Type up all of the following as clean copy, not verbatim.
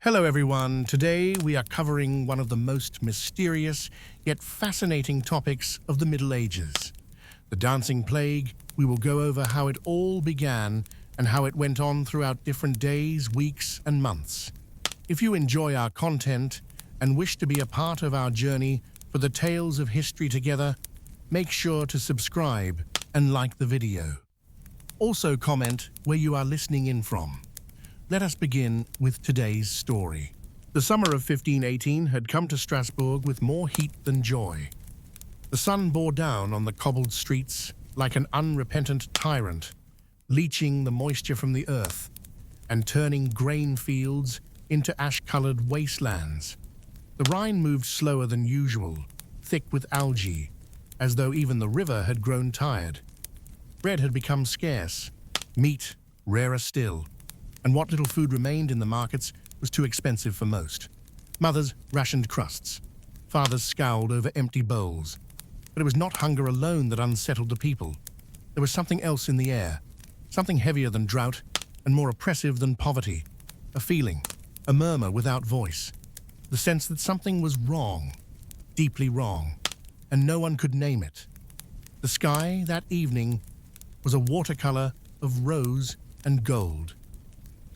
Hello everyone, today we are covering one of the most mysterious yet fascinating topics of the Middle Ages. The dancing plague. We will go over how it all began and how it went on throughout different days, weeks and months. If you enjoy our content and wish to be a part of our journey for the tales of history together, make sure to subscribe and like the video. Also comment where you are listening in from. Let us begin with today's story. The summer of 1518 had come to Strasbourg with more heat than joy. The sun bore down on the cobbled streets like an unrepentant tyrant, leaching the moisture from the earth and turning grain fields into ash-colored wastelands. The Rhine moved slower than usual, thick with algae, as though even the river had grown tired. Bread had become scarce, meat rarer still, and what little food remained in the markets was too expensive for most. Mothers rationed crusts. Fathers scowled over empty bowls. But it was not hunger alone that unsettled the people. There was something else in the air, something heavier than drought and more oppressive than poverty. A feeling, a murmur without voice. The sense that something was wrong, deeply wrong, and no one could name it. The sky that evening was a watercolor of rose and gold.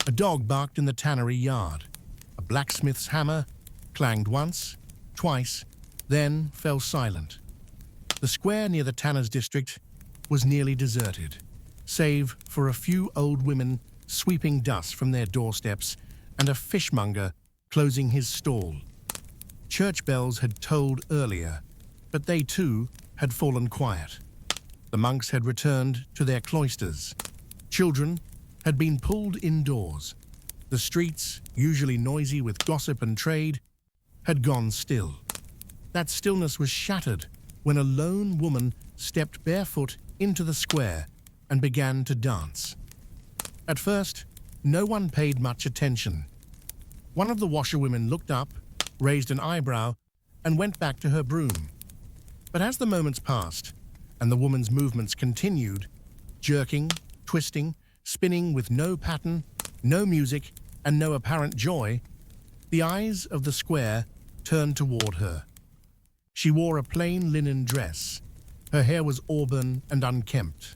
A dog barked in the tannery yard. A blacksmith's hammer clanged once, twice, then fell silent. The square near the tanner's district was nearly deserted, save for a few old women sweeping dust from their doorsteps and a fishmonger closing his stall. Church bells had tolled earlier, but they too had fallen quiet. The monks had returned to their cloisters. Children had been pulled indoors. The streets, usually noisy with gossip and trade, had gone still. That stillness was shattered when a lone woman stepped barefoot into the square and began to dance. At first, no one paid much attention. One of the washerwomen looked up, raised an eyebrow, and went back to her broom. But as the moments passed, and the woman's movements continued, jerking, twisting, spinning with no pattern, no music, and no apparent joy, the eyes of the square turned toward her. She wore a plain linen dress. Her hair was auburn and unkempt.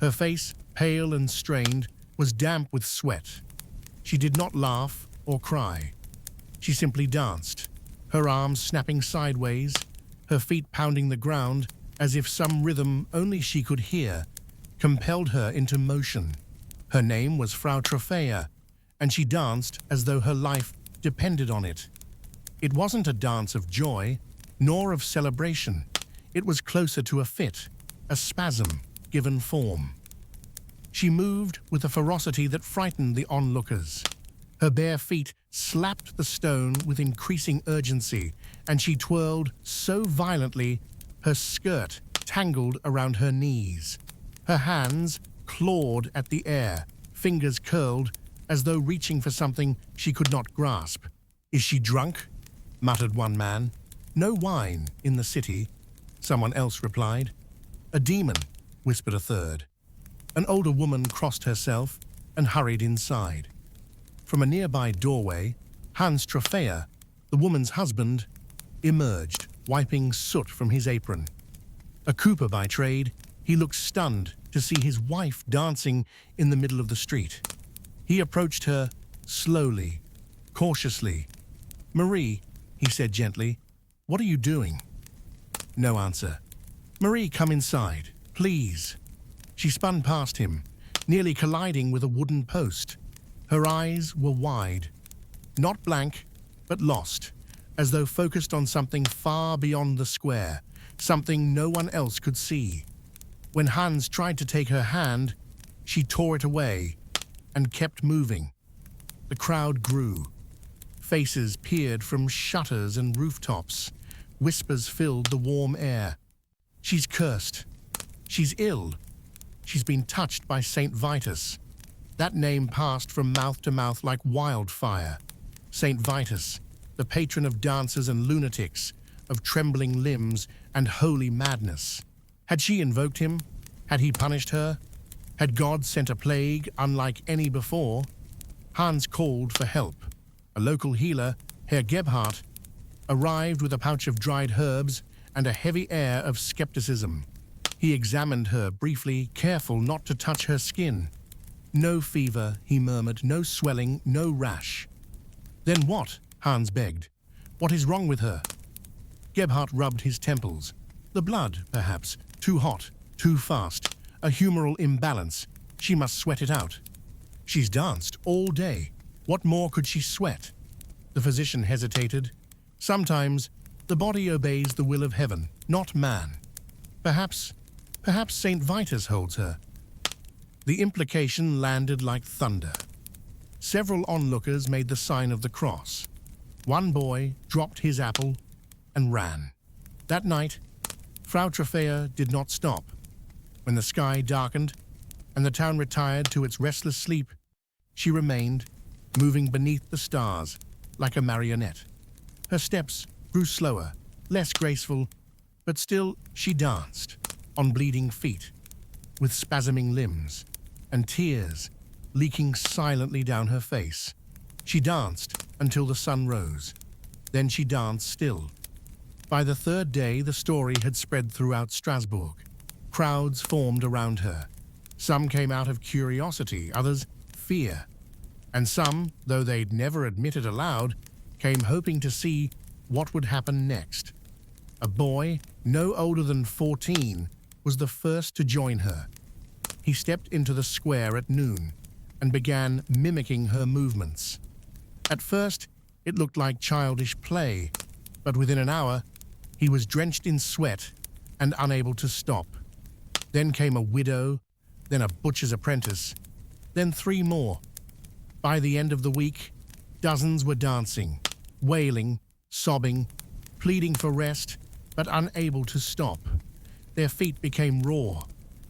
Her face, pale and strained, was damp with sweat. She did not laugh or cry. She simply danced, her arms snapping sideways, her feet pounding the ground as if some rhythm only she could hear compelled her into motion. Her name was Frau Trophäa, and she danced as though her life depended on it. It wasn't a dance of joy, nor of celebration. It was closer to a fit, a spasm given form. She moved with a ferocity that frightened the onlookers. Her bare feet slapped the stone with increasing urgency, and she twirled so violently her skirt tangled around her knees. Her hands clawed at the air, fingers curled as though reaching for something she could not grasp. "Is she drunk?" muttered one man. "No wine in the city," someone else replied. "A demon," whispered a third. An older woman crossed herself and hurried inside. From a nearby doorway, Hans Trophäa, the woman's husband, emerged, wiping soot from his apron. A cooper by trade, he looked stunned to see his wife dancing in the middle of the street. He approached her slowly, cautiously. "Marie," he said gently, "what are you doing?" No answer. "Marie, come inside, please." She spun past him, nearly colliding with a wooden post. Her eyes were wide, not blank, but lost, as though focused on something far beyond the square, something no one else could see. When Hans tried to take her hand, she tore it away and kept moving. The crowd grew. Faces peered from shutters and rooftops. Whispers filled the warm air. "She's cursed. She's ill. She's been touched by Saint Vitus." That name passed from mouth to mouth like wildfire. Saint Vitus, the patron of dancers and lunatics, of trembling limbs and holy madness. Had she invoked him? Had he punished her? Had God sent a plague unlike any before? Hans called for help. A local healer, Herr Gebhardt, arrived with a pouch of dried herbs and a heavy air of skepticism. He examined her briefly, careful not to touch her skin. No fever, he murmured, no swelling, no rash. Then what? Hans begged. What is wrong with her? Gebhardt rubbed his temples. The blood, perhaps. Too hot, too fast. A humoral imbalance. She must sweat it out. She's danced all day. What more could she sweat? The physician hesitated. Sometimes the body obeys the will of heaven, not man. Perhaps St. Vitus holds her. The implication landed like thunder. Several onlookers made the sign of the cross. One boy dropped his apple and ran. That night, Frau Trophäa did not stop. When the sky darkened and the town retired to its restless sleep, she remained, moving beneath the stars like a marionette. Her steps grew slower, less graceful, but still she danced, on bleeding feet, with spasming limbs, and tears leaking silently down her face. She danced until the sun rose. Then she danced still. By the third day, the story had spread throughout Strasbourg. Crowds formed around her. Some came out of curiosity, others fear. And some, though they'd never admit it aloud, came hoping to see what would happen next. A boy, no older than 14, was the first to join her. He stepped into the square at noon and began mimicking her movements. At first, it looked like childish play, but within an hour, he was drenched in sweat and unable to stop. Then came a widow, then a butcher's apprentice, then 3 more. By the end of the week, dozens were dancing, wailing, sobbing, pleading for rest, but unable to stop. Their feet became raw.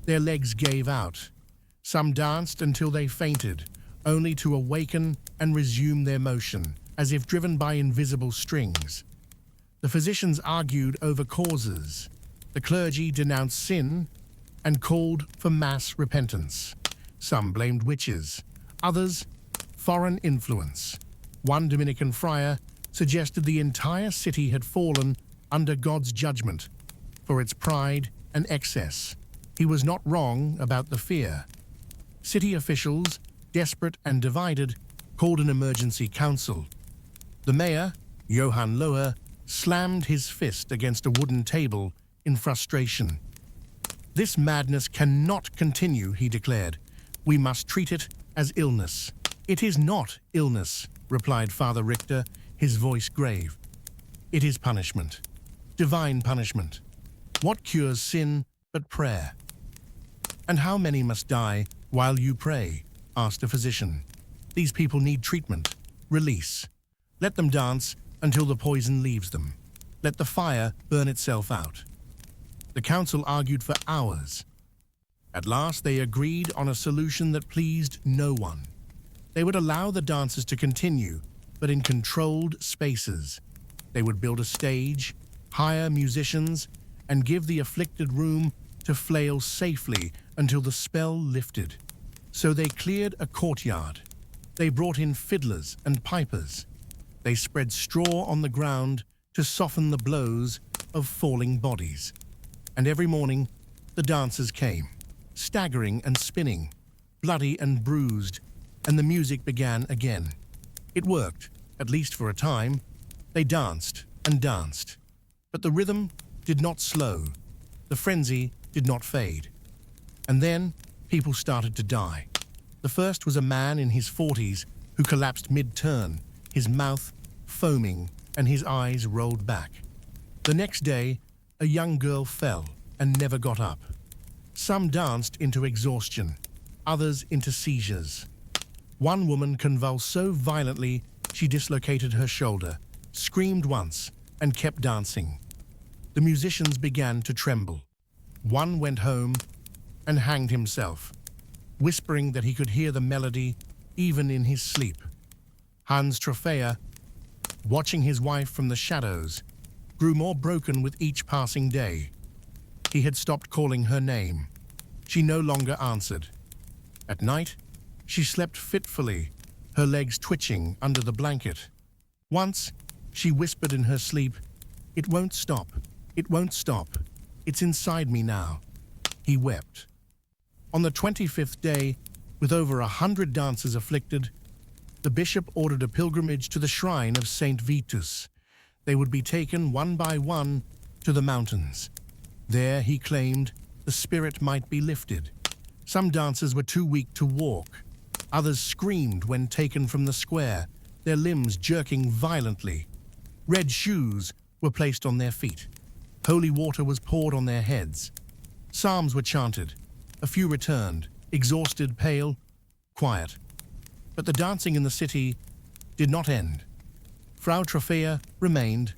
Their legs gave out. Some danced until they fainted, only to awaken and resume their motion, as if driven by invisible strings. The physicians argued over causes. The clergy denounced sin and called for mass repentance. Some blamed witches, others foreign influence. One Dominican friar suggested the entire city had fallen under God's judgment for its pride and excess. He was not wrong about the fear. City officials, desperate and divided, called an emergency council. The mayor, Johann Loher, slammed his fist against a wooden table in frustration. This madness cannot continue, he declared. We must treat it as illness. It is not illness, replied Father Richter, his voice grave. It is punishment. Divine punishment. What cures sin but prayer? And how many must die while you pray? Asked a physician. These people need treatment, release. Let them dance until the poison leaves them. Let the fire burn itself out. The council argued for hours. At last they agreed on a solution that pleased no one. They would allow the dances to continue, but in controlled spaces. They would build a stage, hire musicians, and give the afflicted room to flail safely until the spell lifted. So they cleared a courtyard. They brought in fiddlers and pipers. They spread straw on the ground to soften the blows of falling bodies. And every morning, the dancers came, staggering and spinning, bloody and bruised, and the music began again. It worked, at least for a time. They danced and danced. But the rhythm did not slow. The frenzy did not fade. And then people started to die. The first was a man in his 40s who collapsed mid-turn, his mouth foaming and his eyes rolled back. The next day, a young girl fell and never got up. Some danced into exhaustion, others into seizures. One woman convulsed so violently she dislocated her shoulder, screamed once, and kept dancing. The musicians began to tremble. One went home and hanged himself, whispering that he could hear the melody even in his sleep. Hans Trophäa, watching his wife from the shadows, grew more broken with each passing day. He had stopped calling her name. She no longer answered. At night, she slept fitfully, her legs twitching under the blanket. Once, she whispered in her sleep, "It won't stop. It won't stop. It's inside me now." He wept. On the 25th day, with over 100 dancers afflicted, the bishop ordered a pilgrimage to the shrine of Saint Vitus. They would be taken one by one to the mountains. There, he claimed, the spirit might be lifted. Some dancers were too weak to walk. Others screamed when taken from the square, their limbs jerking violently. Red shoes were placed on their feet. Holy water was poured on their heads. Psalms were chanted. A few returned, exhausted, pale, quiet. But the dancing in the city did not end. Frau Trophea remained,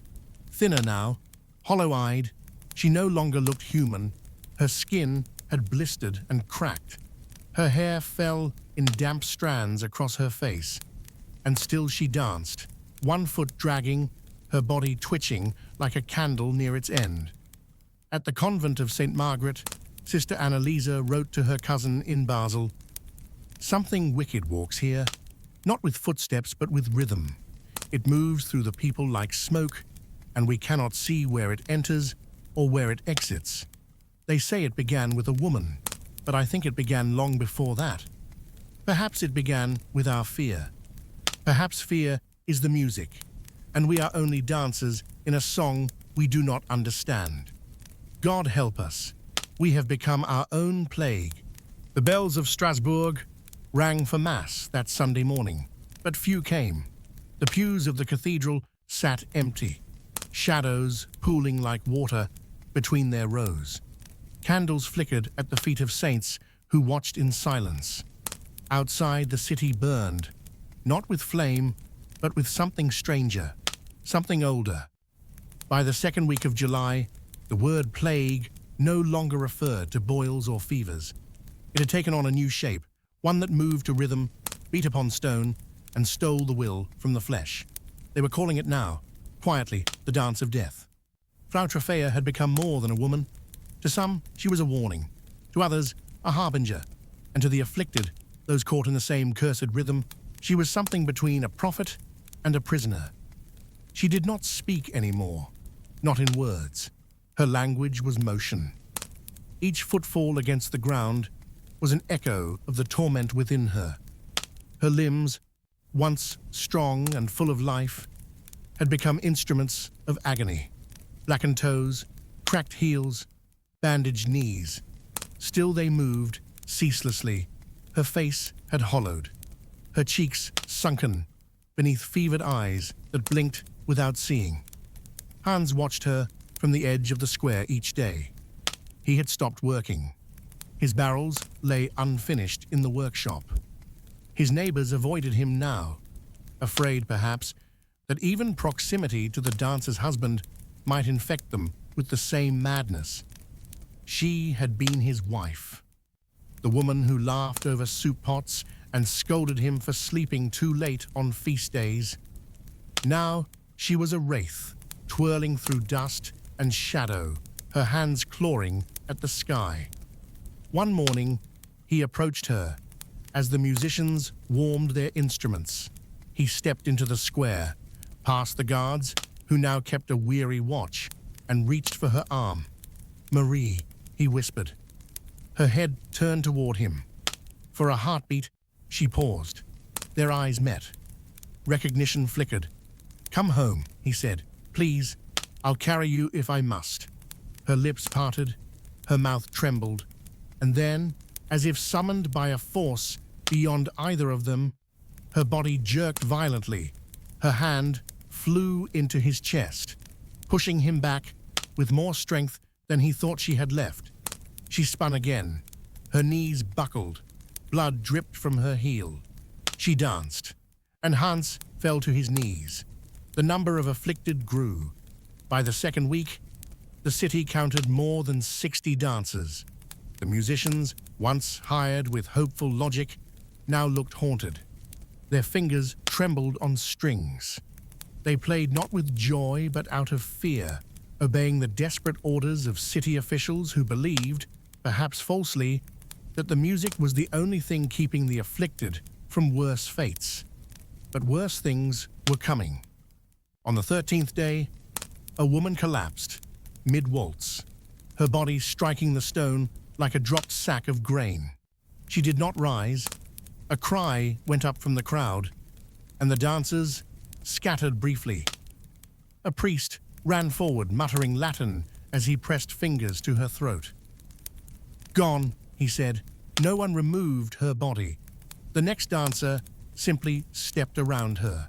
thinner now, hollow-eyed. She no longer looked human. Her skin had blistered and cracked. Her hair fell in damp strands across her face. And still she danced, one foot dragging, her body twitching like a candle near its end. At the convent of St. Margaret, Sister Annalisa wrote to her cousin in Basel, "Something wicked walks here, not with footsteps but with rhythm. It moves through the people like smoke, and we cannot see where it enters or where it exits. They say it began with a woman, but I think it began long before that. Perhaps it began with our fear. Perhaps fear is the music, and we are only dancers in a song we do not understand. God help us. We have become our own plague." The bells of Strasbourg rang for Mass that Sunday morning, but few came. The pews of the cathedral sat empty, shadows pooling like water between their rows. Candles flickered at the feet of saints who watched in silence. Outside, the city burned, not with flame, but with something stranger, something older. By the second week of July, the word plague no longer referred to boils or fevers. It had taken on a new shape, one that moved to rhythm, beat upon stone, and stole the will from the flesh. They were calling it now, quietly, the dance of death. Frau Trophea had become more than a woman. To some, she was a warning. To others, a harbinger. And to the afflicted, those caught in the same cursed rhythm, she was something between a prophet and a prisoner. She did not speak anymore, not in words. Her language was motion. Each footfall against the ground was an echo of the torment within her. Her limbs, once strong and full of life, had become instruments of agony. Blackened toes, cracked heels, bandaged knees. Still they moved, ceaselessly. Her face had hollowed, her cheeks sunken beneath fevered eyes that blinked without seeing. Hans watched her from the edge of the square each day. He had stopped working. His barrels lay unfinished in the workshop. His neighbors avoided him now, afraid, perhaps, that even proximity to the dancer's husband might infect them with the same madness. She had been his wife, the woman who laughed over soup pots and scolded him for sleeping too late on feast days. Now she was a wraith, twirling through dust and shadow, her hands clawing at the sky. One morning, he approached her. As the musicians warmed their instruments, he stepped into the square, past the guards, who now kept a weary watch, and reached for her arm. "Marie," he whispered. Her head turned toward him. For a heartbeat, she paused. Their eyes met. Recognition flickered. "Come home," he said. "Please, I'll carry you if I must." Her lips parted, her mouth trembled, and then, as if summoned by a force beyond either of them, her body jerked violently. Her hand flew into his chest, pushing him back with more strength than he thought she had left. She spun again. Her knees buckled. Blood dripped from her heel. She danced, and Hans fell to his knees. The number of afflicted grew. By the second week, the city counted more than 60 dancers. The musicians, once hired with hopeful logic, now looked haunted. Their fingers trembled on strings. They played not with joy but out of fear, obeying the desperate orders of city officials who believed, perhaps falsely, that the music was the only thing keeping the afflicted from worse fates. But worse things were coming. On the 13th day, a woman collapsed, mid-waltz, her body striking the stone like a dropped sack of grain. She did not rise. A cry went up from the crowd, and the dancers scattered briefly. A priest ran forward, muttering Latin as he pressed fingers to her throat. "Gone," he said. No one removed her body. The next dancer simply stepped around her.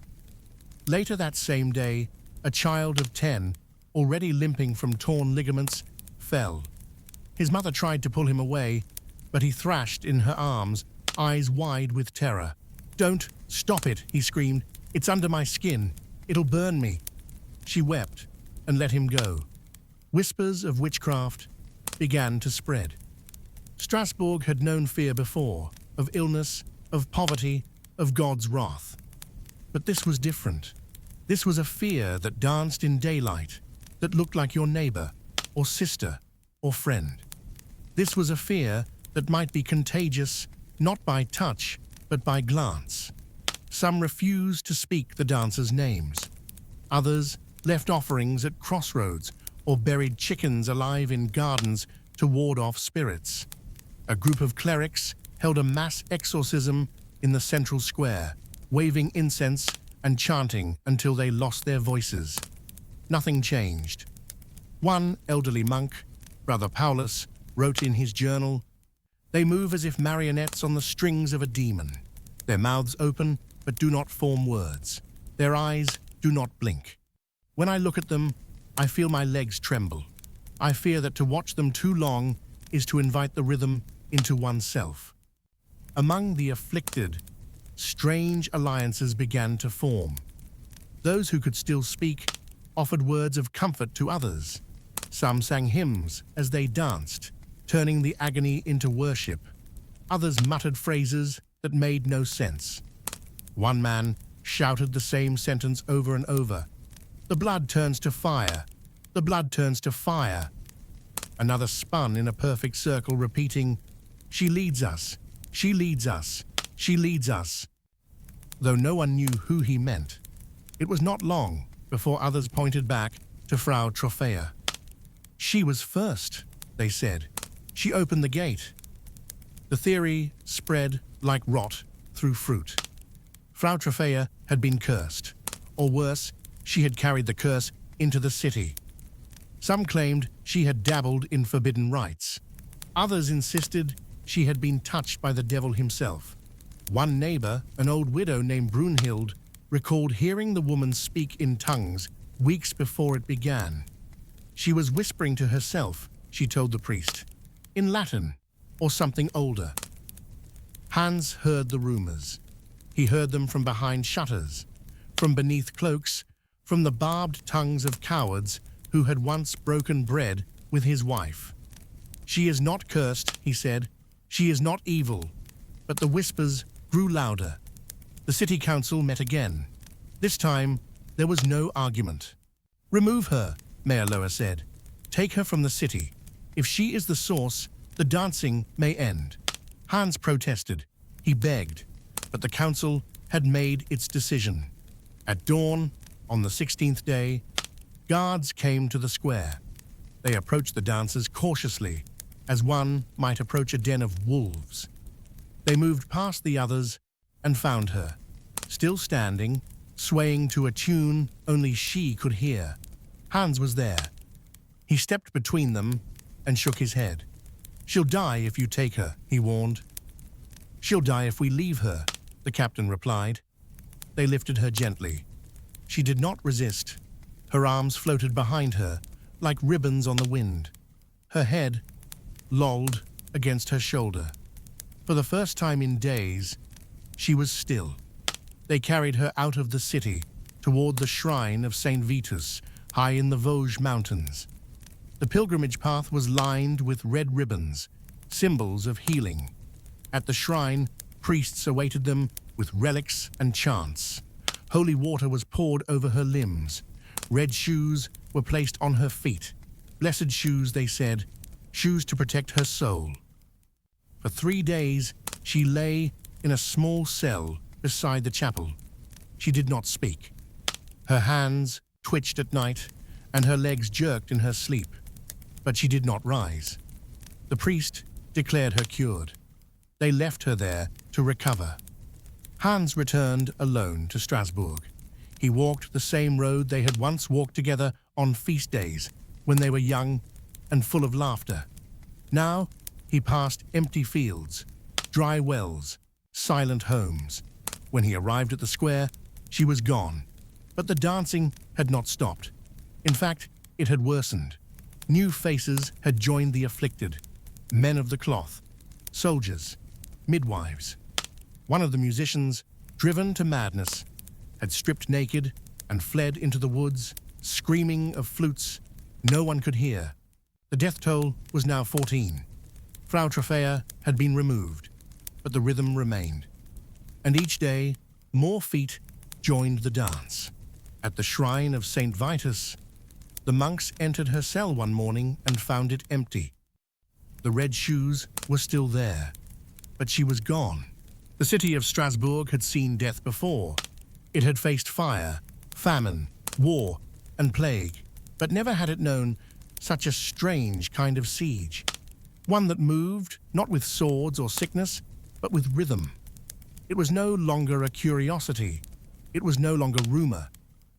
Later that same day, a child of 10, already limping from torn ligaments, fell. His mother tried to pull him away, but he thrashed in her arms, eyes wide with terror. "Don't, stop it," he screamed. "It's under my skin. It'll burn me." She wept and let him go. Whispers of witchcraft began to spread. Strasbourg had known fear before, of illness, of poverty, of God's wrath. But this was different. This was a fear that danced in daylight, that looked like your neighbor, or sister, or friend. This was a fear that might be contagious, not by touch, but by glance. Some refused to speak the dancers' names. Others left offerings at crossroads or buried chickens alive in gardens to ward off spirits. A group of clerics held a mass exorcism in the central square, waving incense and chanting until they lost their voices. Nothing changed. One elderly monk, Brother Paulus, wrote in his journal, "They move as if marionettes on the strings of a demon. Their mouths open, but do not form words. Their eyes do not blink. When I look at them, I feel my legs tremble. I fear that to watch them too long is to invite the rhythm into oneself." Among the afflicted, strange alliances began to form. Those who could still speak offered words of comfort to others. Some sang hymns as they danced, turning the agony into worship. Others muttered phrases that made no sense. One man shouted the same sentence over and over. "The blood turns to fire. The blood turns to fire." Another spun in a perfect circle, repeating, "She leads us. She leads us. She leads us." Though no one knew who he meant, it was not long before others pointed back to Frau Trophäa. "She was first," they said. "She opened the gate." The theory spread like rot through fruit. Frau Trophäa had been cursed, or worse, she had carried the curse into the city. Some claimed she had dabbled in forbidden rites. Others insisted she had been touched by the devil himself. One neighbor, an old widow named Brunhild, recalled hearing the woman speak in tongues weeks before it began. She was whispering to herself, she told the priest, in Latin or something older. Hans heard the rumors. He heard them from behind shutters, from beneath cloaks, from the barbed tongues of cowards who had once broken bread with his wife. "She is not cursed," he said. "She is not evil." But the whispers grew louder. The city council met again. This time, there was no argument. "Remove her," Mayor Lohr said. "Take her from the city. If she is the source, the dancing may end." Hans protested. He begged. But the council had made its decision. At dawn, on the 16th day, guards came to the square. They approached the dancers cautiously, as one might approach a den of wolves. They moved past the others and found her, still standing, swaying to a tune only she could hear. Hans was there. He stepped between them and shook his head. "She'll die if you take her," he warned. "She'll die if we leave her," the captain replied. They lifted her gently. She did not resist. Her arms floated behind her, like ribbons on the wind. Her head lolled against her shoulder. For the first time in days, she was still. They carried her out of the city, toward the shrine of St. Vitus, high in the Vosges Mountains. The pilgrimage path was lined with red ribbons, symbols of healing. At the shrine, priests awaited them with relics and chants. Holy water was poured over her limbs. Red shoes were placed on her feet. Blessed shoes, they said, shoes to protect her soul. For 3 days, she lay in a small cell beside the chapel. She did not speak. Her hands twitched at night, and her legs jerked in her sleep, but she did not rise. The priest declared her cured. They left her there to recover. Hans returned alone to Strasbourg. He walked the same road they had once walked together on feast days when they were young and full of laughter. Now he passed empty fields, dry wells, silent homes. When he arrived at the square, she was gone. But the dancing had not stopped. In fact, it had worsened. New faces had joined the afflicted, men of the cloth, soldiers, midwives. One of the musicians, driven to madness, had stripped naked and fled into the woods, screaming of flutes no one could hear. The death toll was now 14. Frau Trofea had been removed, but the rhythm remained. And each day, more feet joined the dance. At the shrine of St. Vitus, the monks entered her cell one morning and found it empty. The red shoes were still there, but she was gone. The city of Strasbourg had seen death before. It had faced fire, famine, war, and plague, but never had it known such a strange kind of siege. One that moved, not with swords or sickness, but with rhythm. It was no longer a curiosity. It was no longer rumor.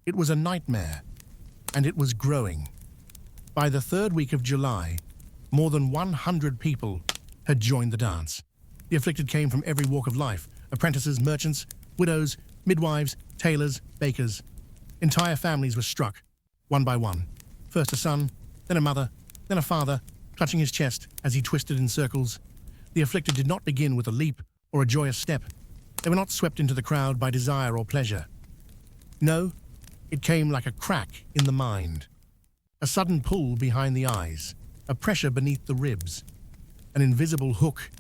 It was a nightmare, and it was growing. By the third week of July, more than 100 people had joined the dance. The afflicted came from every walk of life: apprentices, merchants, widows, midwives, tailors, bakers. Entire families were struck, one by one. First a son, then a mother, then a father, clutching his chest as he twisted in circles. The afflicted did not begin with a leap or a joyous step. They were not swept into the crowd by desire or pleasure. No, it came like a crack in the mind, a sudden pull behind the eyes, a pressure beneath the ribs. An invisible hook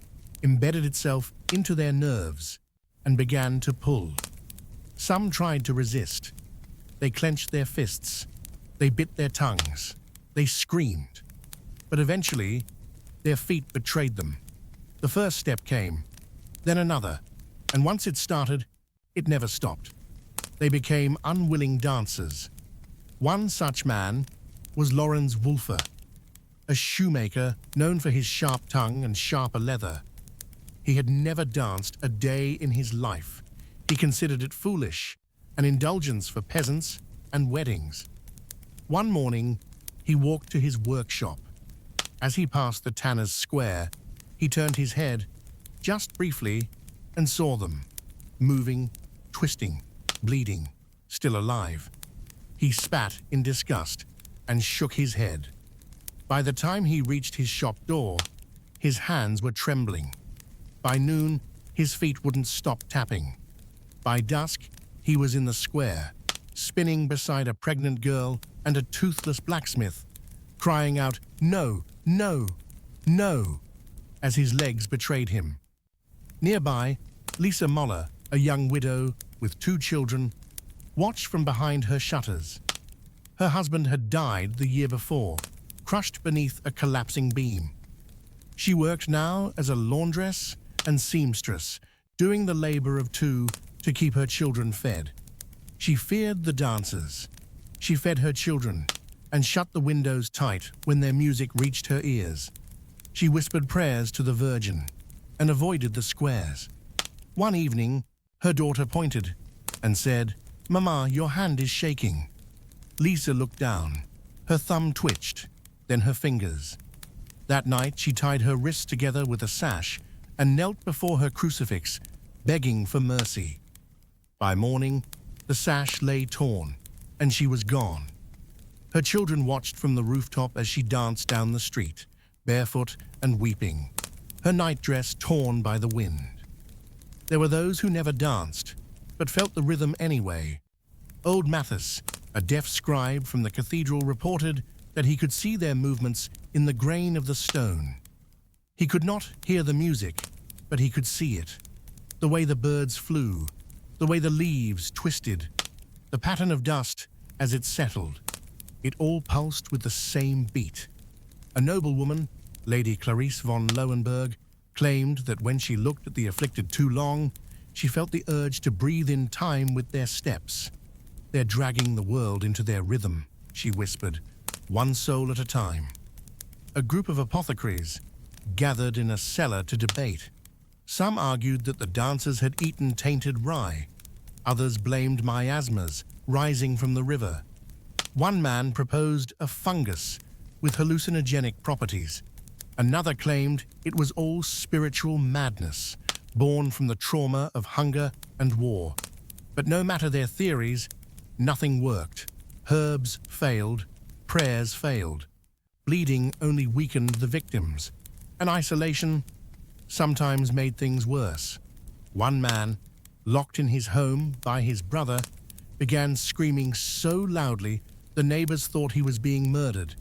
embedded itself into their nerves and began to pull. Some tried to resist. They clenched their fists. They bit their tongues. They screamed. But eventually, their feet betrayed them. The first step came, then another, and once it started, it never stopped. They became unwilling dancers. One such man was Lorenz Wulfer, a shoemaker known for his sharp tongue and sharper leather. He had never danced a day in his life. He considered it foolish, an indulgence for peasants and weddings. One morning, he walked to his workshop. As he passed the tanner's square, he turned his head, just briefly, and saw them, moving, twisting, bleeding, still alive. He spat in disgust and shook his head. By the time he reached his shop door, his hands were trembling. By noon, his feet wouldn't stop tapping. By dusk, he was in the square, spinning beside a pregnant girl and a toothless blacksmith, crying out, "No, no, no," as his legs betrayed him. Nearby, Lisa Moller, a young widow with 2 children, watched from behind her shutters. Her husband had died the year before, crushed beneath a collapsing beam. She worked now as a laundress and seamstress, doing the labor of 2 to keep her children fed. She feared the dancers. She fed her children and shut the windows tight when their music reached her ears. She whispered prayers to the Virgin and avoided the squares. One evening, her daughter pointed and said, "Mama, your hand is shaking." Lisa looked down. Her thumb twitched, then her fingers. That night, she tied her wrists together with a sash and knelt before her crucifix, begging for mercy. By morning, the sash lay torn, and she was gone. Her children watched from the rooftop as she danced down the street, barefoot and weeping, her nightdress torn by the wind. There were those who never danced, but felt the rhythm anyway. Old Mathis, a deaf scribe from the cathedral, reported that he could see their movements in the grain of the stone. He could not hear the music, but he could see it. The way the birds flew, the way the leaves twisted, the pattern of dust as it settled. It all pulsed with the same beat. A noblewoman, Lady Clarice von Lowenberg, claimed that when she looked at the afflicted too long, she felt the urge to breathe in time with their steps. "They're dragging the world into their rhythm," she whispered, "one soul at a time." A group of apothecaries gathered in a cellar to debate. Some argued that the dancers had eaten tainted rye. Others blamed miasmas rising from the river. One man proposed a fungus with hallucinogenic properties. Another claimed it was all spiritual madness, born from the trauma of hunger and war. But no matter their theories, nothing worked. Herbs failed, prayers failed. Bleeding only weakened the victims, and isolation sometimes made things worse. One man, locked in his home by his brother, began screaming so loudly the neighbors thought he was being murdered.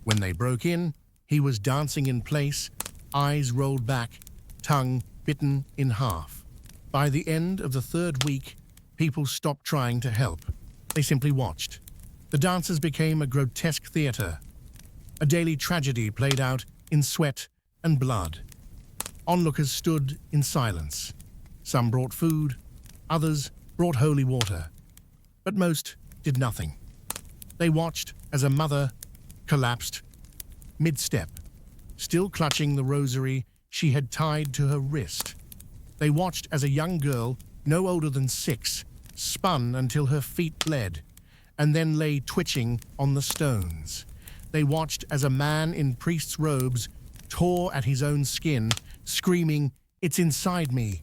When they broke in, he was dancing in place, eyes rolled back, tongue bitten in half. By the end of the third week, people stopped trying to help. They simply watched. The dances became a grotesque theater. A daily tragedy played out in sweat and blood. Onlookers stood in silence. Some brought food, others brought holy water. But most did nothing. They watched as a mother collapsed mid-step, still clutching the rosary she had tied to her wrist. They watched as a young girl, no older than 6, spun until her feet bled, and then lay twitching on the stones. They watched as a man in priest's robes tore at his own skin, screaming, "It's inside me."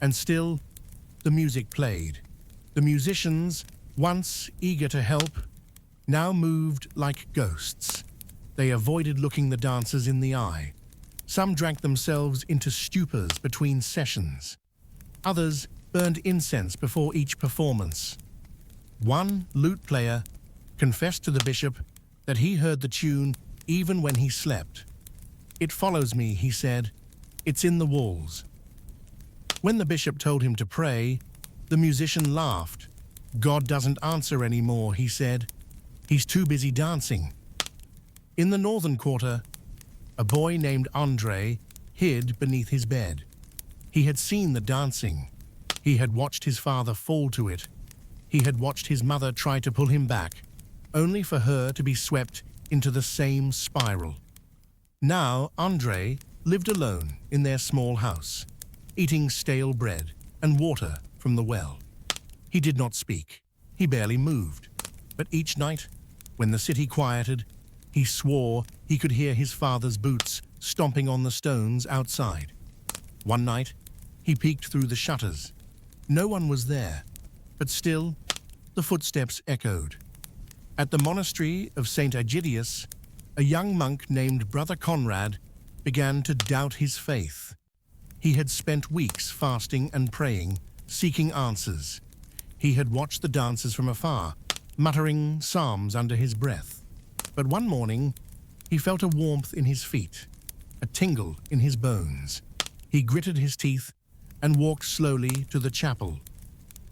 And still, the music played. The musicians, once eager to help, now moved like ghosts. They avoided looking the dancers in the eye. Some drank themselves into stupors between sessions. Others burned incense before each performance. One lute player confessed to the bishop that he heard the tune even when he slept. "It follows me," he said. "It's in the walls." When the bishop told him to pray, the musician laughed. "God doesn't answer anymore," he said. "He's too busy dancing." In the northern quarter, a boy named Andre hid beneath his bed. He had seen the dancing. He had watched his father fall to it. He had watched his mother try to pull him back, only for her to be swept into the same spiral. Now Andre lived alone in their small house, eating stale bread and water from the well. He did not speak. He barely moved. But each night, when the city quieted, he swore he could hear his father's boots stomping on the stones outside. One night, he peeked through the shutters. No one was there, but still, the footsteps echoed. At the monastery of St. Aegidius, a young monk named Brother Conrad began to doubt his faith. He had spent weeks fasting and praying, seeking answers. He had watched the dancers from afar, muttering psalms under his breath. But one morning, he felt a warmth in his feet, a tingle in his bones. He gritted his teeth and walked slowly to the chapel.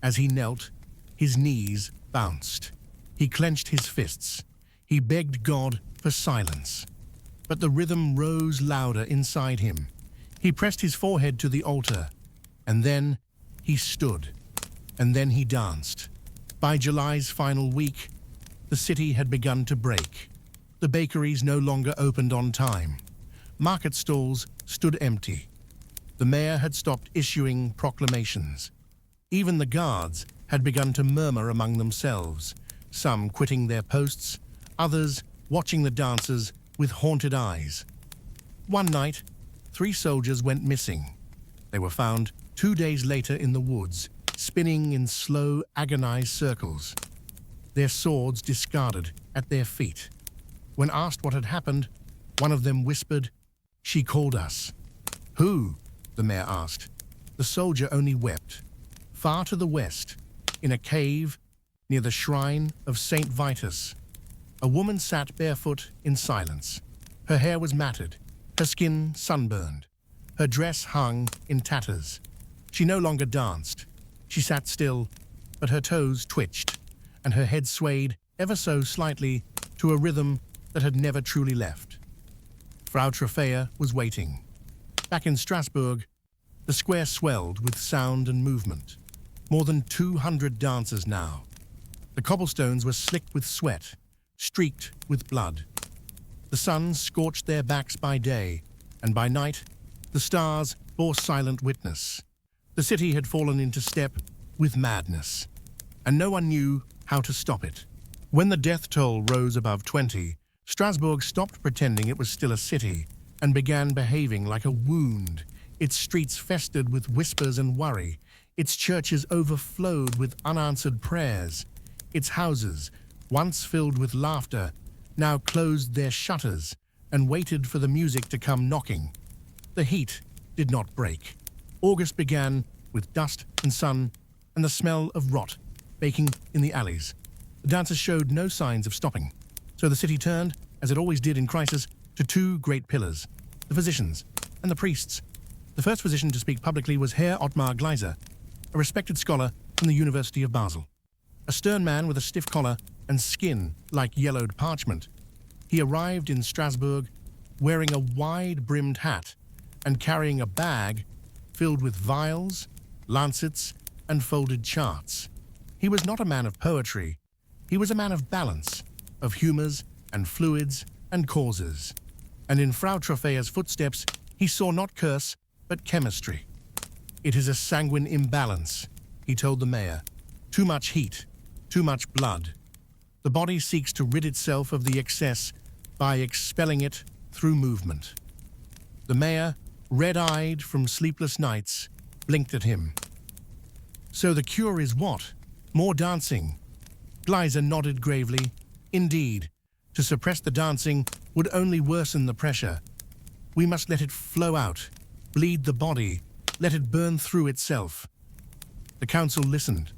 As he knelt, his knees bounced. He clenched his fists. He begged God for silence. But the rhythm rose louder inside him. He pressed his forehead to the altar, and then he stood, and then he danced. By July's final week, the city had begun to break. The bakeries no longer opened on time. Market stalls stood empty. The mayor had stopped issuing proclamations. Even the guards had begun to murmur among themselves, some quitting their posts, others watching the dancers with haunted eyes. One night, 3 soldiers went missing. They were found 2 days later in the woods, spinning in slow, agonized circles, their swords discarded at their feet. When asked what had happened, one of them whispered, "She called us." "Who?" the mayor asked. The soldier only wept. Far to the west, in a cave near the shrine of Saint Vitus, a woman sat barefoot in silence. Her hair was matted, her skin sunburned. Her dress hung in tatters. She no longer danced. She sat still, but her toes twitched, and her head swayed ever so slightly to a rhythm that had never truly left. Frau Trofea was waiting. Back in Strasbourg, the square swelled with sound and movement. More than 200 dancers now. The cobblestones were slicked with sweat, streaked with blood. The sun scorched their backs by day, and by night, the stars bore silent witness. The city had fallen into step with madness, and no one knew how to stop it. When the death toll rose above 20, Strasbourg stopped pretending it was still a city and began behaving like a wound. Its streets festered with whispers and worry. Its churches overflowed with unanswered prayers. Its houses, once filled with laughter, now closed their shutters and waited for the music to come knocking. The heat did not break. August began with dust and sun and the smell of rot baking in the alleys. The dancers showed no signs of stopping. So the city turned, as it always did in crisis, to two great pillars, the physicians and the priests. The first physician to speak publicly was Herr Ottmar Gleiser, a respected scholar from the University of Basel. A stern man with a stiff collar and skin like yellowed parchment, he arrived in Strasbourg wearing a wide-brimmed hat and carrying a bag filled with vials, lancets, and folded charts. He was not a man of poetry. He was a man of balance, of humors and fluids and causes. And in Frau Troffea's footsteps, he saw not curse, but chemistry. It is a sanguine imbalance, he told the mayor. Too much heat, too much blood. The body seeks to rid itself of the excess by expelling it through movement. The mayor, red-eyed from sleepless nights, blinked at him. So the cure is what? More dancing? Gleiser nodded gravely. Indeed, to suppress the dancing would only worsen the pressure. We must let it flow out, bleed the body, let it burn through itself. The council listened.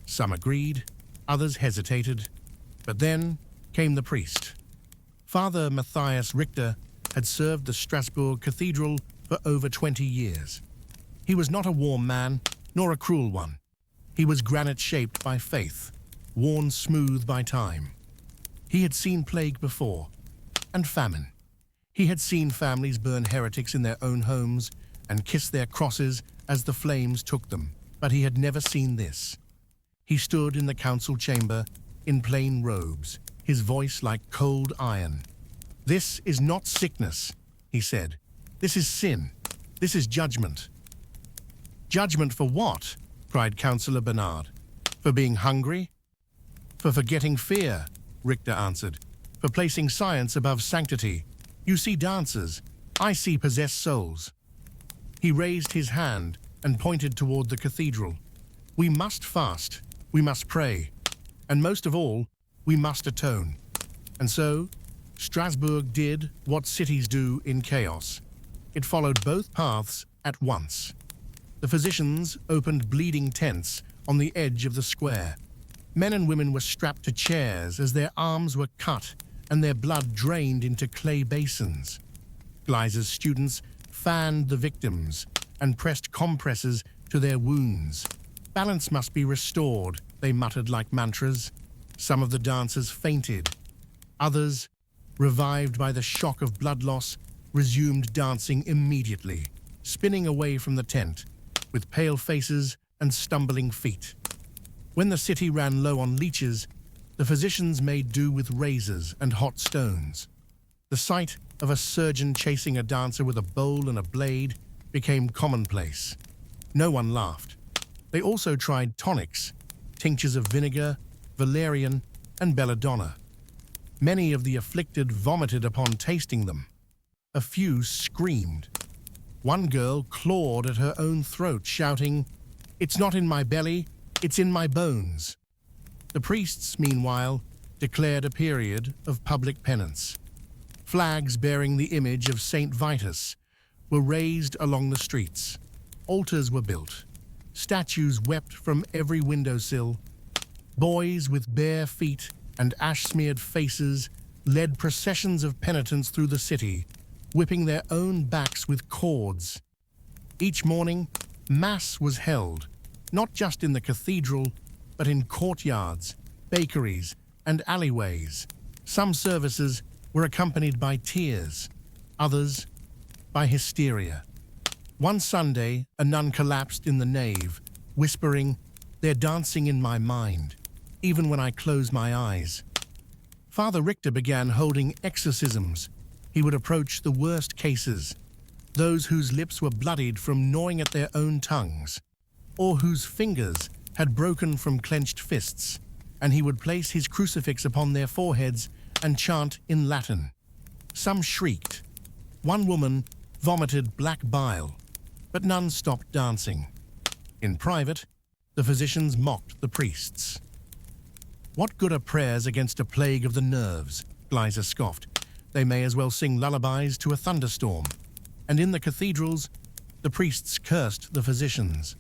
Some agreed, others hesitated. But then came the priest. Father Matthias Richter had served the Strasbourg Cathedral for over 20 years. He was not a warm man, nor a cruel one. He was granite-shaped by faith, worn smooth by time. He had seen plague before, and famine. He had seen families burn heretics in their own homes and kiss their crosses as the flames took them, but he had never seen this. He stood in the council chamber in plain robes, his voice like cold iron. "This is not sickness," he said. "This is sin. This is judgment." "Judgment for what?" cried Councillor Bernard. "For being hungry?" "For forgetting fear," Richter answered. "For placing science above sanctity. You see dancers. I see possessed souls." He raised his hand and pointed toward the cathedral. "We must fast. We must pray. And most of all, we must atone." And so, Strasbourg did what cities do in chaos. It followed both paths at once. The physicians opened bleeding tents on the edge of the square. Men and women were strapped to chairs as their arms were cut and their blood drained into clay basins. Gleiser's students fanned the victims and pressed compresses to their wounds. "Balance must be restored," they muttered like mantras. Some of the dancers fainted. Others, revived by the shock of blood loss, resumed dancing immediately, spinning away from the tent, with pale faces and stumbling feet. When the city ran low on leeches, the physicians made do with razors and hot stones. The sight of a surgeon chasing a dancer with a bowl and a blade became commonplace. No one laughed. They also tried tonics, tinctures of vinegar, valerian, and belladonna. Many of the afflicted vomited upon tasting them. A few screamed. One girl clawed at her own throat, shouting, "It's not in my belly, it's in my bones." The priests, meanwhile, declared a period of public penance. Flags bearing the image of Saint Vitus were raised along the streets. Altars were built. Statues wept from every windowsill. Boys with bare feet and ash-smeared faces led processions of penitents through the city, whipping their own backs with cords. Each morning, Mass was held, not just in the cathedral, but in courtyards, bakeries, and alleyways. Some services were accompanied by tears, others by hysteria. One Sunday, a nun collapsed in the nave, whispering, "They're dancing in my mind." even when I close my eyes. Father Richter began holding exorcisms. He would approach the worst cases, those whose lips were bloodied from gnawing at their own tongues, or whose fingers had broken from clenched fists, and he would place his crucifix upon their foreheads and chant in Latin. Some shrieked. One woman vomited black bile, but none stopped dancing. In private, the physicians mocked the priests. "What good are prayers against a plague of the nerves?" Gleiser scoffed. "They may as well sing lullabies to a thunderstorm." And in the cathedrals, the priests cursed the physicians.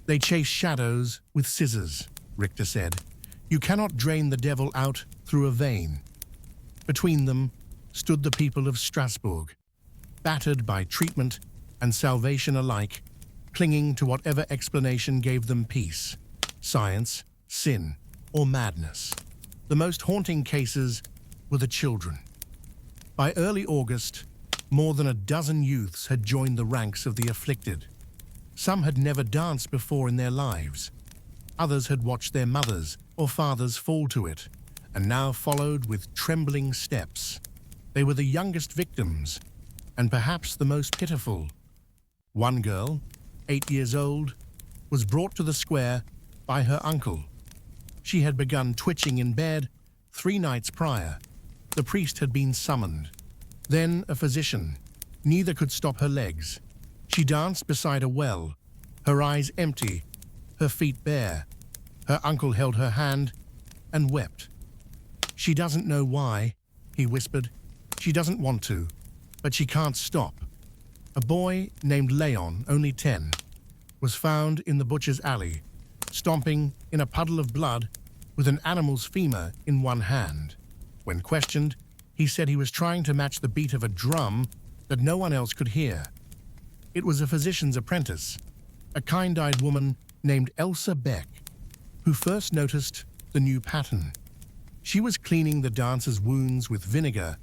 "They chase shadows with scissors," Richter said. "You cannot drain the devil out through a vein." Between them stood the people of Strasbourg, battered by treatment and salvation alike, clinging to whatever explanation gave them peace: science, sin, or madness. The most haunting cases were the children. By early August, more than a dozen youths had joined the ranks of the afflicted. Some had never danced before in their lives. Others had watched their mothers or fathers fall to it, and now followed with trembling steps. They were the youngest victims, and perhaps the most pitiful. One girl, 8 years old, was brought to the square by her uncle. She had begun twitching in bed 3 nights prior. The priest had been summoned. Then a physician. Neither could stop her legs. She danced beside a well, her eyes empty, her feet bare. Her uncle held her hand and wept. "She doesn't know why," he whispered. "She doesn't want to, but she can't stop." A boy named Leon, only 10, was found in the butcher's alley, stomping in a puddle of blood with an animal's femur in one hand. When questioned, he said he was trying to match the beat of a drum that no one else could hear. It was a physician's apprentice, a kind-eyed woman named Elsa Beck, who first noticed the new pattern. She was cleaning the dancers' wounds with vinegar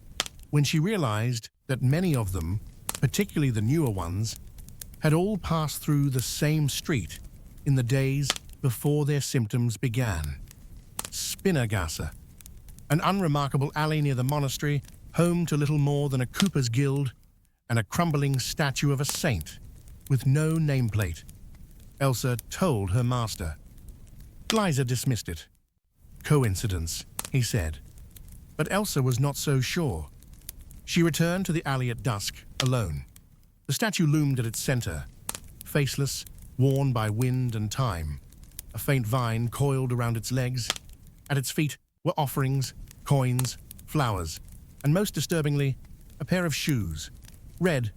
when she realized that many of them, particularly the newer ones, had all passed through the same street in the days before their symptoms began. Spinnergasse, an unremarkable alley near the monastery, home to little more than a cooper's guild and a crumbling statue of a saint with no nameplate. Elsa told her master. Gleiser dismissed it. "Coincidence," he said. But Elsa was not so sure. She returned to the alley at dusk, alone. The statue loomed at its center, faceless, worn by wind and time. A faint vine coiled around its legs. At its feet were offerings, coins, flowers, and most disturbingly, a pair of shoes. Red,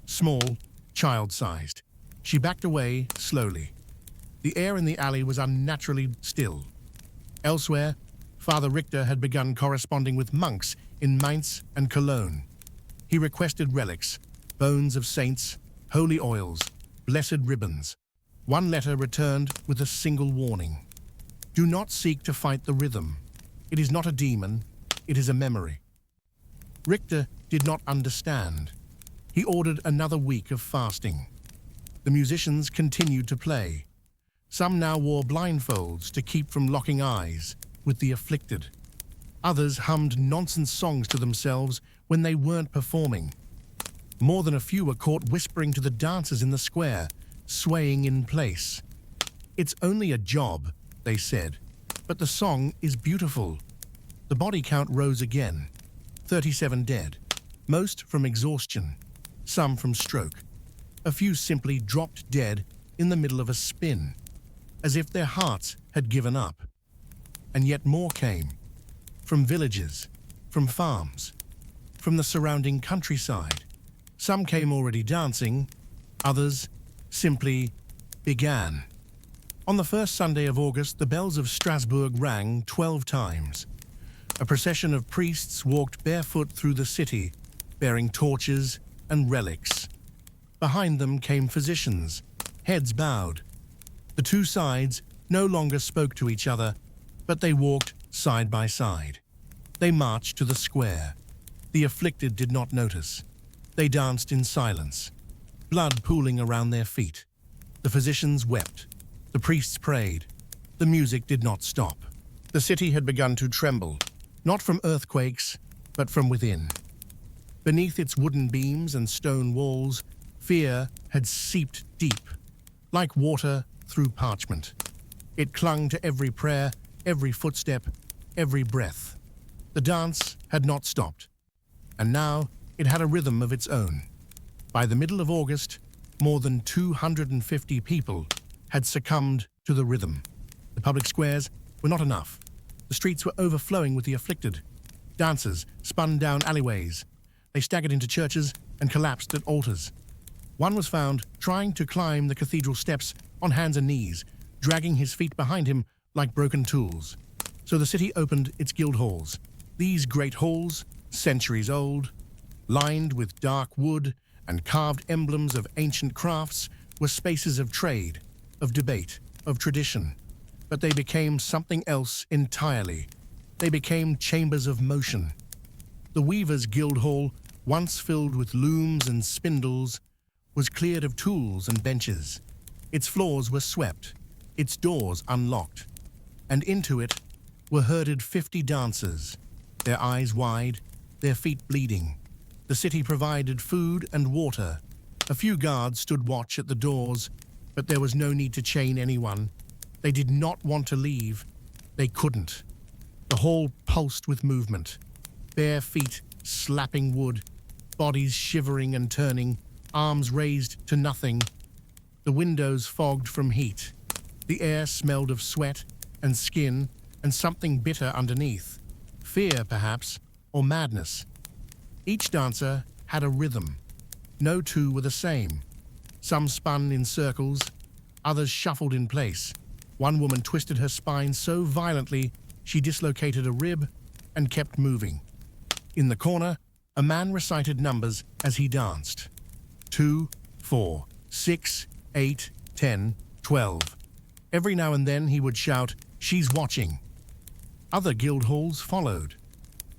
small, child-sized. She backed away slowly. The air in the alley was unnaturally still. Elsewhere, Father Richter had begun corresponding with monks in Mainz and Cologne. He requested relics, bones of saints, holy oils, blessed ribbons. One letter returned with a single warning. "Do not seek to fight the rhythm. It is not a demon, it is a memory." Richter did not understand. He ordered another week of fasting. The musicians continued to play. Some now wore blindfolds to keep from locking eyes with the afflicted. Others hummed nonsense songs to themselves when they weren't performing. More than a few were caught whispering to the dancers in the square, swaying in place. "It's only a job," they said, "but the song is beautiful." The body count rose again. 37 dead, most from exhaustion, some from stroke. A few simply dropped dead in the middle of a spin, as if their hearts had given up. And yet more came, from villages, from farms, from the surrounding countryside. Some came already dancing, others simply began. On the first Sunday of August, the bells of Strasbourg rang 12 times. A procession of priests walked barefoot through the city, bearing torches and relics. Behind them came physicians, heads bowed. The two sides no longer spoke to each other, but they walked side by side. They marched to the square. The afflicted did not notice. They danced in silence, blood pooling around their feet. The physicians wept. The priests prayed. The music did not stop. The city had begun to tremble, not from earthquakes, but from within. Beneath its wooden beams and stone walls, fear had seeped deep, like water through parchment. It clung to every prayer, every footstep, every breath. The dance had not stopped, and now it had a rhythm of its own. By the middle of August, more than 250 people had succumbed to the rhythm. The public squares were not enough. The streets were overflowing with the afflicted. Dancers spun down alleyways. They staggered into churches and collapsed at altars. One was found trying to climb the cathedral steps on hands and knees, dragging his feet behind him like broken tools. So the city opened its guild halls. These great halls, centuries old, lined with dark wood and carved emblems of ancient crafts, were spaces of trade, of debate, of tradition. But they became something else entirely. They became chambers of motion. The Weavers' Guild Hall, once filled with looms and spindles, was cleared of tools and benches. Its floors were swept, its doors unlocked, and into it were herded 50 dancers, their eyes wide, their feet bleeding. The city provided food and water. A few guards stood watch at the doors, but there was no need to chain anyone. They did not want to leave. They couldn't. The hall pulsed with movement, bare feet slapping wood, bodies shivering and turning, arms raised to nothing. The windows fogged from heat. The air smelled of sweat and skin and something bitter underneath. Fear, perhaps, or madness. Each dancer had a rhythm. No two were the same. Some spun in circles, others shuffled in place. One woman twisted her spine so violently she dislocated a rib and kept moving. In the corner, a man recited numbers as he danced. 2, 4, 6, 8, 10, 12. Every now and then he would shout, "She's watching." Other guild halls followed.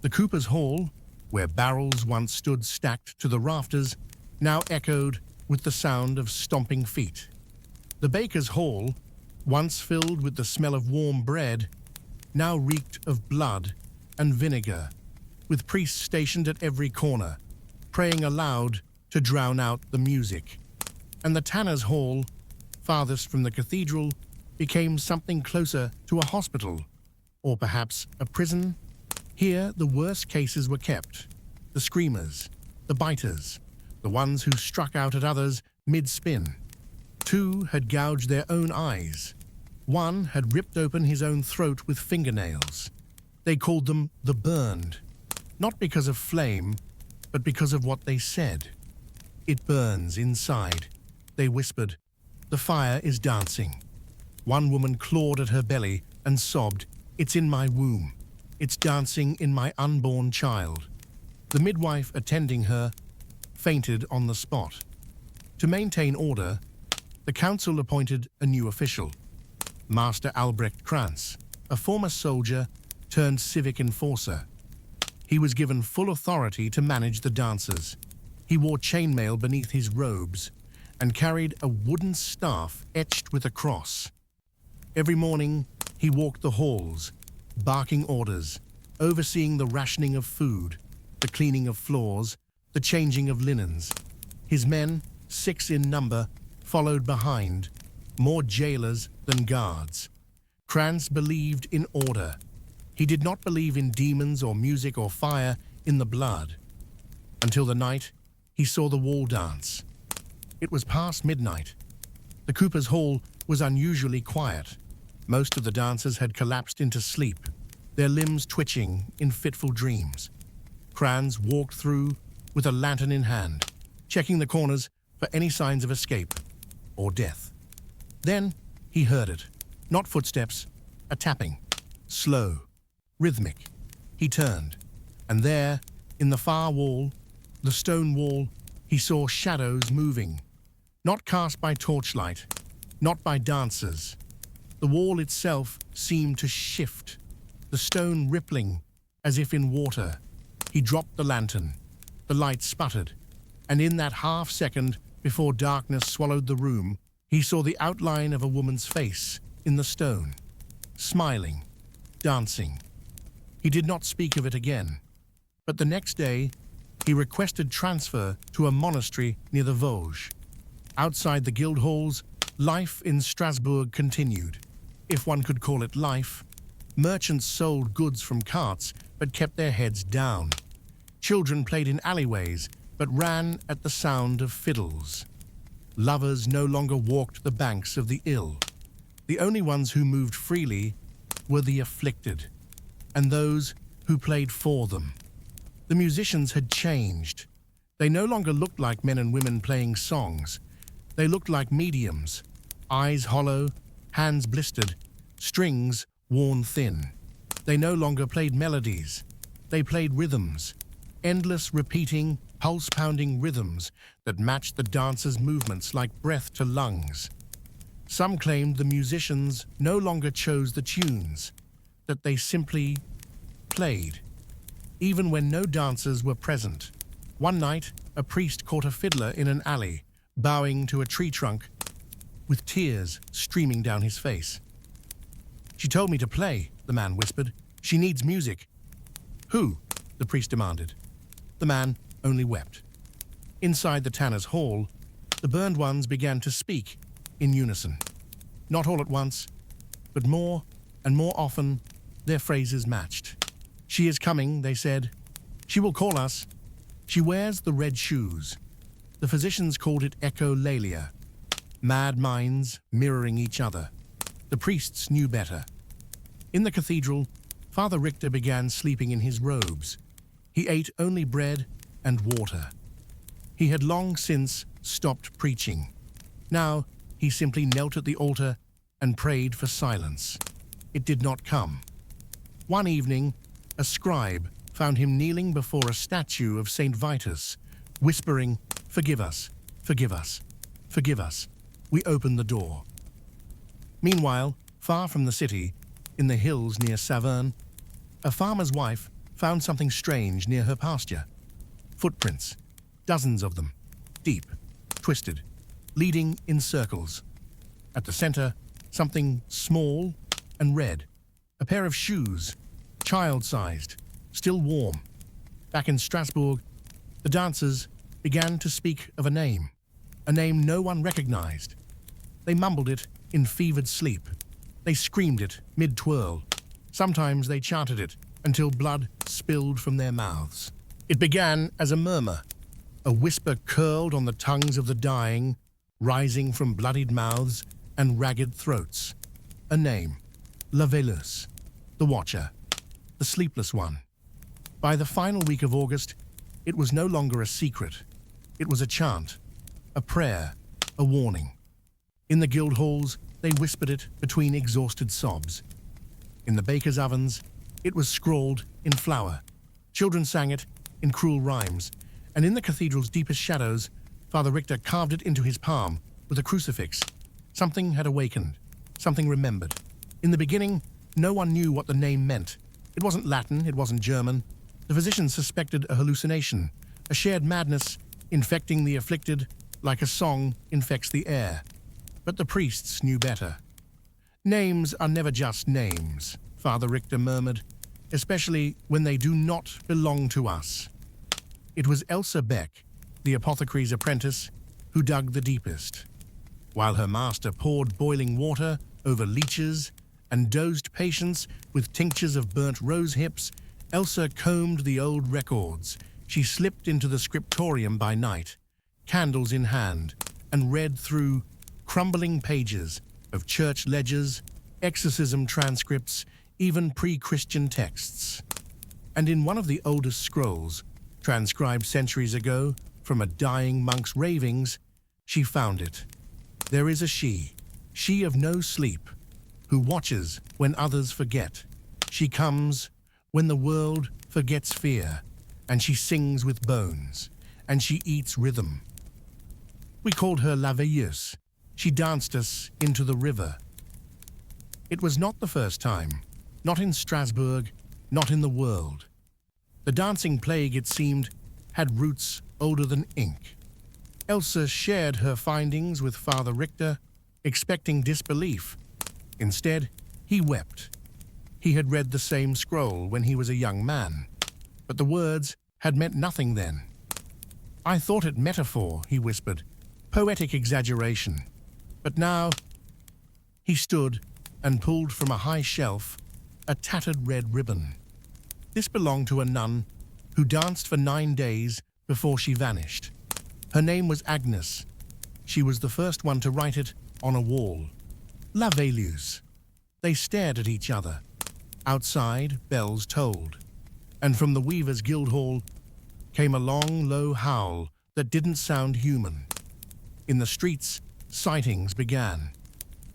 The Cooper's Hall, where barrels once stood stacked to the rafters, now echoed with the sound of stomping feet. The Baker's Hall, once filled with the smell of warm bread, now reeked of blood and vinegar, with priests stationed at every corner, praying aloud to drown out the music. And the Tanner's Hall, farthest from the cathedral, became something closer to a hospital, or perhaps a prison. Here the worst cases were kept, the screamers, the biters, the ones who struck out at others mid-spin. 2 had gouged their own eyes. 1 had ripped open his own throat with fingernails. They called them the burned, not because of flame, but because of what they said. "It burns inside," they whispered. "The fire is dancing." One woman clawed at her belly and sobbed, "It's in my womb. It's dancing in my unborn child." The midwife attending her fainted on the spot. To maintain order, the council appointed a new official, Master Albrecht Krantz, a former soldier turned civic enforcer. He was given full authority to manage the dancers. He wore chainmail beneath his robes and carried a wooden staff etched with a cross. Every morning, he walked the halls, barking orders, overseeing the rationing of food, the cleaning of floors, the changing of linens. His men, 6 in number, followed behind, more jailers than guards. Krantz believed in order. He did not believe in demons or music or fire in the blood. Until the night he saw the wall dance. It was past midnight. The Cooper's Hall was unusually quiet. Most of the dancers had collapsed into sleep, their limbs twitching in fitful dreams. Krantz walked through with a lantern in hand, checking the corners for any signs of escape or death. Then he heard it. Not footsteps, a tapping. Slow, rhythmic. He turned, and there, in the far wall, the stone wall, he saw shadows moving. Not cast by torchlight, not by dancers. The wall itself seemed to shift, the stone rippling as if in water. He dropped the lantern. The light sputtered, and in that half-second before darkness swallowed the room, he saw the outline of a woman's face in the stone, smiling, dancing. He did not speak of it again, but the next day he requested transfer to a monastery near the Vosges. Outside the guild halls, life in Strasbourg continued. If one could call it life, merchants sold goods from carts but kept their heads down. Children played in alleyways but ran at the sound of fiddles. Lovers no longer walked the banks of the Ill. The only ones who moved freely were the afflicted, and those who played for them. The musicians had changed. They no longer looked like men and women playing songs. They looked like mediums, eyes hollow, hands blistered, strings worn thin. They no longer played melodies. They played rhythms, endless repeating, pulse-pounding rhythms that matched the dancers' movements like breath to lungs. Some claimed the musicians no longer chose the tunes, that they simply played, even when no dancers were present. One night, a priest caught a fiddler in an alley, bowing to a tree trunk, with tears streaming down his face. "She told me to play," the man whispered. "She needs music." "Who?" the priest demanded. The man only wept. Inside the tanner's hall, the burned ones began to speak in unison. Not all at once, but more and more often, their phrases matched. "She is coming," they said. "She will call us. She wears the red shoes." The physicians called it echolalia, mad minds mirroring each other. The priests knew better. In the cathedral, Father Richter began sleeping in his robes. He ate only bread and water. He had long since stopped preaching. Now he simply knelt at the altar and prayed for silence. It did not come. One evening, a scribe found him kneeling before a statue of Saint Vitus, whispering, "Forgive us, forgive us, forgive us." We opened the door. Meanwhile, far from the city, in the hills near Saverne, a farmer's wife found something strange near her pasture. Footprints, dozens of them, deep, twisted, leading in circles. At the center, something small and red, a pair of shoes, child-sized, still warm. Back in Strasbourg, the dancers began to speak of a name no one recognized. They mumbled it in fevered sleep. They screamed it mid-twirl. Sometimes they chanted it until blood spilled from their mouths. It began as a murmur, a whisper curled on the tongues of the dying, rising from bloodied mouths and ragged throats. A name, La Veilleuse, the Watcher, the Sleepless One. By the final week of August, it was no longer a secret. It was a chant, a prayer, a warning. In the guild halls, they whispered it between exhausted sobs. In the bakers' ovens, it was scrawled in flour. Children sang it in cruel rhymes, and in the cathedral's deepest shadows, Father Richter carved it into his palm with a crucifix. Something had awakened, something remembered. In the beginning, no one knew what the name meant. It wasn't Latin, it wasn't German. The physicians suspected a hallucination, a shared madness infecting the afflicted like a song infects the air. But the priests knew better. "Names are never just names," Father Richter murmured, "especially when they do not belong to us." It was Elsa Beck, the apothecary's apprentice, who dug the deepest. While her master poured boiling water over leeches and dosed patients with tinctures of burnt rose hips, Elsa combed the old records. She slipped into the scriptorium by night, candles in hand, and read through crumbling pages of church ledgers, exorcism transcripts, even pre-Christian texts. And in one of the oldest scrolls, transcribed centuries ago from a dying monk's ravings, she found it. There is a she of no sleep, who watches when others forget. She comes when the world forgets fear, and she sings with bones, and she eats rhythm. We called her La Veilleuse. She danced us into the river. It was not the first time, not in Strasbourg, not in the world. The dancing plague, it seemed, had roots older than ink. Elsa shared her findings with Father Richter, expecting disbelief. Instead, he wept. He had read the same scroll when he was a young man, but the words had meant nothing then. "I thought it metaphor," he whispered, "poetic exaggeration. But now—" He stood and pulled from a high shelf a tattered red ribbon. This belonged to a nun who danced for 9 days before she vanished. Her name was Agnes. She was the first one to write it on a wall. La Veilleuse. They stared at each other. Outside, bells tolled, and from the Weavers' Guildhall came a long, low howl that didn't sound human. In the streets, sightings began.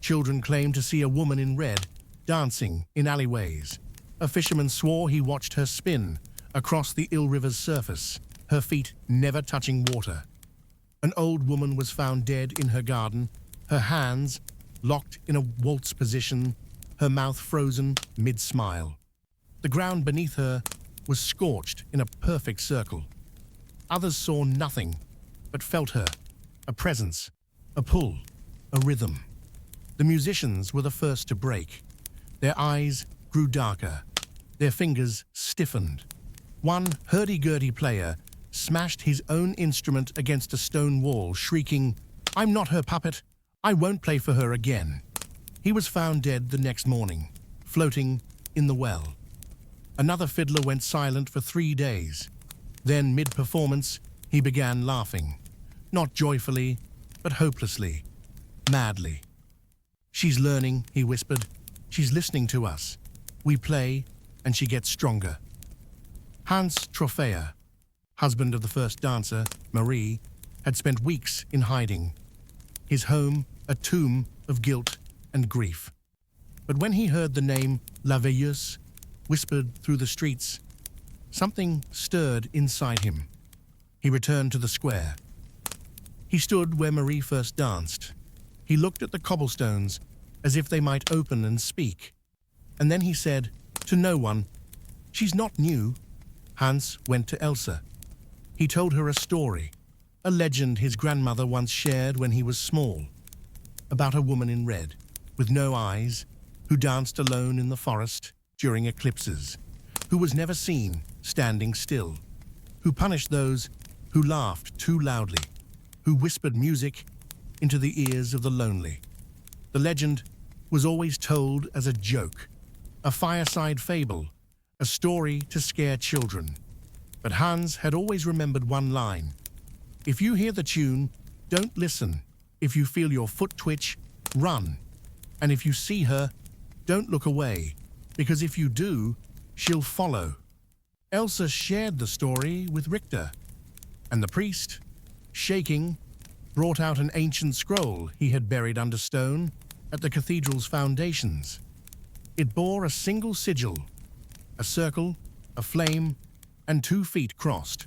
Children claimed to see a woman in red dancing in alleyways. A fisherman swore he watched her spin across the Ill River's surface, her feet never touching water. An old woman was found dead in her garden, her hands locked in a waltz position, her mouth frozen mid-smile. The ground beneath her was scorched in a perfect circle. Others saw nothing, but felt her, a presence, a pull, a rhythm. The musicians were the first to break. Their eyes grew darker, their fingers stiffened. One hurdy-gurdy player smashed his own instrument against a stone wall, shrieking, "I'm not her puppet. I won't play for her again." He was found dead the next morning, floating in the well. Another fiddler went silent for 3 days. Then, mid-performance, he began laughing. Not joyfully, but hopelessly, madly. "She's learning," he whispered. "She's listening to us. We play, and she gets stronger." Hans Trophea, husband of the first dancer, Marie, had spent weeks in hiding. His home, a tomb of guilt and grief. But when he heard the name La Veilleuse whispered through the streets, something stirred inside him. He returned to the square. He stood where Marie first danced. He looked at the cobblestones as if they might open and speak. And then he said, to no one, "She's not new." Hans went to Elsa. He told her a story, a legend his grandmother once shared when he was small, about a woman in red, with no eyes, who danced alone in the forest during eclipses, who was never seen standing still, who punished those who laughed too loudly, who whispered music into the ears of the lonely. The legend was always told as a joke, a fireside fable, a story to scare children. But Hans had always remembered one line: "If you hear the tune, don't listen. If you feel your foot twitch, run. And if you see her, don't look away, because if you do, she'll follow." Elsa shared the story with Richter, and the priest, shaking, brought out an ancient scroll he had buried under stone at the cathedral's foundations. It bore a single sigil, a circle, a flame, and 2 feet crossed.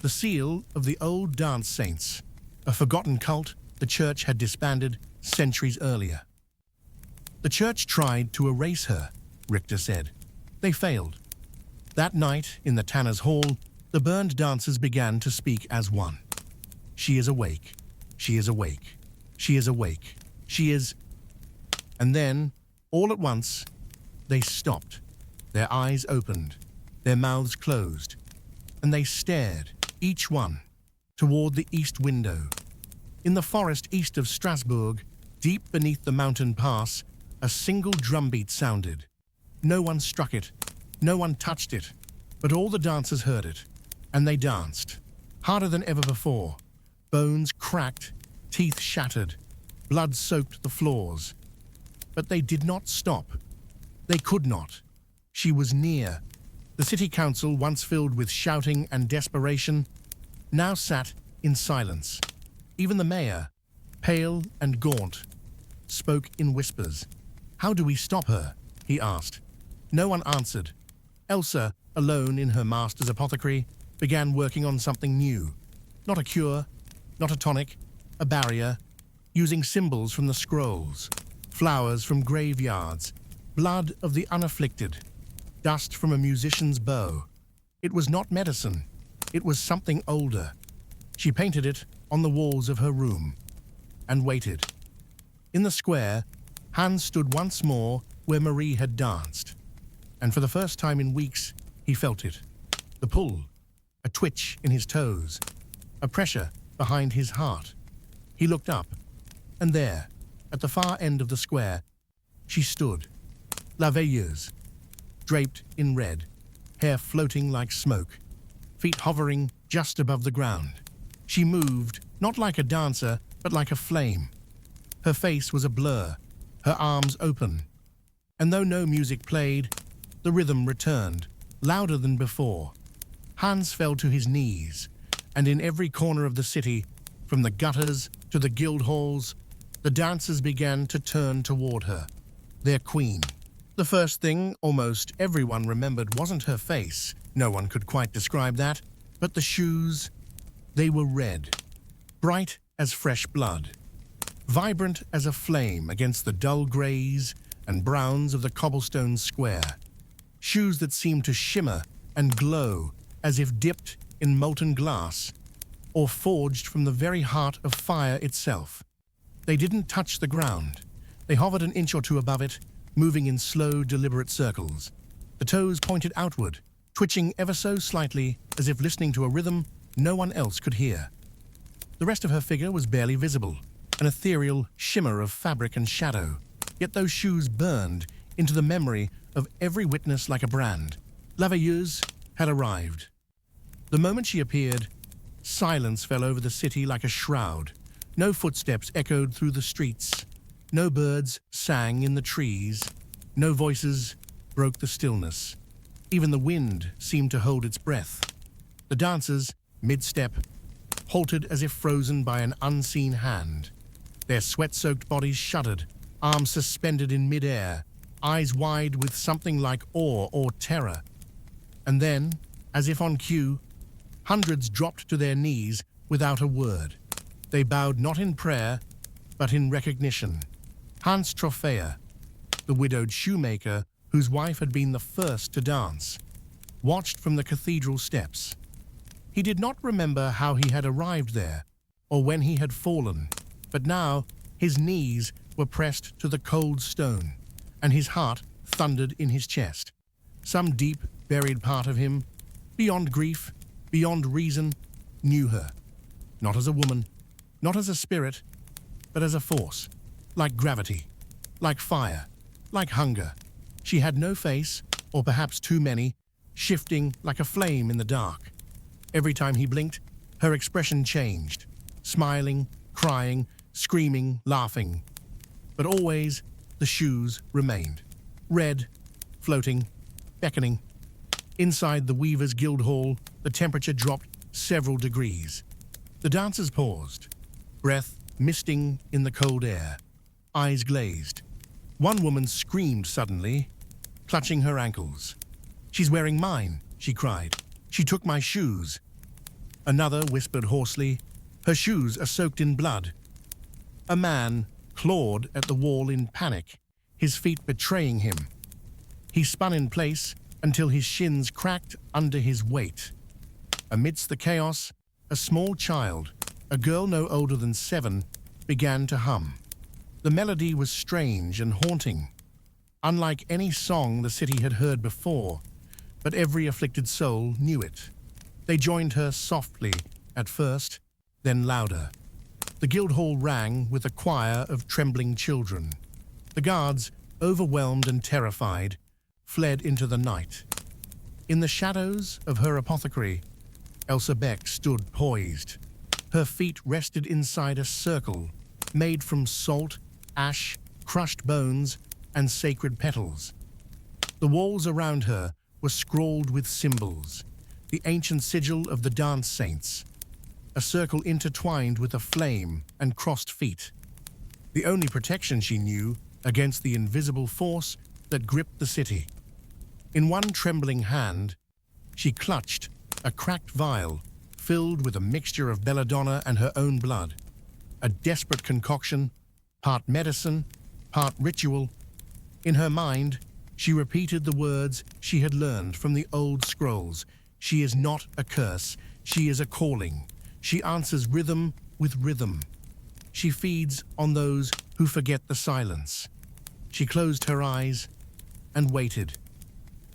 The seal of the old dance saints, a forgotten cult the church had disbanded centuries earlier. "The church tried to erase her," Richter said. "They failed." That night, in the Tanner's Hall, the burned dancers began to speak as one. "She is awake. She is awake. She is awake. She is—" And then, all at once, they stopped. Their eyes opened, their mouths closed, and they stared, each one, toward the east window. In the forest east of Strasbourg, deep beneath the mountain pass, a single drumbeat sounded. No one struck it, no one touched it, but all the dancers heard it, and they danced, harder than ever before. Bones cracked, teeth shattered, blood soaked the floors. But they did not stop. They could not. She was near. The city council, once filled with shouting and desperation, now sat in silence. Even the mayor, pale and gaunt, spoke in whispers. "How do we stop her?" he asked. No one answered. Elsa, alone in her master's apothecary, began working on something new. Not a cure, not a tonic, a barrier, using symbols from the scrolls, flowers from graveyards, blood of the unafflicted, dust from a musician's bow. It was not medicine. It was something older. She painted it on the walls of her room and waited. In the square, Hans stood once more where Marie had danced. and for the first time in weeks, he felt it. The pull, a twitch in his toes, a pressure behind his heart. He looked up, and there, at the far end of the square, she stood, La Veilleuse, draped in red, hair floating like smoke, feet hovering just above the ground. She moved, not like a dancer, but like a flame. Her face was a blur, her arms open, and though no music played, the rhythm returned, louder than before. Hans fell to his knees, and in every corner of the city, from the gutters to the guild halls, the dancers began to turn toward her, their queen. The first thing almost everyone remembered wasn't her face, no one could quite describe that, but the shoes. They were red, bright as fresh blood, vibrant as a flame against the dull greys and browns of the cobblestone square. Shoes that seemed to shimmer and glow as if dipped in molten glass or forged from the very heart of fire itself. They didn't touch the ground. They hovered an inch or two above it, moving in slow, deliberate circles. The toes pointed outward, twitching ever so slightly as if listening to a rhythm no one else could hear. The rest of her figure was barely visible, an ethereal shimmer of fabric and shadow, yet those shoes burned into the memory of every witness like a brand. La Veilleuse had arrived. The moment she appeared, silence fell over the city like a shroud. No footsteps echoed through the streets. No birds sang in the trees. No voices broke the stillness. Even the wind seemed to hold its breath. The dancers, mid-step, halted as if frozen by an unseen hand. Their sweat-soaked bodies shuddered, arms suspended in mid-air, eyes wide with something like awe or terror. And then, as if on cue, hundreds dropped to their knees without a word. They bowed not in prayer, but in recognition. Hans Trophea, the widowed shoemaker whose wife had been the first to dance, watched from the cathedral steps. He did not remember how he had arrived there, or when he had fallen, but now his knees were pressed to the cold stone, and his heart thundered in his chest. Some deep, buried part of him, beyond grief, beyond reason, knew her. Not as a woman, not as a spirit, but as a force, like gravity, like fire, like hunger. She had no face, or perhaps too many, shifting like a flame in the dark. Every time he blinked, her expression changed, smiling, crying, screaming, laughing. But always, the shoes remained. Red, floating, beckoning. Inside the Weavers' Guild Hall, the temperature dropped several degrees. The dancers paused, breath misting in the cold air, eyes glazed. One woman screamed suddenly, clutching her ankles. "She's wearing mine," she cried. "She took my shoes." Another whispered hoarsely, "Her shoes are soaked in blood." A man clawed at the wall in panic, his feet betraying him. He spun in place until his shins cracked under his weight. Amidst the chaos, a small child, a girl no older than 7, began to hum. The melody was strange and haunting, unlike any song the city had heard before, but every afflicted soul knew it. They joined her softly at first, then louder. The guild hall rang with a choir of trembling children. The guards, overwhelmed and terrified, fled into the night. In the shadows of her apothecary, Elsa Beck stood poised. Her feet rested inside a circle made from salt, ash, crushed bones, and sacred petals. The walls around her were scrawled with symbols, the ancient sigil of the dance saints, a circle intertwined with a flame and crossed feet. The only protection she knew against the invisible force that gripped the city. In one trembling hand, she clutched a cracked vial filled with a mixture of belladonna and her own blood, a desperate concoction, part medicine, part ritual. In her mind, she repeated the words she had learned from the old scrolls. She is not a curse, she is a calling. She answers rhythm with rhythm. She feeds on those who forget the silence. She closed her eyes and waited.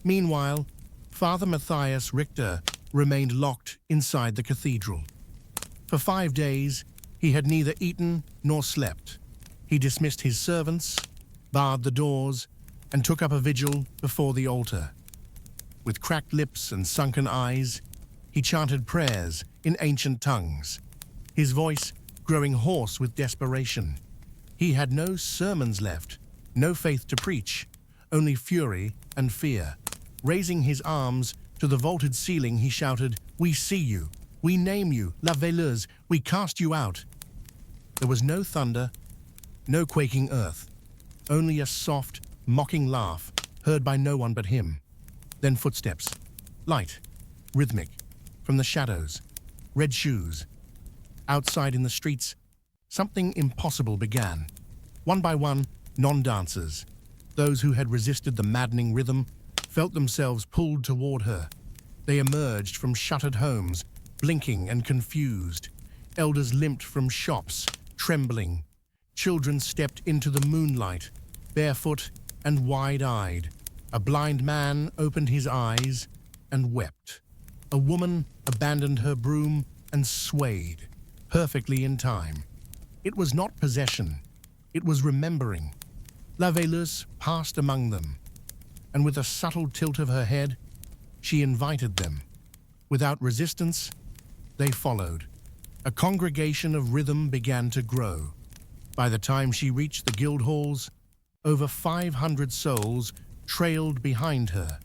Meanwhile, Father Matthias Richter remained locked inside the cathedral. For 5 days, he had neither eaten nor slept. He dismissed his servants, barred the doors, and took up a vigil before the altar. With cracked lips and sunken eyes, he chanted prayers in ancient tongues, his voice growing hoarse with desperation. He had no sermons left, no faith to preach, only fury and fear. Raising his arms to the vaulted ceiling, he shouted, "We see you. We name you, La Veileuse. We cast you out." There was no thunder, no quaking earth, only a soft, mocking laugh heard by no one but him. Then footsteps, light, rhythmic, from the shadows, red shoes. Outside in the streets, something impossible began. One by one, non-dancers, those who had resisted the maddening rhythm, felt themselves pulled toward her. They emerged from shuttered homes, blinking and confused. Elders limped from shops, trembling. Children stepped into the moonlight, barefoot and wide-eyed. A blind man opened his eyes and wept. A woman abandoned her broom and swayed, perfectly in time. It was not possession, it was remembering. La Veileuse passed among them, and with a subtle tilt of her head, she invited them. Without resistance, they followed. A congregation of rhythm began to grow. By the time she reached the guild halls, over 500 souls trailed behind her.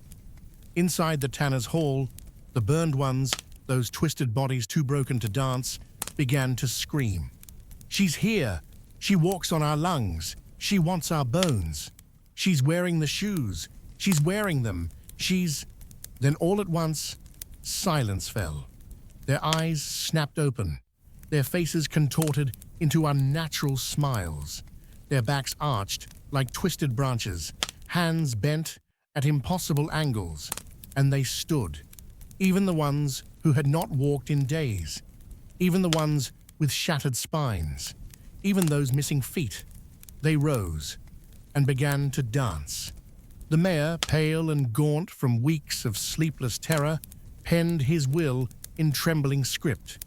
Inside the Tanner's Hall, the burned ones, those twisted bodies too broken to dance, began to scream. "She's here! She walks on our lungs! She wants our bones! She's wearing the shoes! She's wearing them! She's..." Then all at once, silence fell. Their eyes snapped open, their faces contorted into unnatural smiles, their backs arched like twisted branches, hands bent at impossible angles, and they stood. Even the ones who had not walked in days, even the ones with shattered spines, even those missing feet. They rose and began to dance. The mayor, pale and gaunt from weeks of sleepless terror, penned his will in trembling script.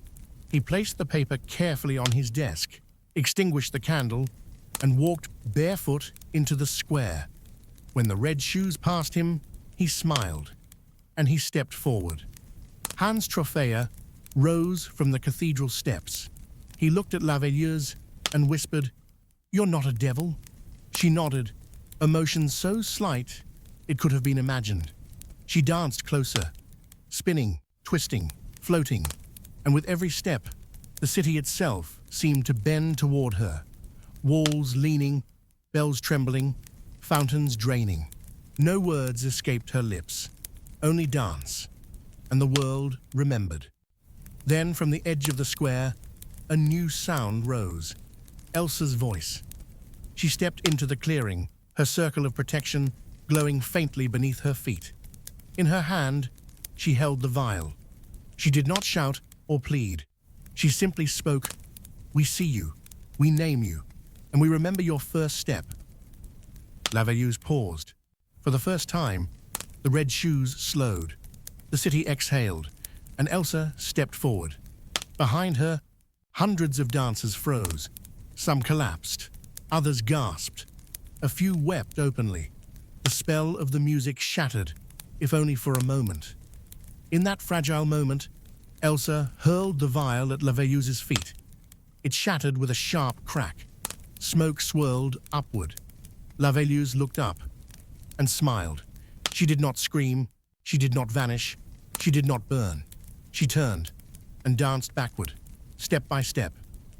He placed the paper carefully on his desk, extinguished the candle, and walked barefoot into the square. When the red shoes passed him, he smiled, and he stepped forward. Hans Trophea rose from the cathedral steps. He looked at La Veileuse and whispered, "You're not a devil." She nodded, emotion so slight it could have been imagined. She danced closer, spinning, twisting, floating, and with every step, the city itself seemed to bend toward her. Walls leaning, bells trembling, fountains draining. No words escaped her lips, only dance, and the world remembered. Then from the edge of the square, a new sound rose, Elsa's voice. She stepped into the clearing, her circle of protection glowing faintly beneath her feet. In her hand, she held the vial. She did not shout or plead. She simply spoke, "We see you, we name you, and we remember your first step." La Veileuse paused. For the first time, the red shoes slowed. The city exhaled, and Elsa stepped forward. Behind her, hundreds of dancers froze. Some collapsed, others gasped. A few wept openly. The spell of the music shattered, if only for a moment. In that fragile moment, Elsa hurled the vial at La Veilleuse's feet. It shattered with a sharp crack. Smoke swirled upward. La Veilleuse looked up and smiled. She did not scream, she did not vanish, she did not burn. She turned and danced backward, step by step,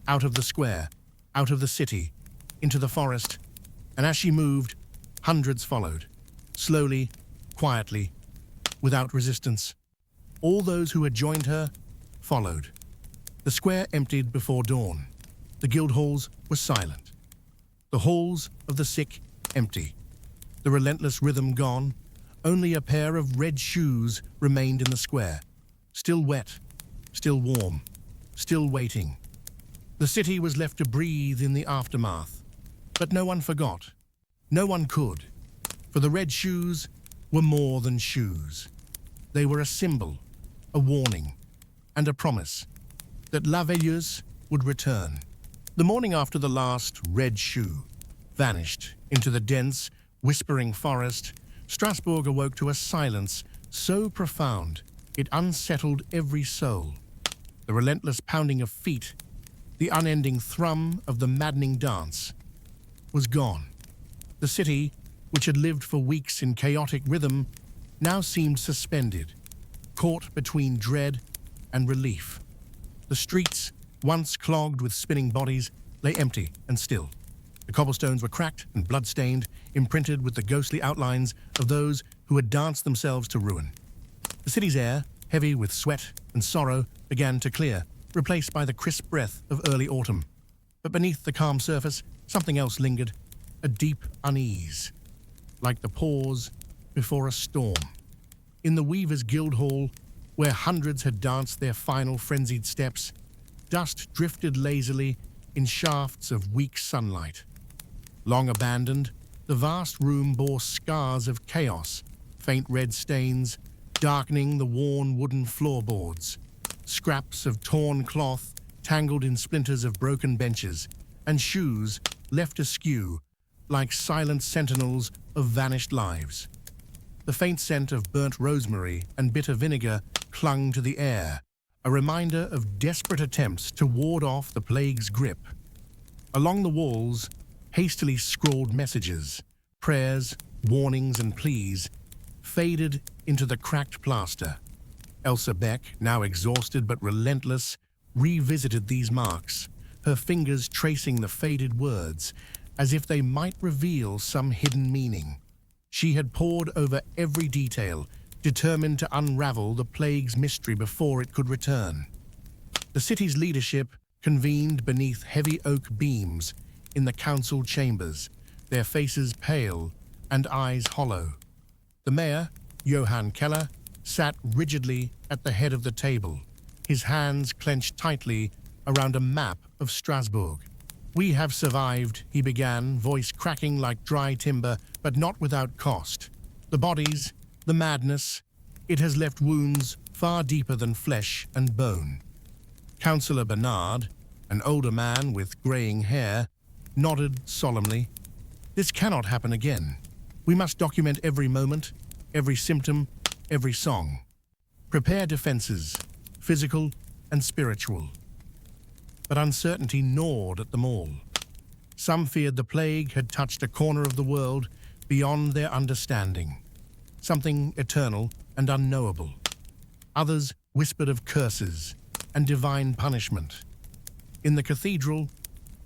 out of the square, out of the city, into the forest, and as she moved, hundreds followed, slowly, quietly, without resistance. All those who had joined her followed. The square emptied before dawn. The guild halls were silent. The halls of the sick empty. The relentless rhythm gone. Only a pair of red shoes remained in the square, still wet, still warm, still waiting. The city was left to breathe in the aftermath. But no one forgot. No one could. For the red shoes were more than shoes. They were a symbol, a warning, and a promise that La Veilleuse would return. The morning after the last red shoe vanished into the dense, whispering forest, Strasbourg awoke to a silence so profound it unsettled every soul. The relentless pounding of feet, the unending thrum of the maddening dance, was gone. The city, which had lived for weeks in chaotic rhythm, now seemed suspended, caught between dread and relief. The streets, once clogged with spinning bodies, lay empty and still. The cobblestones were cracked and blood-stained, imprinted with the ghostly outlines of those who had danced themselves to ruin. The city's air, heavy with sweat and sorrow, began to clear, replaced by the crisp breath of early autumn. But beneath the calm surface, something else lingered, a deep unease, like the pause before a storm. In the Weavers' Guild Hall, where hundreds had danced their final frenzied steps, dust drifted lazily in shafts of weak sunlight. Long abandoned, the vast room bore scars of chaos, faint red stains darkening the worn wooden floorboards, scraps of torn cloth tangled in splinters of broken benches, and shoes left askew like silent sentinels of vanished lives. The faint scent of burnt rosemary and bitter vinegar clung to the air, a reminder of desperate attempts to ward off the plague's grip. Along the walls, hastily scrawled messages, prayers, warnings, and pleas faded into the cracked plaster. Elsa Beck, now exhausted but relentless, revisited these marks, her fingers tracing the faded words, as if they might reveal some hidden meaning. She had pored over every detail, determined to unravel the plague's mystery before it could return. The city's leadership convened beneath heavy oak beams in the council chambers, their faces pale and eyes hollow. The mayor, Johann Keller, sat rigidly at the head of the table, his hands clenched tightly around a map of Strasbourg. "We have survived," he began, voice cracking like dry timber, but not without cost. "The bodies, the madness, it has left wounds far deeper than flesh and bone." Councillor Bernard, an older man with graying hair, nodded solemnly. "This cannot happen again. We must document every moment, every symptom, every song. Prepare defenses, physical and spiritual." But uncertainty gnawed at them all. Some feared the plague had touched a corner of the world beyond their understanding, something eternal and unknowable. Others whispered of curses and divine punishment. In the cathedral,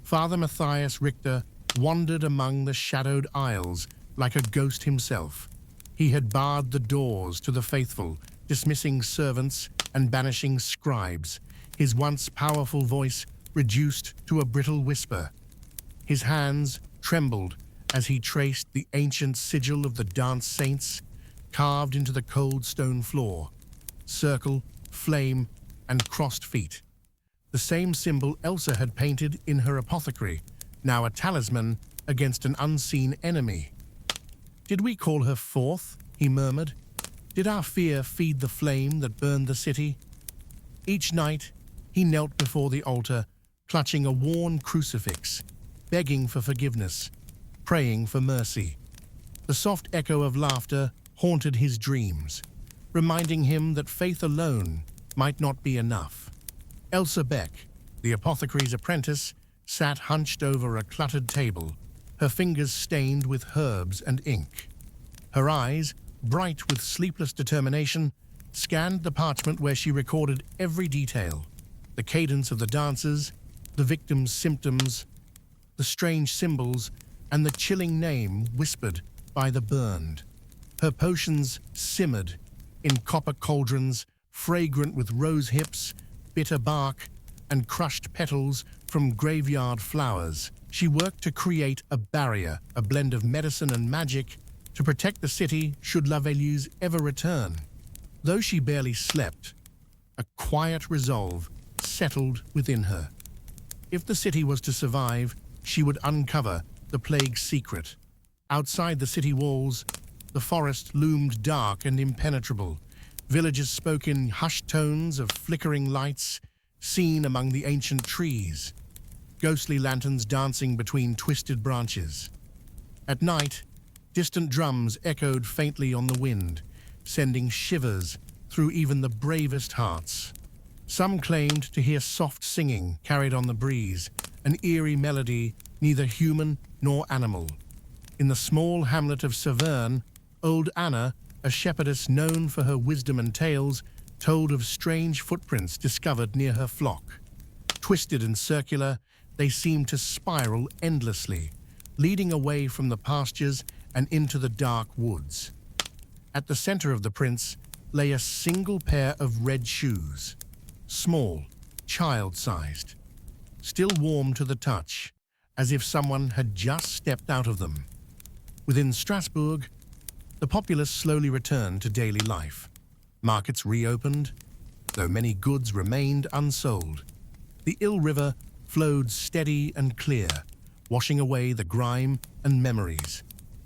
Father Matthias Richter wandered among the shadowed aisles like a ghost himself. He had barred the doors to the faithful, dismissing servants and banishing scribes, his once powerful voice reduced to a brittle whisper. His hands trembled as he traced the ancient sigil of the dance saints carved into the cold stone floor: circle, flame, and crossed feet. The same symbol Elsa had painted in her apothecary, now a talisman against an unseen enemy. "Did we call her forth?" he murmured. "Did our fear feed the flame that burned the city?" Each night, he knelt before the altar, clutching a worn crucifix, begging for forgiveness, praying for mercy. The soft echo of laughter haunted his dreams, reminding him that faith alone might not be enough. Elsa Beck, the apothecary's apprentice, sat hunched over a cluttered table, her fingers stained with herbs and ink. Her eyes, bright with sleepless determination, scanned the parchment where she recorded every detail: the cadence of the dances, the victim's symptoms, the strange symbols, and the chilling name whispered by the burned. Her potions simmered in copper cauldrons, fragrant with rose hips, bitter bark, and crushed petals from graveyard flowers. She worked to create a barrier, a blend of medicine and magic, to protect the city should La Veilleuse ever return. Though she barely slept, a quiet resolve settled within her. If the city was to survive, she would uncover the plague's secret. Outside the city walls, The forest loomed dark and impenetrable. Villagers spoke in hushed tones of flickering lights seen among the ancient trees, ghostly lanterns dancing between twisted branches. At night, distant drums echoed faintly on the wind, sending shivers through even the bravest hearts. Some claimed to hear soft singing carried on the breeze, an eerie melody neither human nor animal. In the small hamlet of Severn, old Anna, a shepherdess known for her wisdom and tales, told of strange footprints discovered near her flock. Twisted and circular, they seemed to spiral endlessly, leading away from the pastures and into the dark woods. At the center of the prints lay a single pair of red shoes, small, child-sized, still warm to the touch, as if someone had just stepped out of them. Within Strasbourg, the populace slowly returned to daily life. Markets reopened, though many goods remained unsold. The Ill River flowed steady and clear, washing away the grime and memories.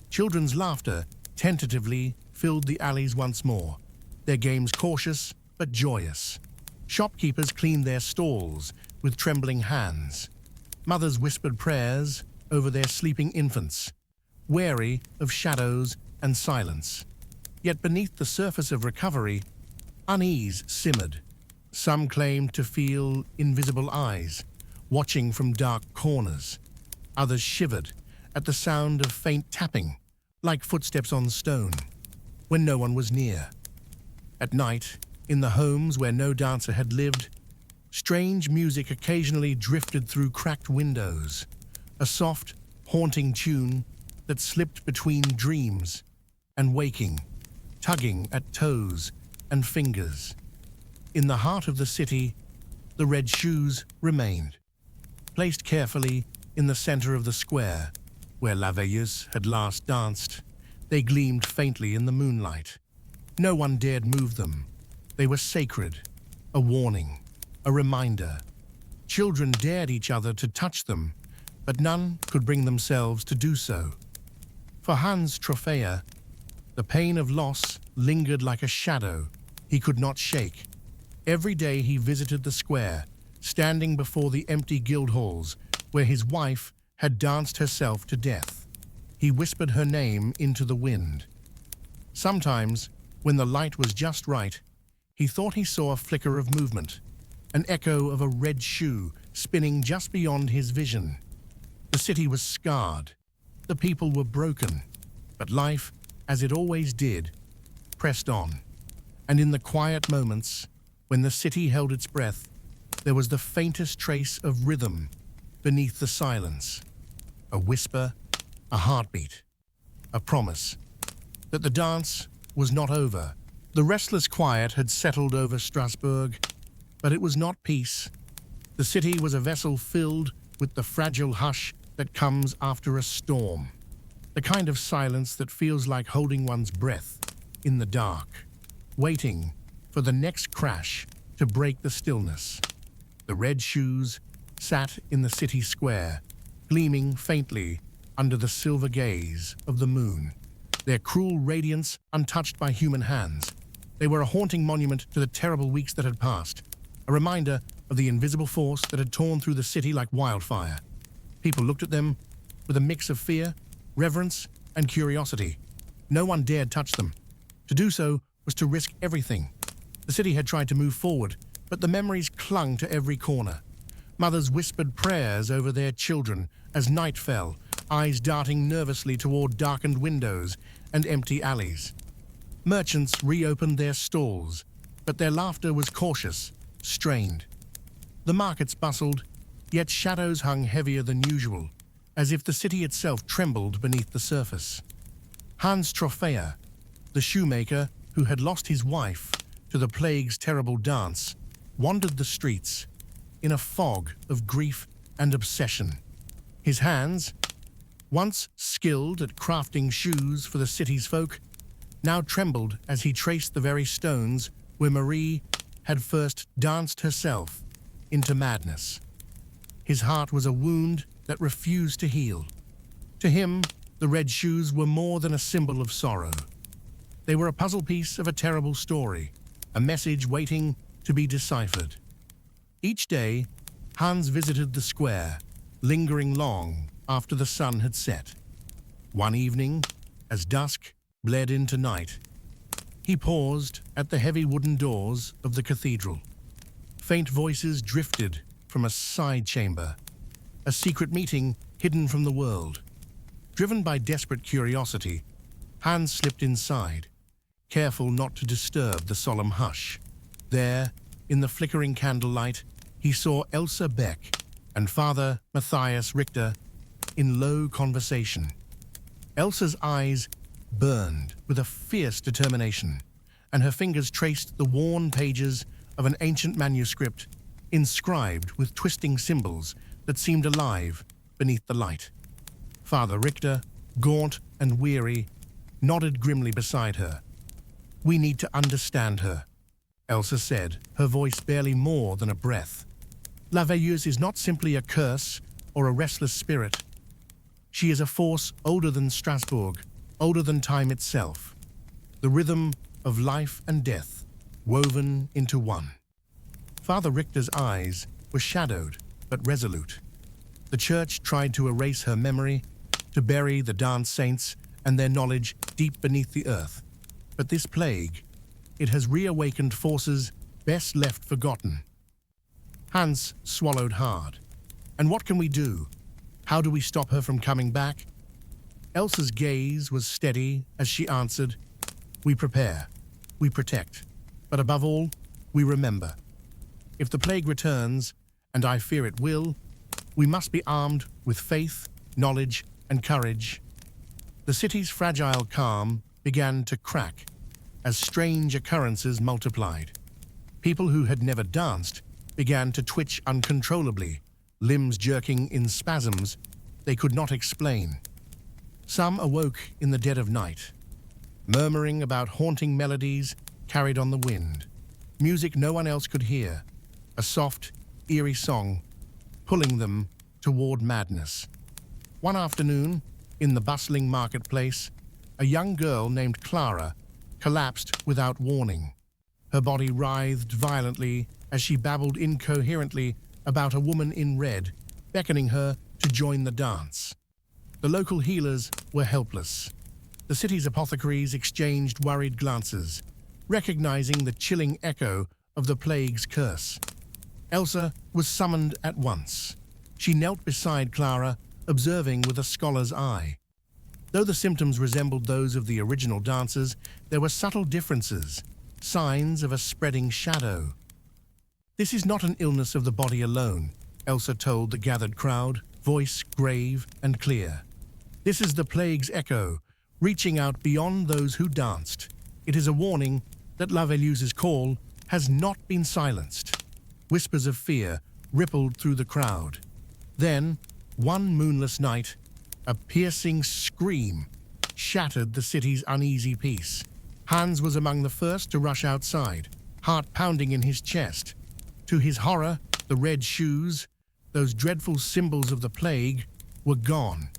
Children's laughter tentatively filled the alleys once more, their games cautious but joyous. Shopkeepers cleaned their stalls with trembling hands. Mothers whispered prayers over their sleeping infants, wary of shadows and silence. Yet beneath the surface of recovery, unease simmered. Some claimed to feel invisible eyes, watching from dark corners. Others shivered at the sound of faint tapping, like footsteps on stone, when no one was near. At night, in the homes where no dancer had lived, strange music occasionally drifted through cracked windows, a soft, haunting tune that slipped between dreams and waking, tugging at toes and fingers. In the heart of the city, the red shoes remained, placed carefully in the center of the square, where La Veilleuse had last danced. They gleamed faintly in the moonlight. No one dared move them. They were sacred, a warning, a reminder. Children dared each other to touch them, but none could bring themselves to do so. For Hans Trophea, the pain of loss lingered like a shadow he could not shake. Every day he visited the square, standing before the empty guild halls where his wife had danced herself to death. He whispered her name into the wind. Sometimes, when the light was just right, he thought he saw a flicker of movement, an echo of a red shoe spinning just beyond his vision. The city was scarred, the people were broken, but life, as it always did, pressed on. And in the quiet moments, when the city held its breath, there was the faintest trace of rhythm beneath the silence. A whisper, a heartbeat, a promise that the dance was not over. The restless quiet had settled over Strasbourg, but it was not peace. The city was a vessel filled with the fragile hush that comes after a storm, the kind of silence that feels like holding one's breath in the dark, waiting for the next crash to break the stillness. The red shoes sat in the city square, gleaming faintly under the silver gaze of the moon, their cruel radiance untouched by human hands. They were a haunting monument to the terrible weeks that had passed, a reminder of the invisible force that had torn through the city like wildfire. People looked at them with a mix of fear, reverence, and curiosity. No one dared touch them. To do so was to risk everything. The city had tried to move forward, but the memories clung to every corner. Mothers whispered prayers over their children as night fell, eyes darting nervously toward darkened windows and empty alleys. Merchants reopened their stalls, but their laughter was cautious, strained. The markets bustled, yet shadows hung heavier than usual, as if the city itself trembled beneath the surface. Hans Trophea, the shoemaker who had lost his wife to the plague's terrible dance, wandered the streets in a fog of grief and obsession. His hands, once skilled at crafting shoes for the city's folk, now trembled as he traced the very stones where Marie had first danced herself into madness. His heart was a wound that refused to heal. To him, the red shoes were more than a symbol of sorrow. They were a puzzle piece of a terrible story, a message waiting to be deciphered. Each day, Hans visited the square, lingering long after the sun had set. One evening, as dusk bled into night, he paused at the heavy wooden doors of the cathedral. Faint voices drifted from a side chamber, a secret meeting hidden from the world. Driven by desperate curiosity, Hans slipped inside, careful not to disturb the solemn hush. There, in the flickering candlelight, he saw Elsa Beck and Father Matthias Richter in low conversation. Elsa's eyes burned with a fierce determination, and her fingers traced the worn pages of an ancient manuscript inscribed with twisting symbols that seemed alive beneath the light. Father Richter, gaunt and weary, nodded grimly beside her. "We need to understand her," Elsa said, her voice barely more than a breath. La Veilleuse is not simply a curse or a restless spirit. She is a force older than Strasbourg, older than time itself. The rhythm of life and death, woven into one. Father Richter's eyes were shadowed but resolute. The church tried to erase her memory, to bury the dance saints and their knowledge deep beneath the earth. But this plague, it has reawakened forces best left forgotten. Hans swallowed hard. And what can we do? How do we stop her from coming back? Elsa's gaze was steady as she answered, "We prepare, we protect, but above all, we remember. If the plague returns, and I fear it will, we must be armed with faith, knowledge, and courage." The city's fragile calm began to crack as strange occurrences multiplied. People who had never danced began to twitch uncontrollably, limbs jerking in spasms they could not explain. Some awoke in the dead of night, murmuring about haunting melodies carried on the wind, music no one else could hear, a soft, eerie song pulling them toward madness. One afternoon, in the bustling marketplace, a young girl named Clara collapsed without warning. Her body writhed violently as she babbled incoherently about a woman in red, beckoning her to join the dance. The local healers were helpless. The city's apothecaries exchanged worried glances, recognizing the chilling echo of the plague's curse. Elsa was summoned at once. She knelt beside Clara, observing with a scholar's eye. Though the symptoms resembled those of the original dancers, there were subtle differences, signs of a spreading shadow. "This is not an illness of the body alone," Elsa told the gathered crowd, voice grave and clear. "This is the plague's echo, reaching out beyond those who danced. It is a warning that La Veilleuse's call has not been silenced." Whispers of fear rippled through the crowd. Then, one moonless night, a piercing scream shattered the city's uneasy peace. Hans was among the first to rush outside, heart pounding in his chest. To his horror, the red shoes, those dreadful symbols of the plague, were gone.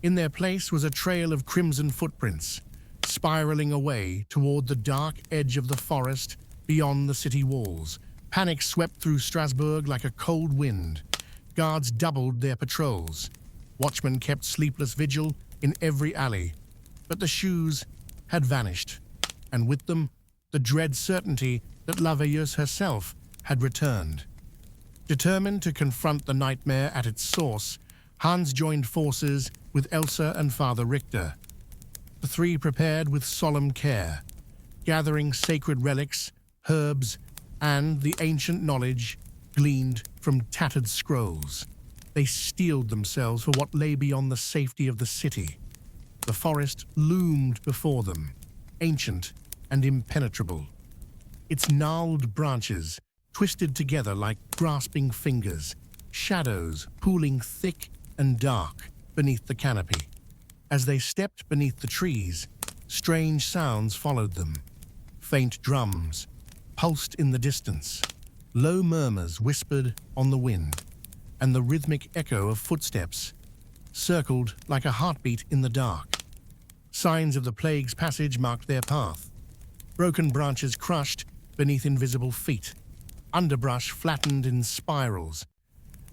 In their place was a trail of crimson footprints, spiraling away toward the dark edge of the forest beyond the city walls. Panic swept through Strasbourg like a cold wind. Guards doubled their patrols. Watchmen kept sleepless vigil in every alley. But the shoes had vanished, and with them, the dread certainty that La Veilleuse herself had returned. Determined to confront the nightmare at its source, Hans joined forces with Elsa and Father Richter. The three prepared with solemn care, gathering sacred relics, herbs, and the ancient knowledge gleaned from tattered scrolls. They steeled themselves for what lay beyond the safety of the city. The forest loomed before them, ancient and impenetrable. Its gnarled branches twisted together like grasping fingers, shadows pooling thick and dark beneath the canopy. As they stepped beneath the trees, strange sounds followed them. Faint drums pulsed in the distance, low murmurs whispered on the wind, and the rhythmic echo of footsteps circled like a heartbeat in the dark. Signs of the plague's passage marked their path. broken branches crushed beneath invisible feet, underbrush flattened in spirals,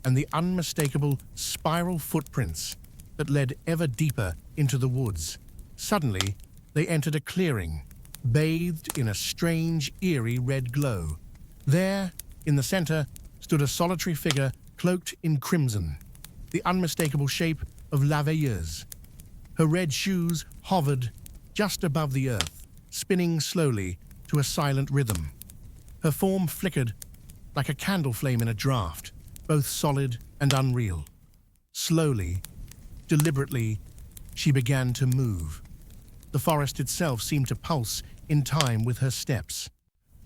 and the unmistakable spiral footprints that led ever deeper into the woods. Suddenly, they entered a clearing, bathed in a strange, eerie red glow. There, in the center, stood a solitary figure cloaked in crimson, the unmistakable shape of La Veilleuse. Her red shoes hovered just above the earth, spinning slowly to a silent rhythm. Her form flickered like a candle flame in a draught, both solid and unreal. Slowly, deliberately, she began to move. The forest itself seemed to pulse in time with her steps.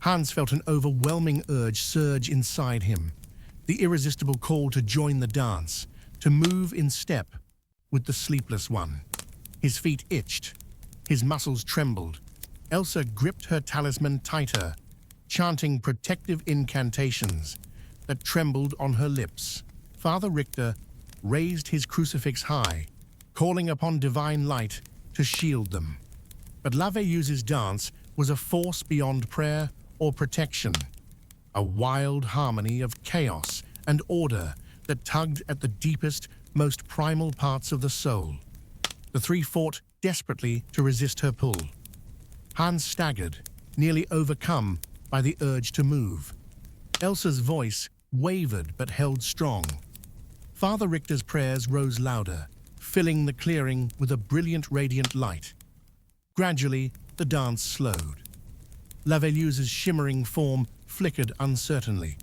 Hans felt an overwhelming urge surge inside him, the irresistible call to join the dance, to move in step with the sleepless one. His feet itched, his muscles trembled. Elsa gripped her talisman tighter, chanting protective incantations that trembled on her lips. Father Richter raised his crucifix high, calling upon divine light to shield them. But La Veilleuse's dance was a force beyond prayer or protection, a wild harmony of chaos and order that tugged at the deepest, most primal parts of the soul. The three fought desperately to resist her pull. Hans staggered, nearly overcome by the urge to move. Elsa's voice wavered but held strong. Father Richter's prayers rose louder, filling the clearing with a brilliant radiant light. Gradually, the dance slowed. La Veilleuse's shimmering form flickered uncertainly.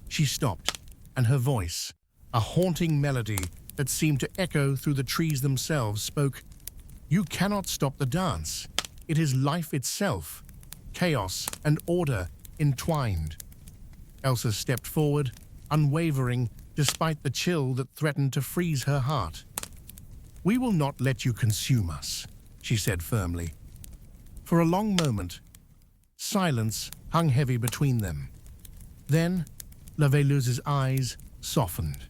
She stopped, and her voice, a haunting melody that seemed to echo through the trees themselves, spoke, "You cannot stop the dance. It is life itself, chaos and order entwined." Elsa stepped forward, unwavering despite the chill that threatened to freeze her heart. "We will not let you consume us," she said firmly. For a long moment, silence hung heavy between them. Then, La Veilleuse's eyes softened.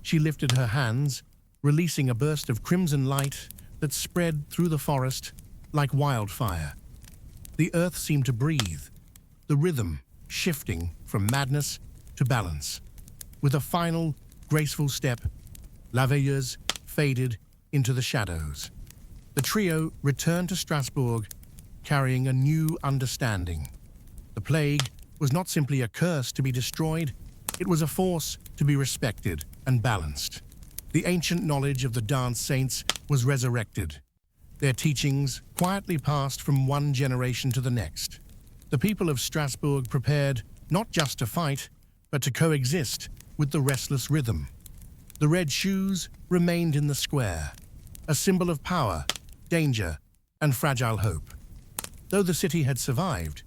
She lifted her hands, releasing a burst of crimson light that spread through the forest like wildfire. The earth seemed to breathe, the rhythm shifting from madness to balance. With a final, graceful step, La Veilleuse faded into the shadows. The trio returned to Strasbourg, carrying a new understanding. The plague was not simply a curse to be destroyed, it was a force to be respected and balanced. The ancient knowledge of the dance saints was resurrected, their teachings quietly passed from one generation to the next. The people of Strasbourg prepared not just to fight, but to coexist with the restless rhythm. The red shoes remained in the square, a symbol of power, danger, and fragile hope. Though the city had survived,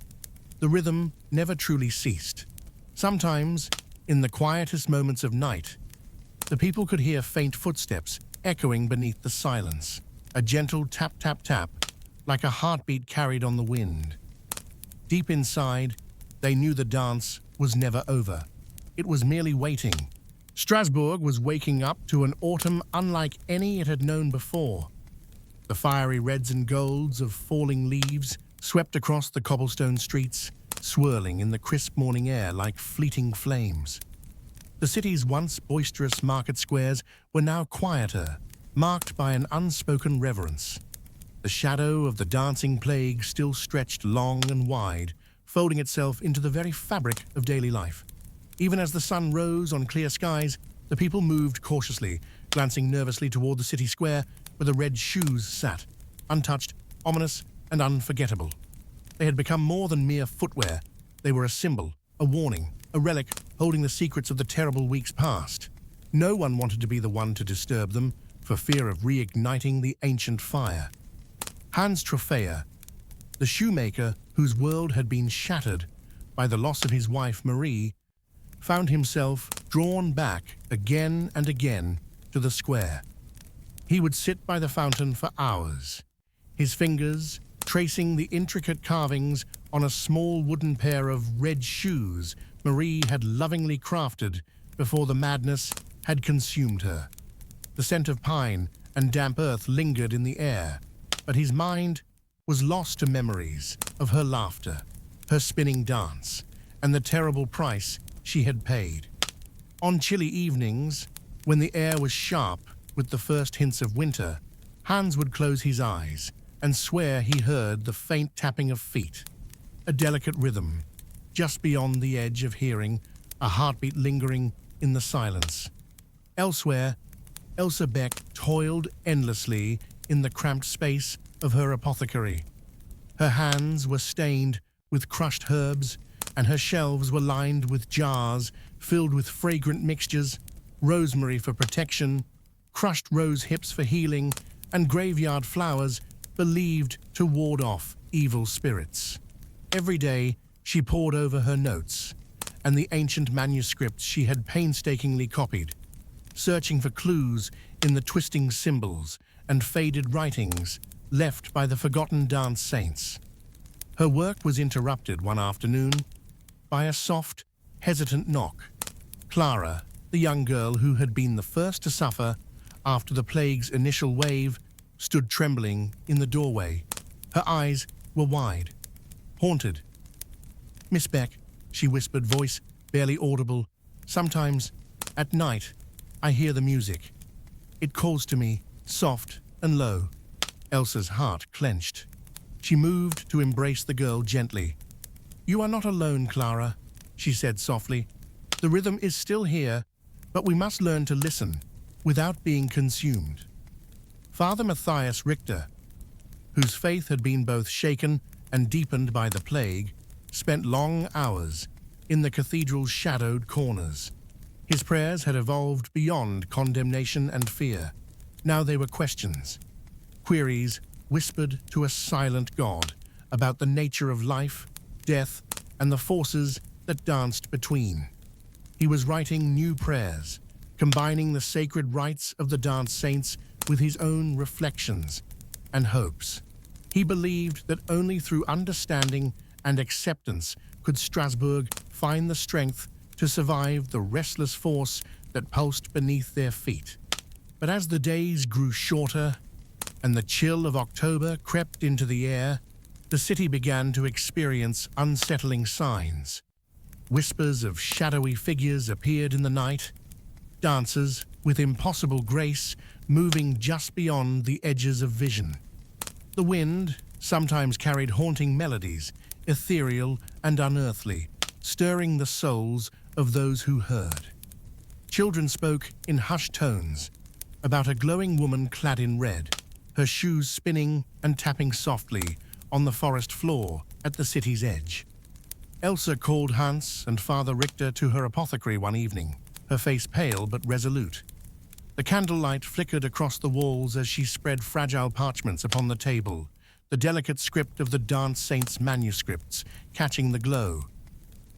the rhythm never truly ceased. Sometimes, in the quietest moments of night, the people could hear faint footsteps echoing beneath the silence, a gentle tap-tap-tap, like a heartbeat carried on the wind. Deep inside, they knew the dance was never over. It was merely waiting. Strasbourg was waking up to an autumn unlike any it had known before. The fiery reds and golds of falling leaves swept across the cobblestone streets, swirling in the crisp morning air like fleeting flames. The city's once boisterous market squares were now quieter, marked by an unspoken reverence. The shadow of the dancing plague still stretched long and wide, folding itself into the very fabric of daily life. Even as the sun rose on clear skies, the people moved cautiously, glancing nervously toward the city square where the red shoes sat, untouched, ominous, and unforgettable. They had become more than mere footwear. They were a symbol, a warning, a relic holding the secrets of the terrible weeks past. No one wanted to be the one to disturb them, for fear of reigniting the ancient fire. Hans Troffea, the shoemaker whose world had been shattered by the loss of his wife Marie, found himself drawn back again and again to the square. He would sit by the fountain for hours, his fingers tracing the intricate carvings on a small wooden pair of red shoes Marie had lovingly crafted before the madness had consumed her. The scent of pine and damp earth lingered in the air, but his mind was lost to memories of her laughter, her spinning dance, and the terrible price she had paid. On chilly evenings, when the air was sharp with the first hints of winter, Hans would close his eyes and swear he heard the faint tapping of feet, a delicate rhythm, just beyond the edge of hearing, a heartbeat lingering in the silence. Elsewhere, Elsa Beck toiled endlessly in the cramped space of her apothecary. Her hands were stained with crushed herbs, and her shelves were lined with jars filled with fragrant mixtures, rosemary for protection, crushed rose hips for healing, and graveyard flowers believed to ward off evil spirits. Every day, she pored over her notes and the ancient manuscripts she had painstakingly copied, searching for clues in the twisting symbols and faded writings left by the forgotten dance saints. Her work was interrupted one afternoon by a soft, hesitant knock. Clara, the young girl who had been the first to suffer after the plague's initial wave, stood trembling in the doorway. Her eyes were wide, haunted. "Miss Beck," she whispered, voice barely audible. "Sometimes, at night, I hear the music. It calls to me, soft and low." Elsa's heart clenched. She moved to embrace the girl gently. "You are not alone, Clara," she said softly. "The rhythm is still here, but we must learn to listen without being consumed." Father Matthias Richter, whose faith had been both shaken and deepened by the plague, spent long hours in the cathedral's shadowed corners. His prayers had evolved beyond condemnation and fear. Now they were questions, queries whispered to a silent God about the nature of life, death, and the forces that danced between. He was writing new prayers, combining the sacred rites of the dance saints with his own reflections and hopes. He believed that only through understanding and acceptance could Strasbourg find the strength to survive the restless force that pulsed beneath their feet. But as the days grew shorter and the chill of October crept into the air, the city began to experience unsettling signs. Whispers of shadowy figures appeared in the night, dancers with impossible grace moving just beyond the edges of vision. The wind sometimes carried haunting melodies, ethereal and unearthly, stirring the souls of those who heard. Children spoke in hushed tones about a glowing woman clad in red, her shoes spinning and tapping softly on the forest floor at the city's edge. Elsa called Hans and Father Richter to her apothecary one evening, her face pale but resolute. The candlelight flickered across the walls as she spread fragile parchments upon the table, the delicate script of the dance saints' manuscripts catching the glow.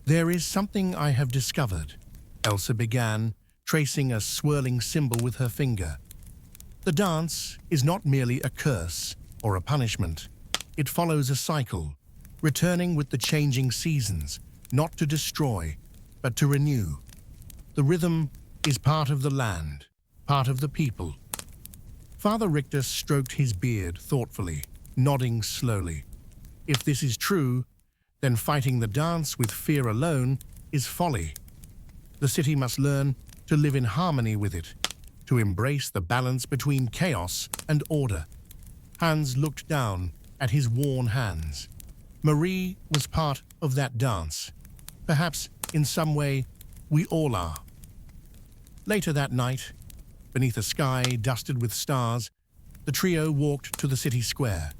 "There is something I have discovered," Elsa began, tracing a swirling symbol with her finger. "The dance is not merely a curse or a punishment. It follows a cycle, returning with the changing seasons, not to destroy, but to renew. The rhythm is part of the land, part of the people." Father Richter stroked his beard thoughtfully, nodding slowly. "If this is true, then fighting the dance with fear alone is folly. The city must learn to live in harmony with it, to embrace the balance between chaos and order." Hans looked down at his worn hands. Marie was part of that dance. Perhaps, in some way, we all are. Later that night, beneath a sky dusted with stars, the trio walked to the city square.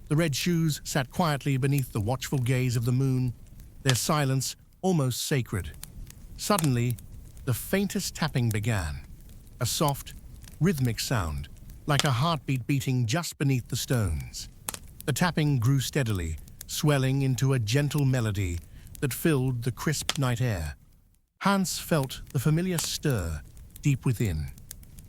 The red shoes sat quietly beneath the watchful gaze of the moon, their silence almost sacred. Suddenly, the faintest tapping began, a soft, rhythmic sound, like a heartbeat beating just beneath the stones. The tapping grew steadily, swelling into a gentle melody that filled the crisp night air. Hans felt the familiar stir deep within,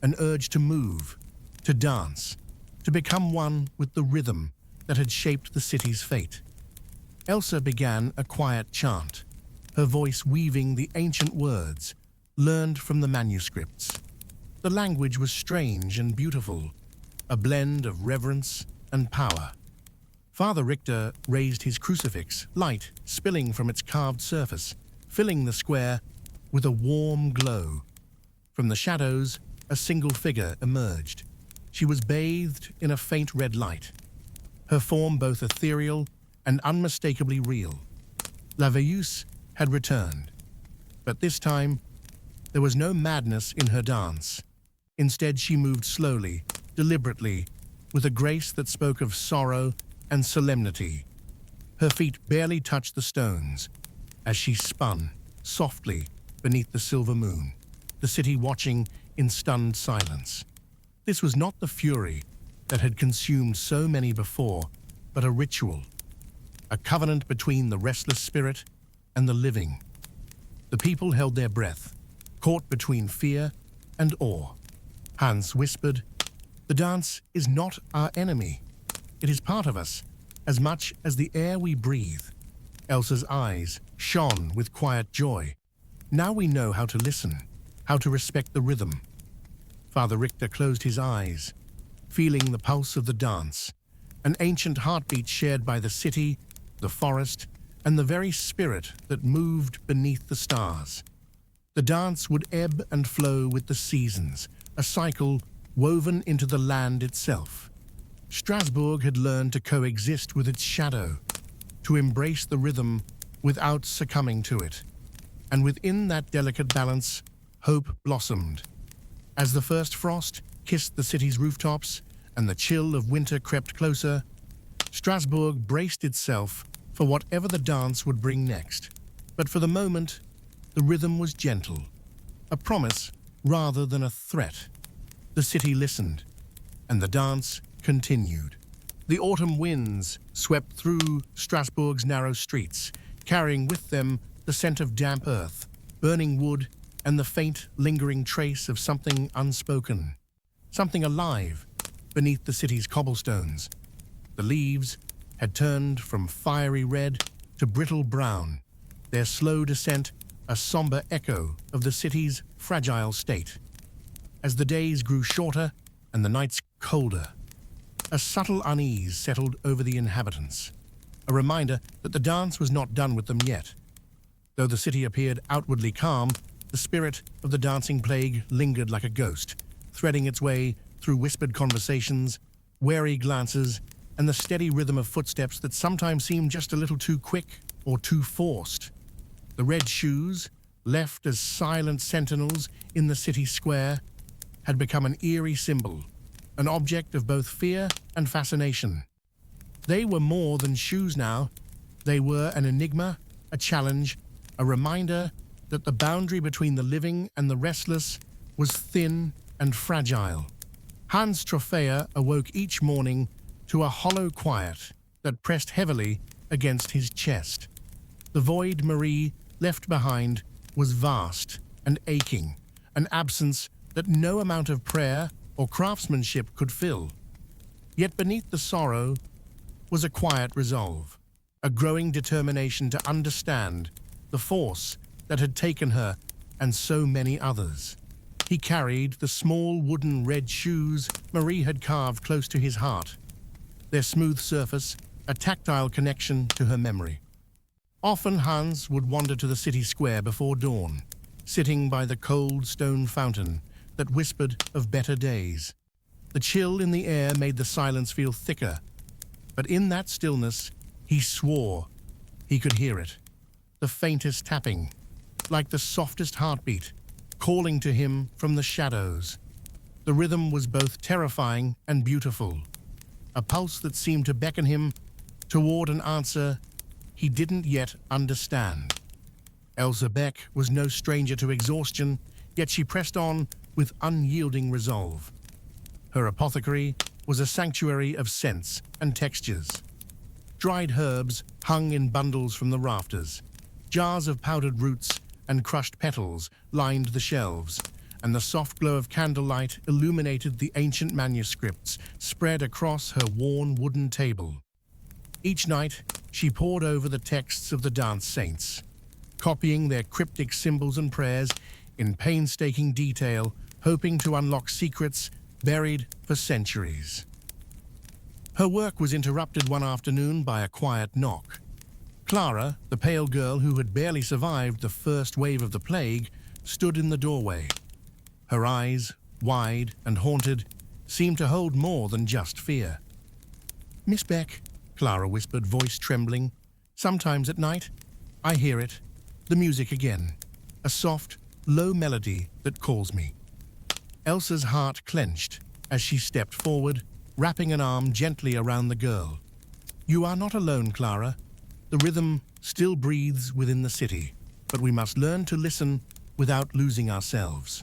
an urge to move, to dance, to become one with the rhythm that had shaped the city's fate. Elsa began a quiet chant, her voice weaving the ancient words learned from the manuscripts. The language was strange and beautiful, a blend of reverence and power. Father Richter raised his crucifix, light spilling from its carved surface, filling the square with a warm glow. From the shadows, a single figure emerged. She was bathed in a faint red light, her form both ethereal and unmistakably real. La Veilleuse had returned, but this time there was no madness in her dance. Instead, she moved slowly, deliberately, with a grace that spoke of sorrow and solemnity. Her feet barely touched the stones as she spun softly beneath the silver moon, the city watching in stunned silence. This was not the fury that had consumed so many before, but a ritual, a covenant between the restless spirit and the living. The people held their breath, caught between fear and awe. Hans whispered, "The dance is not our enemy. It is part of us, as much as the air we breathe." Elsa's eyes shone with quiet joy. Now we know how to listen, how to respect the rhythm. Father Richter closed his eyes, feeling the pulse of the dance, an ancient heartbeat shared by the city, the forest, and the very spirit that moved beneath the stars. The dance would ebb and flow with the seasons, a cycle woven into the land itself. Strasbourg had learned to coexist with its shadow, to embrace the rhythm without succumbing to it. And within that delicate balance, hope blossomed. As the first frost kissed the city's rooftops and the chill of winter crept closer, Strasbourg braced itself for whatever the dance would bring next. But for the moment, the rhythm was gentle, a promise rather than a threat. The city listened, and the dance continued. The autumn winds swept through Strasbourg's narrow streets, carrying with them the scent of damp earth, burning wood, and the faint, lingering trace of something unspoken, something alive beneath the city's cobblestones. The leaves had turned from fiery red to brittle brown, their slow descent a somber echo of the city's fragile state. As the days grew shorter and the nights colder, a subtle unease settled over the inhabitants, a reminder that the dance was not done with them yet. Though the city appeared outwardly calm, the spirit of the dancing plague lingered like a ghost, threading its way through whispered conversations, wary glances, and the steady rhythm of footsteps that sometimes seemed just a little too quick or too forced. The red shoes, left as silent sentinels in the city square, had become an eerie symbol, an object of both fear and fascination. They were more than shoes now. They were an enigma, a challenge, a reminder that the boundary between the living and the restless was thin and fragile. Hans Trophea awoke each morning to a hollow quiet that pressed heavily against his chest. The void Marie left behind was vast and aching, an absence that no amount of prayer or craftsmanship could fill. Yet beneath the sorrow was a quiet resolve, a growing determination to understand the force that had taken her and so many others. He carried the small wooden red shoes Marie had carved close to his heart, their smooth surface a tactile connection to her memory. Often Hans would wander to the city square before dawn, sitting by the cold stone fountain that whispered of better days. The chill in the air made the silence feel thicker, but in that stillness he swore he could hear it, the faintest tapping, like the softest heartbeat, calling to him from the shadows. The rhythm was both terrifying and beautiful, a pulse that seemed to beckon him toward an answer he didn't yet understand. Elsa Beck was no stranger to exhaustion, yet she pressed on with unyielding resolve. Her apothecary was a sanctuary of scents and textures. Dried herbs hung in bundles from the rafters. Jars of powdered roots and crushed petals lined the shelves, and the soft glow of candlelight illuminated the ancient manuscripts spread across her worn wooden table. Each night, she pored over the texts of the dance saints, copying their cryptic symbols and prayers in painstaking detail, hoping to unlock secrets buried for centuries. Her work was interrupted one afternoon by a quiet knock. Clara, the pale girl who had barely survived the first wave of the plague, stood in the doorway. Her eyes, wide and haunted, seemed to hold more than just fear. "Miss Beck," Clara whispered, voice trembling. "Sometimes at night, I hear it, the music again, a soft, low melody that calls me." Elsa's heart clenched as she stepped forward, wrapping an arm gently around the girl. "You are not alone, Clara. The rhythm still breathes within the city, but we must learn to listen without losing ourselves."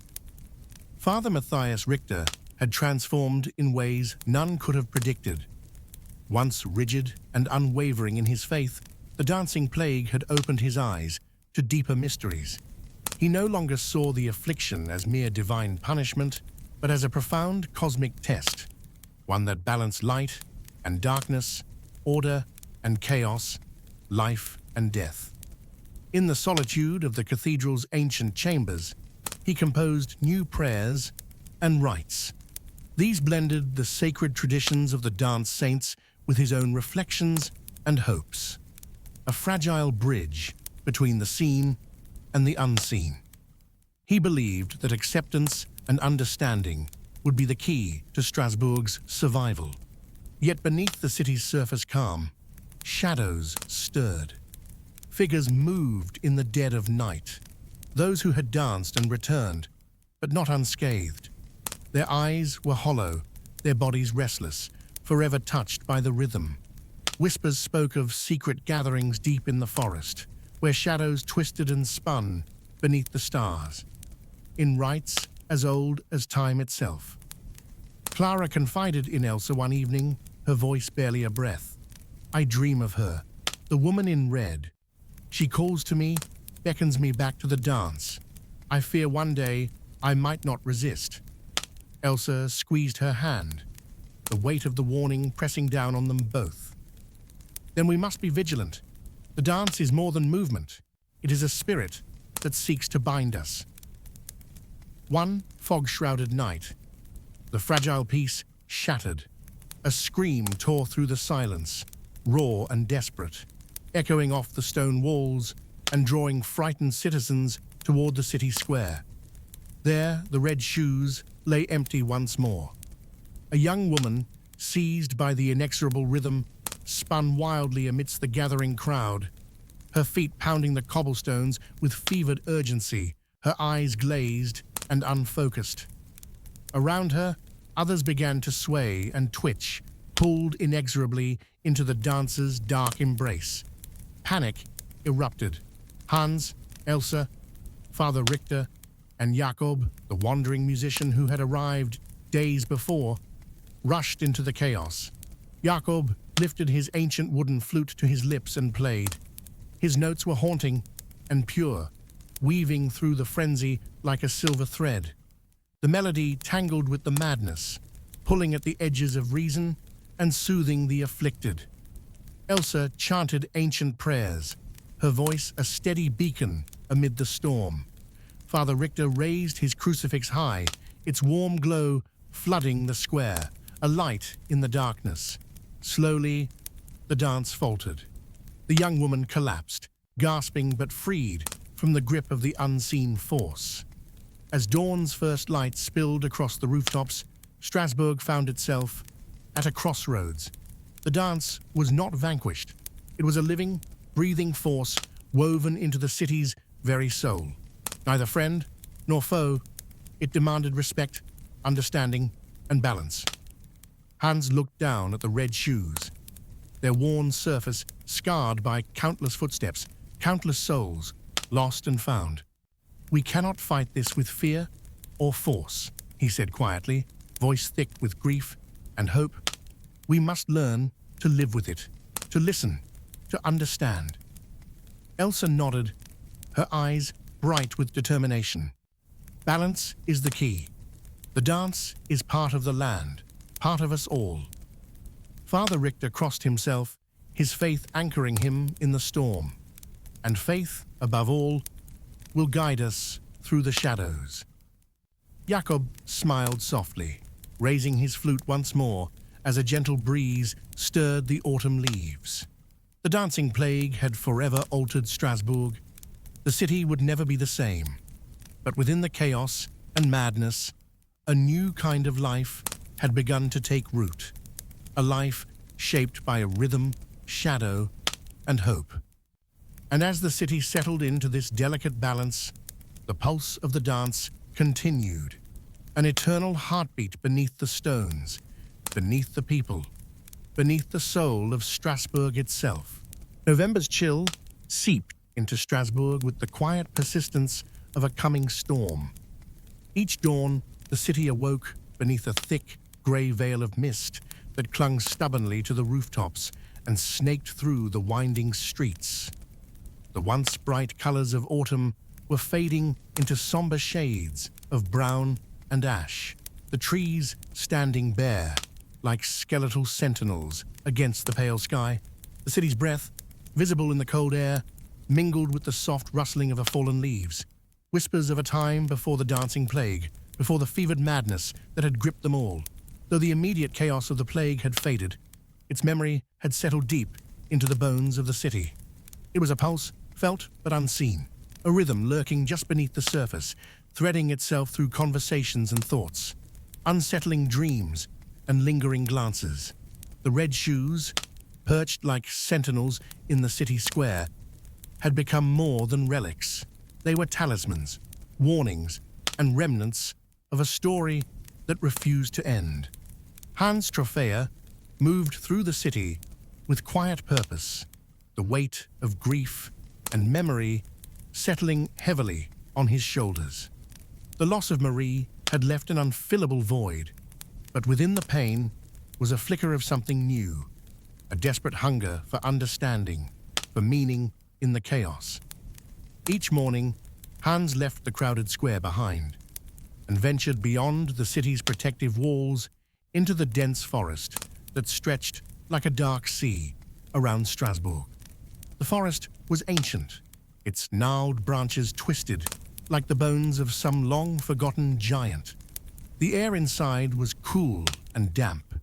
Father Matthias Richter had transformed in ways none could have predicted. Once rigid and unwavering in his faith, the dancing plague had opened his eyes to deeper mysteries. He no longer saw the affliction as mere divine punishment, but as a profound cosmic test, one that balanced light and darkness, order and chaos, life and death. In the solitude of the cathedral's ancient chambers, he composed new prayers and rites. These blended the sacred traditions of the dance saints with his own reflections and hopes, a fragile bridge between the seen and the unseen. He believed that acceptance and understanding would be the key to Strasbourg's survival. Yet beneath the city's surface calm, shadows stirred. Figures moved in the dead of night, those who had danced and returned, but not unscathed. Their eyes were hollow, their bodies restless, forever touched by the rhythm. Whispers spoke of secret gatherings deep in the forest, where shadows twisted and spun beneath the stars, in rites as old as time itself. Clara confided in Elsa one evening, her voice barely a breath. "I dream of her, the woman in red. She calls to me, beckons me back to the dance. I fear one day I might not resist." Elsa squeezed her hand, the weight of the warning pressing down on them both. "Then we must be vigilant. The dance is more than movement. It is a spirit that seeks to bind us." One fog-shrouded night, the fragile peace shattered. A scream tore through the silence, raw and desperate, echoing off the stone walls and drawing frightened citizens toward the city square. There, the red shoes lay empty once more. A young woman, seized by the inexorable rhythm, spun wildly amidst the gathering crowd, her feet pounding the cobblestones with fevered urgency, her eyes glazed and unfocused. Around her, others began to sway and twitch, pulled inexorably into the dancer's dark embrace. Panic erupted. Hans, Elsa, Father Richter, and Jakob, the wandering musician who had arrived days before, rushed into the chaos. Jakob lifted his ancient wooden flute to his lips and played. His notes were haunting and pure, weaving through the frenzy like a silver thread. The melody tangled with the madness, pulling at the edges of reason and soothing the afflicted. Elsa chanted ancient prayers, her voice a steady beacon amid the storm. Father Richter raised his crucifix high, its warm glow flooding the square, a light in the darkness. Slowly, the dance faltered. The young woman collapsed, gasping but freed from the grip of the unseen force. As dawn's first light spilled across the rooftops, Strasbourg found itself at a crossroads. The dance was not vanquished. It was a living, breathing force woven into the city's very soul. Neither friend nor foe, it demanded respect, understanding, and balance. Hans looked down at the red shoes, their worn surface scarred by countless footsteps, countless souls, lost and found. "We cannot fight this with fear or force," he said quietly, voice thick with grief and hope. "We must learn to live with it, to listen, to understand." Elsa nodded, her eyes bright with determination. Balance is the key. The dance is part of the land, part of us all. Father Richter crossed himself, his faith anchoring him in the storm. And faith, above all, will guide us through the shadows. Jakob smiled softly, raising his flute once more as a gentle breeze stirred the autumn leaves. The dancing plague had forever altered Strasbourg. The city would never be the same. But within the chaos and madness, a new kind of life had begun to take root. A life shaped by a rhythm, shadow, and hope. And as the city settled into this delicate balance, the pulse of the dance continued, an eternal heartbeat beneath the stones, beneath the people, beneath the soul of Strasbourg itself. November's chill seeped into Strasbourg with the quiet persistence of a coming storm. Each dawn, the city awoke beneath a thick, grey veil of mist that clung stubbornly to the rooftops and snaked through the winding streets. The once bright colors of autumn were fading into somber shades of brown and ash, the trees standing bare, like skeletal sentinels against the pale sky. The city's breath, visible in the cold air, mingled with the soft rustling of the fallen leaves, whispers of a time before the dancing plague, before the fevered madness that had gripped them all. Though the immediate chaos of the plague had faded, its memory had settled deep into the bones of the city. It was a pulse, felt but unseen, a rhythm lurking just beneath the surface, threading itself through conversations and thoughts, unsettling dreams and lingering glances. The red shoes, perched like sentinels in the city square, had become more than relics. They were talismans, warnings, and remnants of a story that refused to end. Hans Trophea moved through the city with quiet purpose, the weight of grief and memory settling heavily on his shoulders. The loss of Marie had left an unfillable void, but within the pain was a flicker of something new, a desperate hunger for understanding, for meaning in the chaos. Each morning, Hans left the crowded square behind and ventured beyond the city's protective walls into the dense forest that stretched like a dark sea around Strasbourg. The forest was ancient, its gnarled branches twisted like the bones of some long-forgotten giant. The air inside was cool and damp,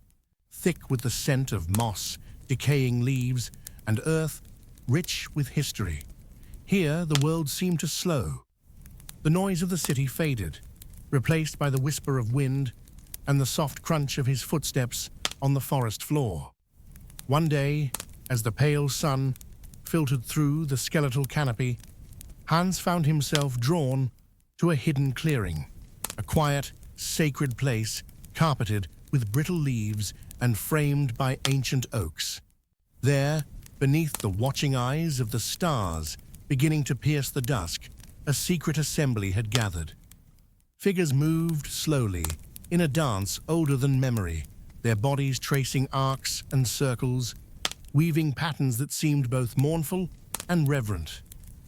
thick with the scent of moss, decaying leaves, and earth rich with history. Here, the world seemed to slow. The noise of the city faded, replaced by the whisper of wind and the soft crunch of his footsteps on the forest floor. One day, as the pale sun filtered through the skeletal canopy, Hans found himself drawn to a hidden clearing, a quiet, sacred place carpeted with brittle leaves and framed by ancient oaks. There, beneath the watching eyes of the stars beginning to pierce the dusk, a secret assembly had gathered. Figures moved slowly, in a dance older than memory, their bodies tracing arcs and circles, weaving patterns that seemed both mournful and reverent.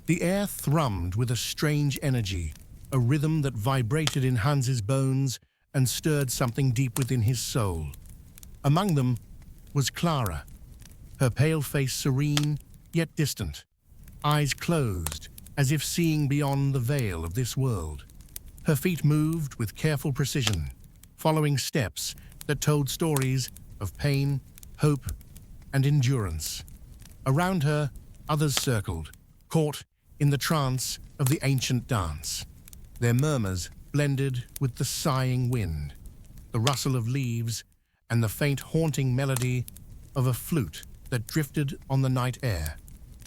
The air thrummed with a strange energy, a rhythm that vibrated in Hans's bones and stirred something deep within his soul. Among them was Clara, her pale face serene yet distant, eyes closed as if seeing beyond the veil of this world. Her feet moved with careful precision, following steps that told stories of pain, hope, and endurance. Around her, others circled, caught in the trance of the ancient dance. Their murmurs blended with the sighing wind, the rustle of leaves, and the faint haunting melody of a flute that drifted on the night air.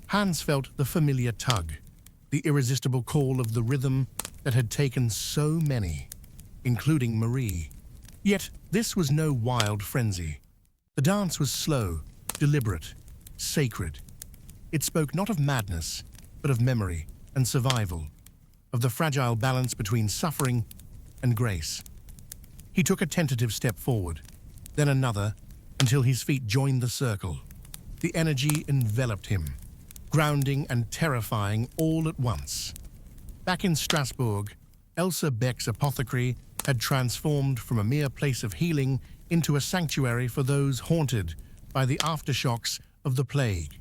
Hans felt the familiar tug, the irresistible call of the rhythm that had taken so many, including Marie. Yet this was no wild frenzy. The dance was slow, deliberate, sacred. It spoke not of madness, but of memory and survival, of the fragile balance between suffering and grace. He took a tentative step forward, then another, until his feet joined the circle. The energy enveloped him, grounding and terrifying all at once. Back in Strasbourg, Elsa Beck's apothecary had transformed from a mere place of healing into a sanctuary for those haunted by the aftershocks of the plague.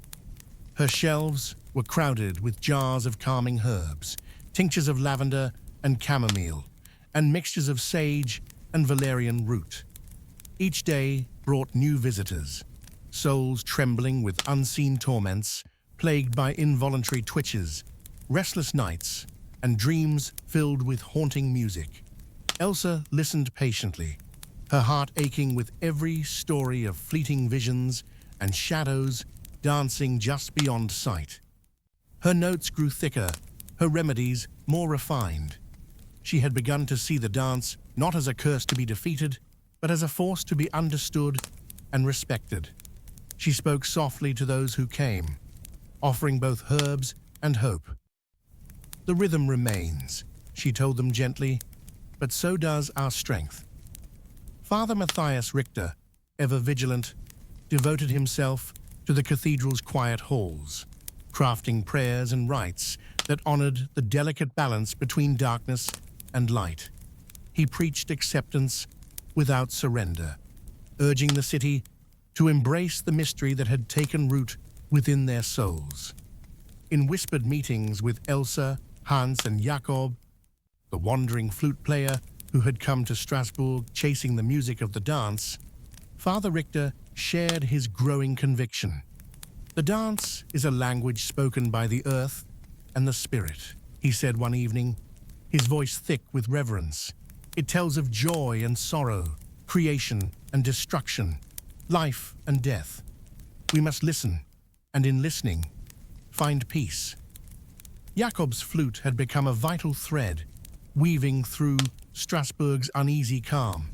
Her shelves were crowded with jars of calming herbs, tinctures of lavender and chamomile, and mixtures of sage and valerian root. Each day brought new visitors, souls trembling with unseen torments, plagued by involuntary twitches, restless nights, and dreams filled with haunting music. Elsa listened patiently, her heart aching with every story of fleeting visions and shadows dancing just beyond sight. Her notes grew thicker, her remedies more refined. She had begun to see the dance not as a curse to be defeated, but as a force to be understood and respected. She spoke softly to those who came, offering both herbs and hope. "The rhythm remains," she told them gently, "but so does our strength." Father Matthias Richter, ever vigilant, devoted himself to the cathedral's quiet halls, crafting prayers and rites that honored the delicate balance between darkness and light. He preached acceptance without surrender, urging the city to embrace the mystery that had taken root within their souls. In whispered meetings with Elsa, Hans, and Jakob, the wandering flute player who had come to Strasbourg chasing the music of the dance, Father Richter shared his growing conviction. "The dance is a language spoken by the earth and the spirit," he said one evening, his voice thick with reverence. "It tells of joy and sorrow, creation and destruction, life and death. We must listen, and in listening, find peace." Jakob's flute had become a vital thread, weaving through Strasbourg's uneasy calm.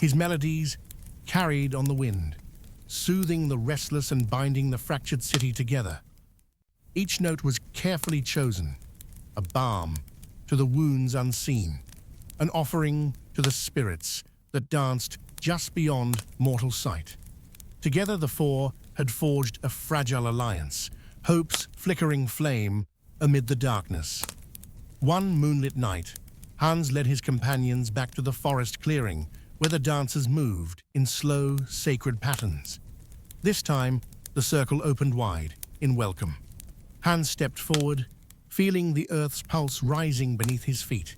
His melodies carried on the wind, soothing the restless and binding the fractured city together. Each note was carefully chosen, a balm to the wounds unseen, an offering to the spirits that danced just beyond mortal sight. Together the four had forged a fragile alliance, hope's flickering flame amid the darkness. One moonlit night, Hans led his companions back to the forest clearing where the dancers moved in slow, sacred patterns. This time, the circle opened wide, in welcome. Hans stepped forward, feeling the earth's pulse rising beneath his feet,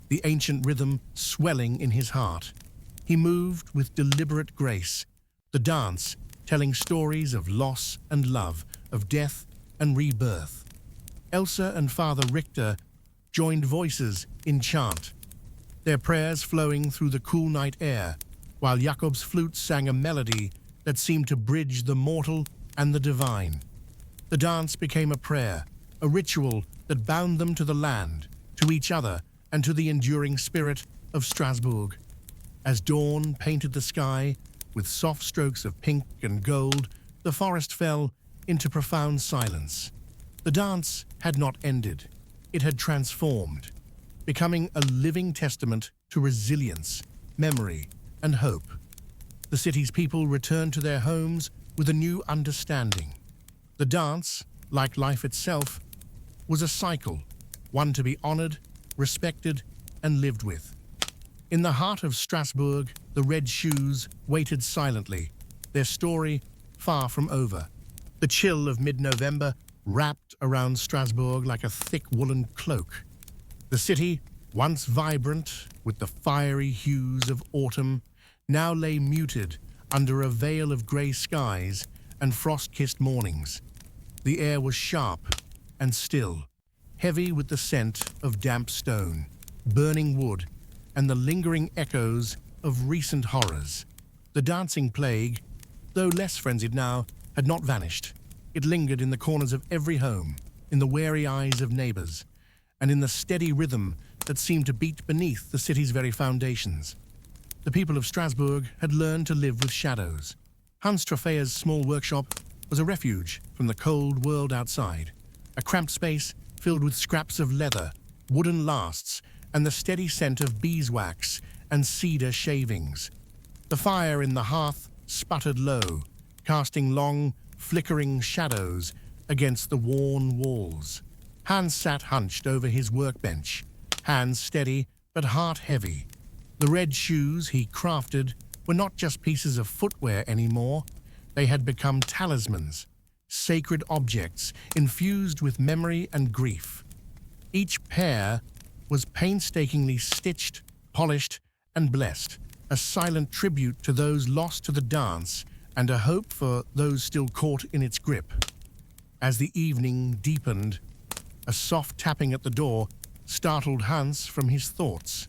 the ancient rhythm swelling in his heart. He moved with deliberate grace, the dance telling stories of loss and love, of death and rebirth. Elsa and Father Richter joined voices in chant, their prayers flowing through the cool night air, while Jakob's flute sang a melody that seemed to bridge the mortal and the divine. The dance became a prayer, a ritual that bound them to the land, to each other, and to the enduring spirit of Strasbourg. As dawn painted the sky with soft strokes of pink and gold, the forest fell into profound silence. The dance had not ended. It had transformed, becoming a living testament to resilience, memory, and hope. The city's people returned to their homes with a new understanding. The dance, like life itself, was a cycle, one to be honored, respected, and lived with. In the heart of Strasbourg, the Red Shoes waited silently, their story far from over. The chill of mid-November wrapped around Strasbourg like a thick woolen cloak. The city, once vibrant with the fiery hues of autumn, now lay muted under a veil of grey skies and frost-kissed mornings. The air was sharp and still, heavy with the scent of damp stone, burning wood, and the lingering echoes of recent horrors. The dancing plague, though less frenzied now, had not vanished. It lingered in the corners of every home, in the wary eyes of neighbors, and in the steady rhythm that seemed to beat beneath the city's very foundations. The people of Strasbourg had learned to live with shadows. Hans Trofea's small workshop was a refuge from the cold world outside, a cramped space filled with scraps of leather, wooden lasts, and the steady scent of beeswax and cedar shavings. The fire in the hearth sputtered low, casting long, flickering shadows against the worn walls. Hans sat hunched over his workbench, hands steady but heart heavy. The red shoes he crafted were not just pieces of footwear anymore. They had become talismans, sacred objects infused with memory and grief. Each pair was painstakingly stitched, polished, and blessed, a silent tribute to those lost to the dance and a hope for those still caught in its grip. As the evening deepened, a soft tapping at the door startled Hans from his thoughts.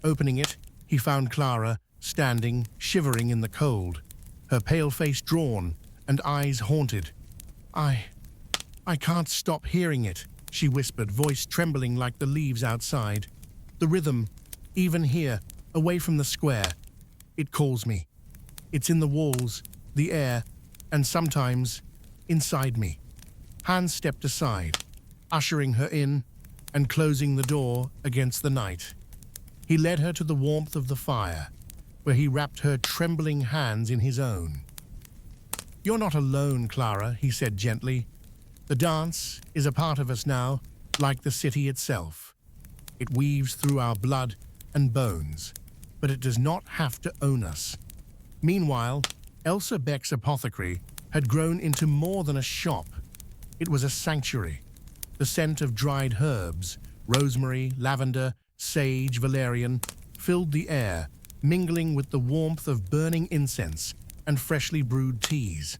Opening it, he found Clara standing, shivering in the cold, her pale face drawn and eyes haunted. I can't stop hearing it," she whispered, voice trembling like the leaves outside. "The rhythm, even here, away from the square. It calls me. It's in the walls, the air, and sometimes inside me." Hans stepped aside, ushering her in and closing the door against the night. He led her to the warmth of the fire, where he wrapped her trembling hands in his own. "You're not alone, Clara," he said gently. "The dance is a part of us now, like the city itself. It weaves through our blood and bones, but it does not have to own us." Meanwhile, Elsa Beck's apothecary had grown into more than a shop. It was a sanctuary. The scent of dried herbs, rosemary, lavender, sage, valerian, filled the air, mingling with the warmth of burning incense and freshly brewed teas.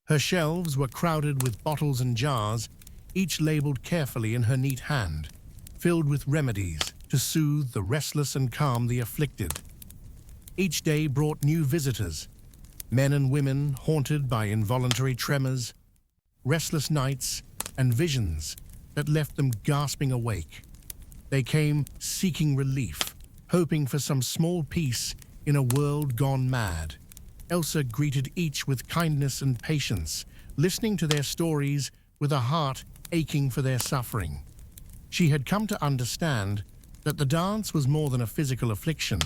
Her shelves were crowded with bottles and jars, each labeled carefully in her neat hand, filled with remedies to soothe the restless and calm the afflicted. Each day brought new visitors, men and women haunted by involuntary tremors, restless nights, and visions that left them gasping awake. They came seeking relief, hoping for some small peace in a world gone mad. Elsa greeted each with kindness and patience, listening to their stories with a heart aching for their suffering. She had come to understand that the dance was more than a physical affliction.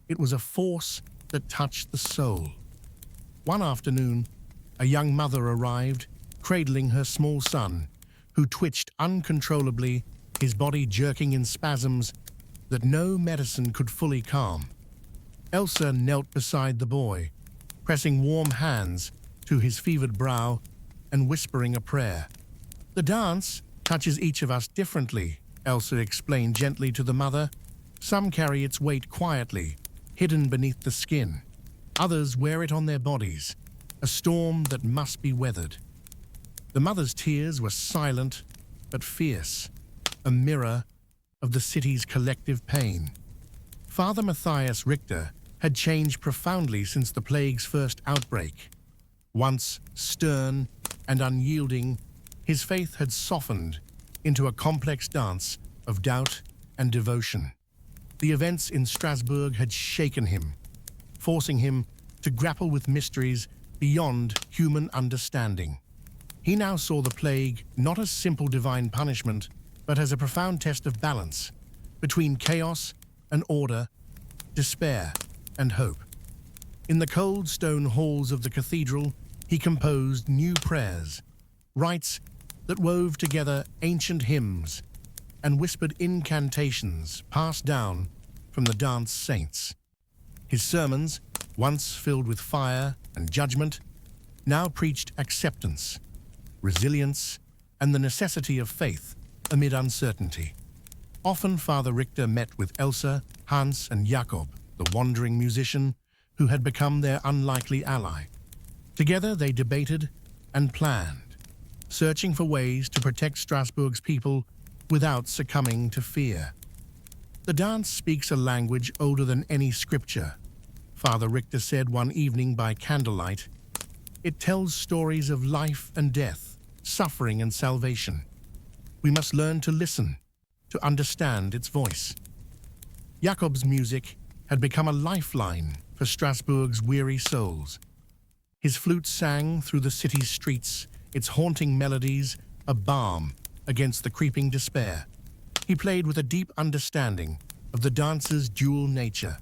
It was a force that touched the soul. One afternoon, a young mother arrived, cradling her small son, who twitched uncontrollably, his body jerking in spasms that no medicine could fully calm. Elsa knelt beside the boy, pressing warm hands to his fevered brow and whispering a prayer. "The dance touches each of us differently," Elsa explained gently to the mother. "Some carry its weight quietly, hidden beneath the skin. Others wear it on their bodies, a storm that must be weathered." The mother's tears were silent but fierce, a mirror of the city's collective pain. Father Matthias Richter had changed profoundly since the plague's first outbreak. Once stern and unyielding, his faith had softened into a complex dance of doubt and devotion. The events in Strasbourg had shaken him, forcing him to grapple with mysteries beyond human understanding. He now saw the plague not as simple divine punishment, but as a profound test of balance between chaos and order, despair and hope. In the cold stone halls of the cathedral, he composed new prayers, rites that wove together ancient hymns and whispered incantations passed down from the dance saints. His sermons, once filled with fire and judgment, now preached acceptance, resilience, and the necessity of faith amid uncertainty. Often Father Richter met with Elsa, Hans, and Jakob, the wandering musician who had become their unlikely ally. Together they debated and planned, searching for ways to protect Strasbourg's people without succumbing to fear. "The dance speaks a language older than any scripture," Father Richter said one evening by candlelight. "It tells stories of life and death, suffering and salvation. We must learn to listen, to understand its voice." Jakob's music had become a lifeline for Strasbourg's weary souls. His flute sang through the city's streets, its haunting melodies a balm against the creeping despair. He played with a deep understanding of the dance's dual nature,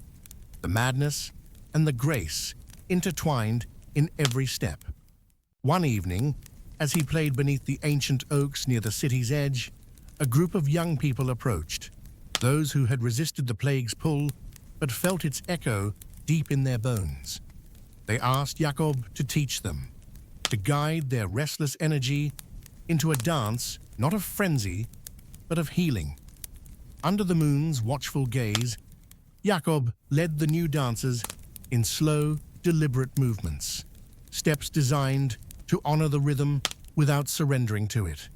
the madness and the grace intertwined in every step. One evening, as he played beneath the ancient oaks near the city's edge, a group of young people approached, those who had resisted the plague's pull but felt its echo deep in their bones. They asked Jakob to teach them, to guide their restless energy into a dance not of frenzy, but of healing. Under the moon's watchful gaze, Jakob led the new dancers in slow, deliberate movements, steps designed to honor the rhythm without surrendering to it.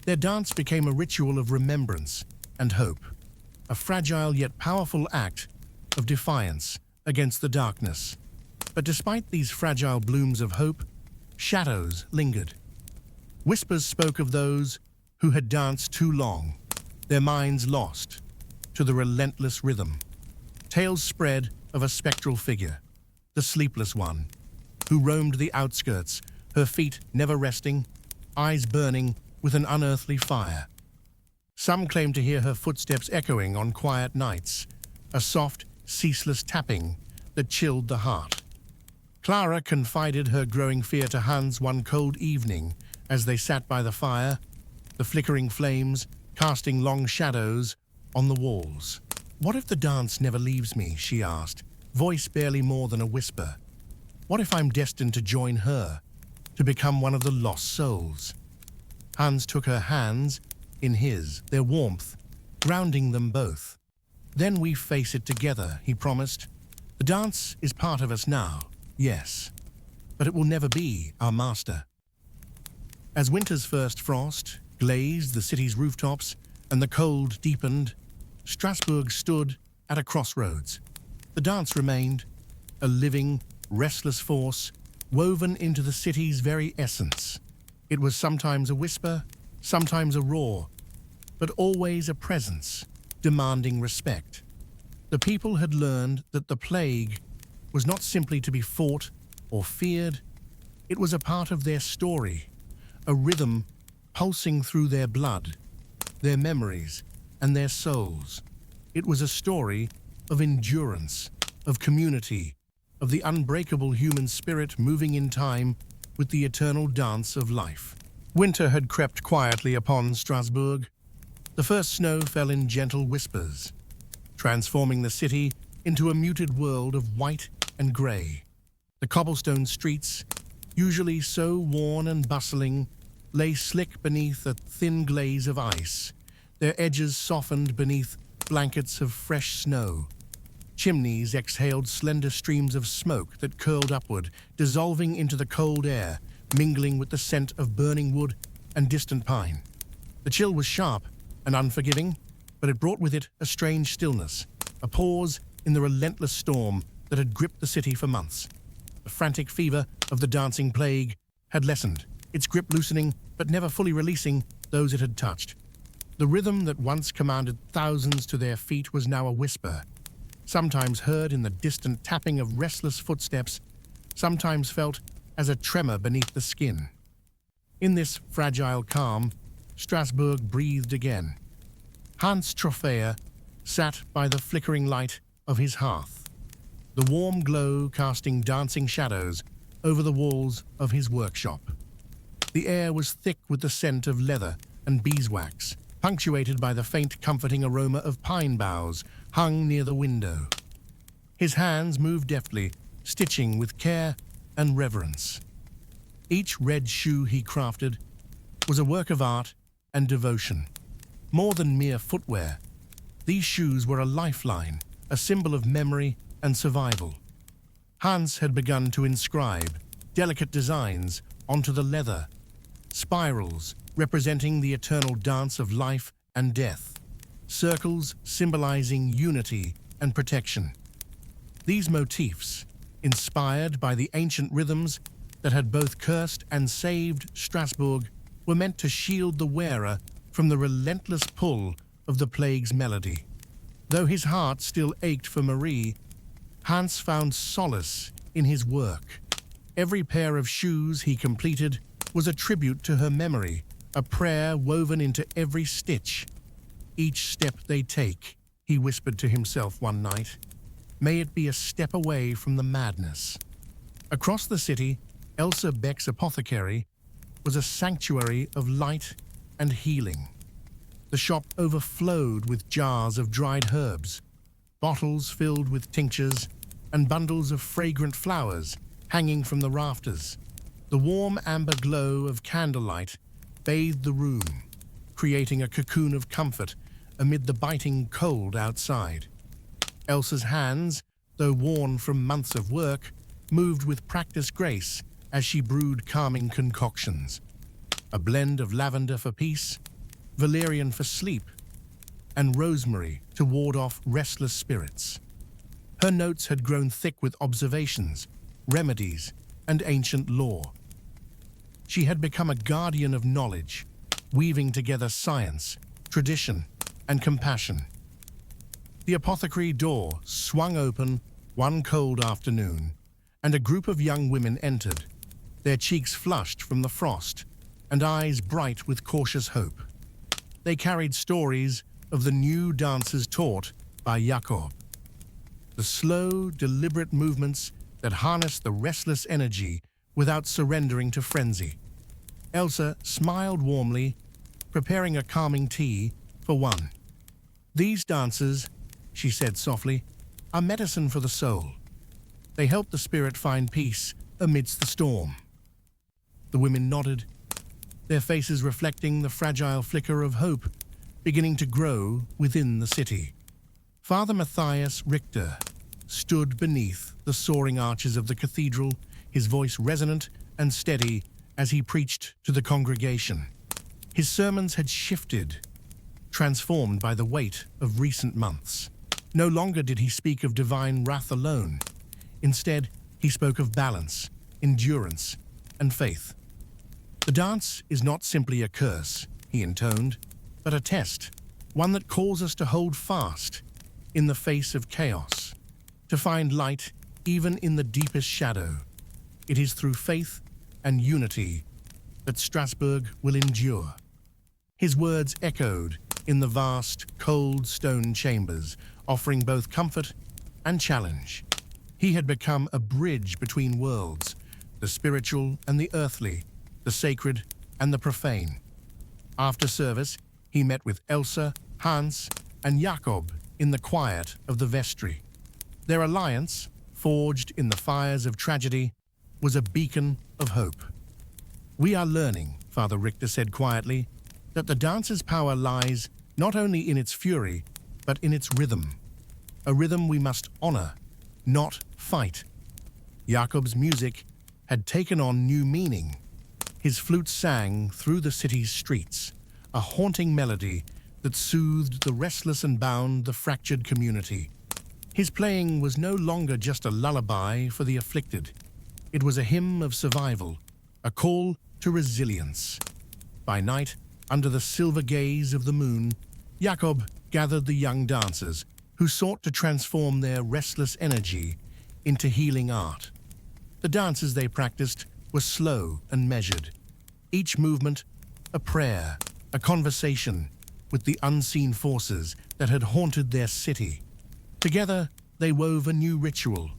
Their dance became a ritual of remembrance and hope, a fragile yet powerful act of defiance against the darkness. But despite these fragile blooms of hope, shadows lingered. Whispers spoke of those who had danced too long, their minds lost to the relentless rhythm. Tales spread of a spectral figure, the sleepless one, who roamed the outskirts, her feet never resting, eyes burning with an unearthly fire. Some claimed to hear her footsteps echoing on quiet nights, a soft, ceaseless tapping that chilled the heart. Clara confided her growing fear to Hans one cold evening as they sat by the fire, the flickering flames casting long shadows on the walls. "What if the dance never leaves me?" she asked, voice barely more than a whisper. "What if I'm destined to join her, to become one of the lost souls?" Hans took her hands in his, their warmth grounding them both. "Then we face it together," he promised. "The dance is part of us now, yes, but it will never be our master." As winter's first frost glazed the city's rooftops and the cold deepened, Strasbourg stood at a crossroads. The dance remained, a living, restless force woven into the city's very essence. It was sometimes a whisper, sometimes a roar, but always a presence, demanding respect. The people had learned that the plague was not simply to be fought or feared, it was a part of their story, a rhythm pulsing through their blood, their memories, and their souls. It was a story of endurance, of community, of the unbreakable human spirit moving in time with the eternal dance of life. Winter had crept quietly upon Strasbourg. The first snow fell in gentle whispers, transforming the city into a muted world of white and grey. The cobblestone streets, usually so worn and bustling, lay slick beneath a thin glaze of ice, their edges softened beneath blankets of fresh snow. Chimneys exhaled slender streams of smoke that curled upward, dissolving into the cold air, mingling with the scent of burning wood and distant pine. The chill was sharp and unforgiving, but it brought with it a strange stillness, a pause in the relentless storm that had gripped the city for months. The frantic fever of the dancing plague had lessened, its grip loosening but never fully releasing those it had touched. The rhythm that once commanded thousands to their feet was now a whisper, sometimes heard in the distant tapping of restless footsteps, sometimes felt as a tremor beneath the skin. In this fragile calm, Strasbourg breathed again. Hans Trophea sat by the flickering light of his hearth, the warm glow casting dancing shadows over the walls of his workshop. The air was thick with the scent of leather and beeswax, punctuated by the faint comforting aroma of pine boughs hung near the window. His hands moved deftly, stitching with care and reverence. Each red shoe he crafted was a work of art and devotion. More than mere footwear, these shoes were a lifeline, a symbol of memory and survival. Hans had begun to inscribe delicate designs onto the leather, spirals representing the eternal dance of life and death, circles symbolizing unity and protection. These motifs, inspired by the ancient rhythms that had both cursed and saved Strasbourg, were meant to shield the wearer from the relentless pull of the plague's melody. Though his heart still ached for Marie, Hans found solace in his work. Every pair of shoes he completed was a tribute to her memory, a prayer woven into every stitch. "Each step they take," he whispered to himself one night, "may it be a step away from the madness." Across the city, Elsa Beck's apothecary was a sanctuary of light and healing. The shop overflowed with jars of dried herbs, bottles filled with tinctures, and bundles of fragrant flowers hanging from the rafters. The warm amber glow of candlelight bathed the room, creating a cocoon of comfort amid the biting cold outside. Elsa's hands, though worn from months of work, moved with practiced grace as she brewed calming concoctions. A blend of lavender for peace, valerian for sleep, and rosemary to ward off restless spirits. Her notes had grown thick with observations, remedies, and ancient lore. She had become a guardian of knowledge, weaving together science, tradition, and compassion. The apothecary door swung open one cold afternoon, and a group of young women entered, their cheeks flushed from the frost and eyes bright with cautious hope. They carried stories of the new dances taught by Jakob, the slow, deliberate movements that harnessed the restless energy without surrendering to frenzy. Elsa smiled warmly, preparing a calming tea for one. "These dances," she said softly, "are medicine for the soul. They help the spirit find peace amidst the storm." The women nodded, their faces reflecting the fragile flicker of hope beginning to grow within the city. Father Matthias Richter stood beneath the soaring arches of the cathedral, his voice resonant and steady as he preached to the congregation. His sermons had shifted, transformed by the weight of recent months. No longer did he speak of divine wrath alone. Instead, he spoke of balance, endurance, and faith. "The dance is not simply a curse," he intoned, "but a test, one that calls us to hold fast in the face of chaos, to find light even in the deepest shadow. It is through faith and unity that Strasbourg will endure." His words echoed in the vast, cold stone chambers, offering both comfort and challenge. He had become a bridge between worlds, the spiritual and the earthly, the sacred and the profane. After service, he met with Elsa, Hans, and Jakob in the quiet of the vestry. Their alliance, forged in the fires of tragedy, was a beacon of hope. "We are learning," Father Richter said quietly, "that the dance's power lies not only in its fury, but in its rhythm. A rhythm we must honor, not fight." Jakob's music had taken on new meaning. His flute sang through the city's streets, a haunting melody that soothed the restless and bound the fractured community. His playing was no longer just a lullaby for the afflicted. It was a hymn of survival, a call to resilience. By night, under the silver gaze of the moon, Jakob gathered the young dancers who sought to transform their restless energy into healing art. The dances they practiced were slow and measured, each movement a prayer, a conversation with the unseen forces that had haunted their city. Together, they wove a new ritual,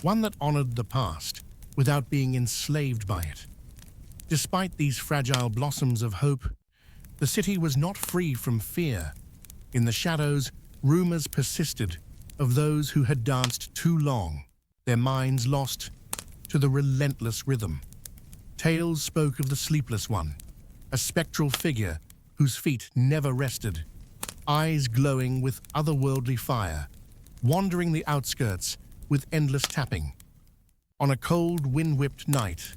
one that honored the past without being enslaved by it. Despite these fragile blossoms of hope, the city was not free from fear. In the shadows, rumors persisted of those who had danced too long, their minds lost to the relentless rhythm. Tales spoke of the sleepless one, a spectral figure whose feet never rested, eyes glowing with otherworldly fire, wandering the outskirts with endless tapping. On a cold, wind-whipped night,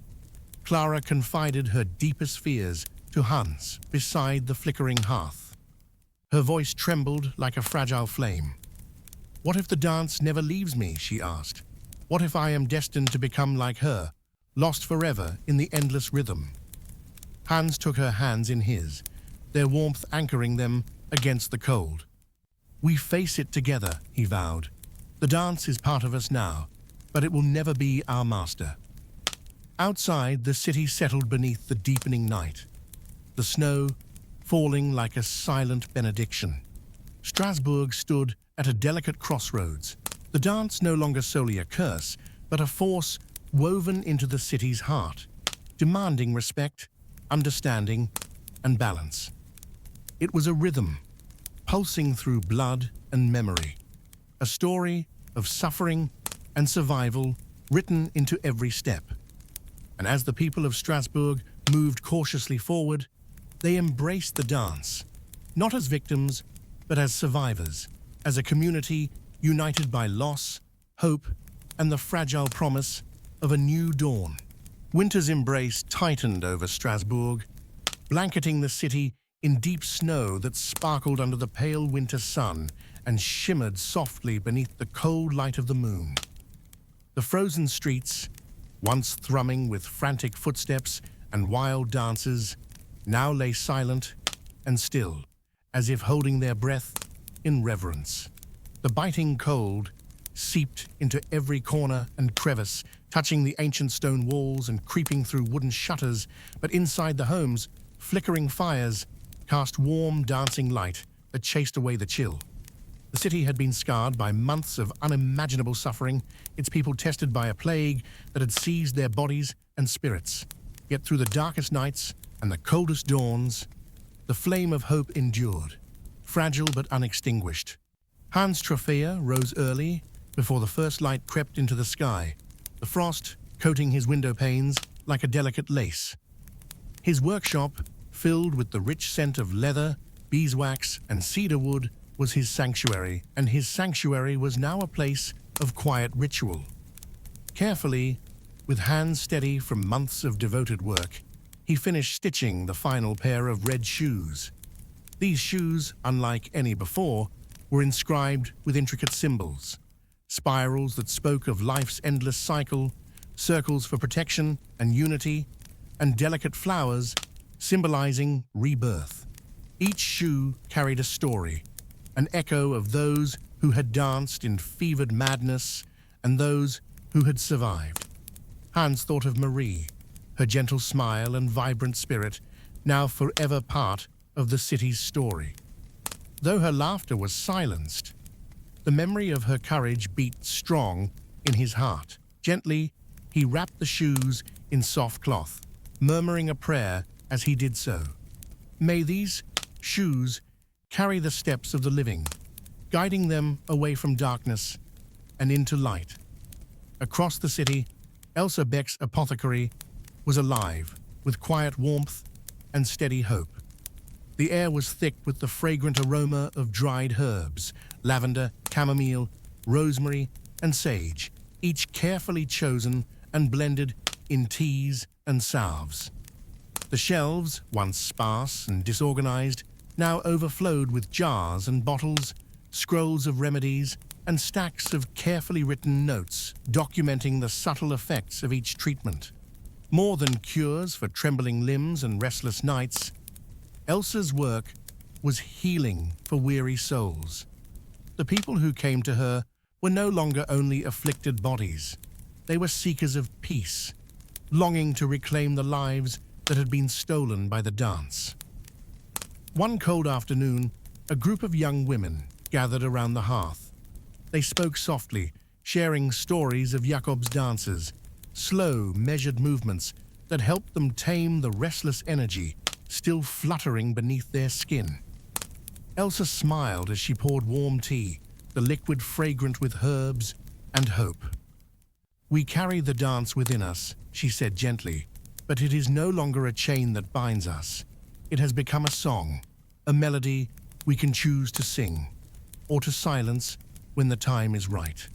Clara confided her deepest fears to Hans beside the flickering hearth. Her voice trembled like a fragile flame. "What if the dance never leaves me?" she asked. "What if I am destined to become like her, lost forever in the endless rhythm?" Hans took her hands in his, their warmth anchoring them against the cold. "We face it together," he vowed. "The dance is part of us now, but it will never be our master." Outside, the city settled beneath the deepening night, the snow falling like a silent benediction. Strasbourg stood at a delicate crossroads, the dance no longer solely a curse, but a force woven into the city's heart, demanding respect, understanding, and balance. It was a rhythm, pulsing through blood and memory, a story of suffering and survival written into every step. And as the people of Strasbourg moved cautiously forward, they embraced the dance, not as victims, but as survivors, as a community united by loss, hope, and the fragile promise of a new dawn. Winter's embrace tightened over Strasbourg, blanketing the city in deep snow that sparkled under the pale winter sun and shimmered softly beneath the cold light of the moon. The frozen streets, once thrumming with frantic footsteps and wild dances, now lay silent and still, as if holding their breath in reverence. The biting cold seeped into every corner and crevice, touching the ancient stone walls and creeping through wooden shutters, but inside the homes, flickering fires cast warm, dancing light that chased away the chill. The city had been scarred by months of unimaginable suffering, its people tested by a plague that had seized their bodies and spirits. Yet through the darkest nights and the coldest dawns, the flame of hope endured, fragile but unextinguished. Hans Trophea rose early, before the first light crept into the sky, the frost coating his window panes like a delicate lace. His workshop, filled with the rich scent of leather, beeswax, and cedar wood, was his sanctuary, and his sanctuary was now a place of quiet ritual. Carefully, with hands steady from months of devoted work, he finished stitching the final pair of red shoes. These shoes, unlike any before, were inscribed with intricate symbols, spirals that spoke of life's endless cycle, circles for protection and unity, and delicate flowers symbolizing rebirth. Each shoe carried a story, an echo of those who had danced in fevered madness and those who had survived. Hans thought of Marie, her gentle smile and vibrant spirit, now forever part of the city's story. Though her laughter was silenced, the memory of her courage beat strong in his heart. Gently, he wrapped the shoes in soft cloth, murmuring a prayer as he did so. May these shoes carry the steps of the living, guiding them away from darkness and into light. Across the city, Elsa Beck's apothecary was alive, with quiet warmth and steady hope. The air was thick with the fragrant aroma of dried herbs, lavender, chamomile, rosemary, and sage, each carefully chosen and blended in teas and salves. The shelves, once sparse and disorganized, now overflowed with jars and bottles, scrolls of remedies, and stacks of carefully written notes documenting the subtle effects of each treatment. More than cures for trembling limbs and restless nights, Elsa's work was healing for weary souls. The people who came to her were no longer only afflicted bodies. They were seekers of peace, longing to reclaim the lives that had been stolen by the dance. One cold afternoon, a group of young women gathered around the hearth. They spoke softly, sharing stories of Jakob's dances, slow, measured movements that helped them tame the restless energy still fluttering beneath their skin. Elsa smiled as she poured warm tea, the liquid fragrant with herbs and hope. "We carry the dance within us," she said gently, "but it is no longer a chain that binds us. It has become a song, a melody we can choose to sing, or to silence when the time is right."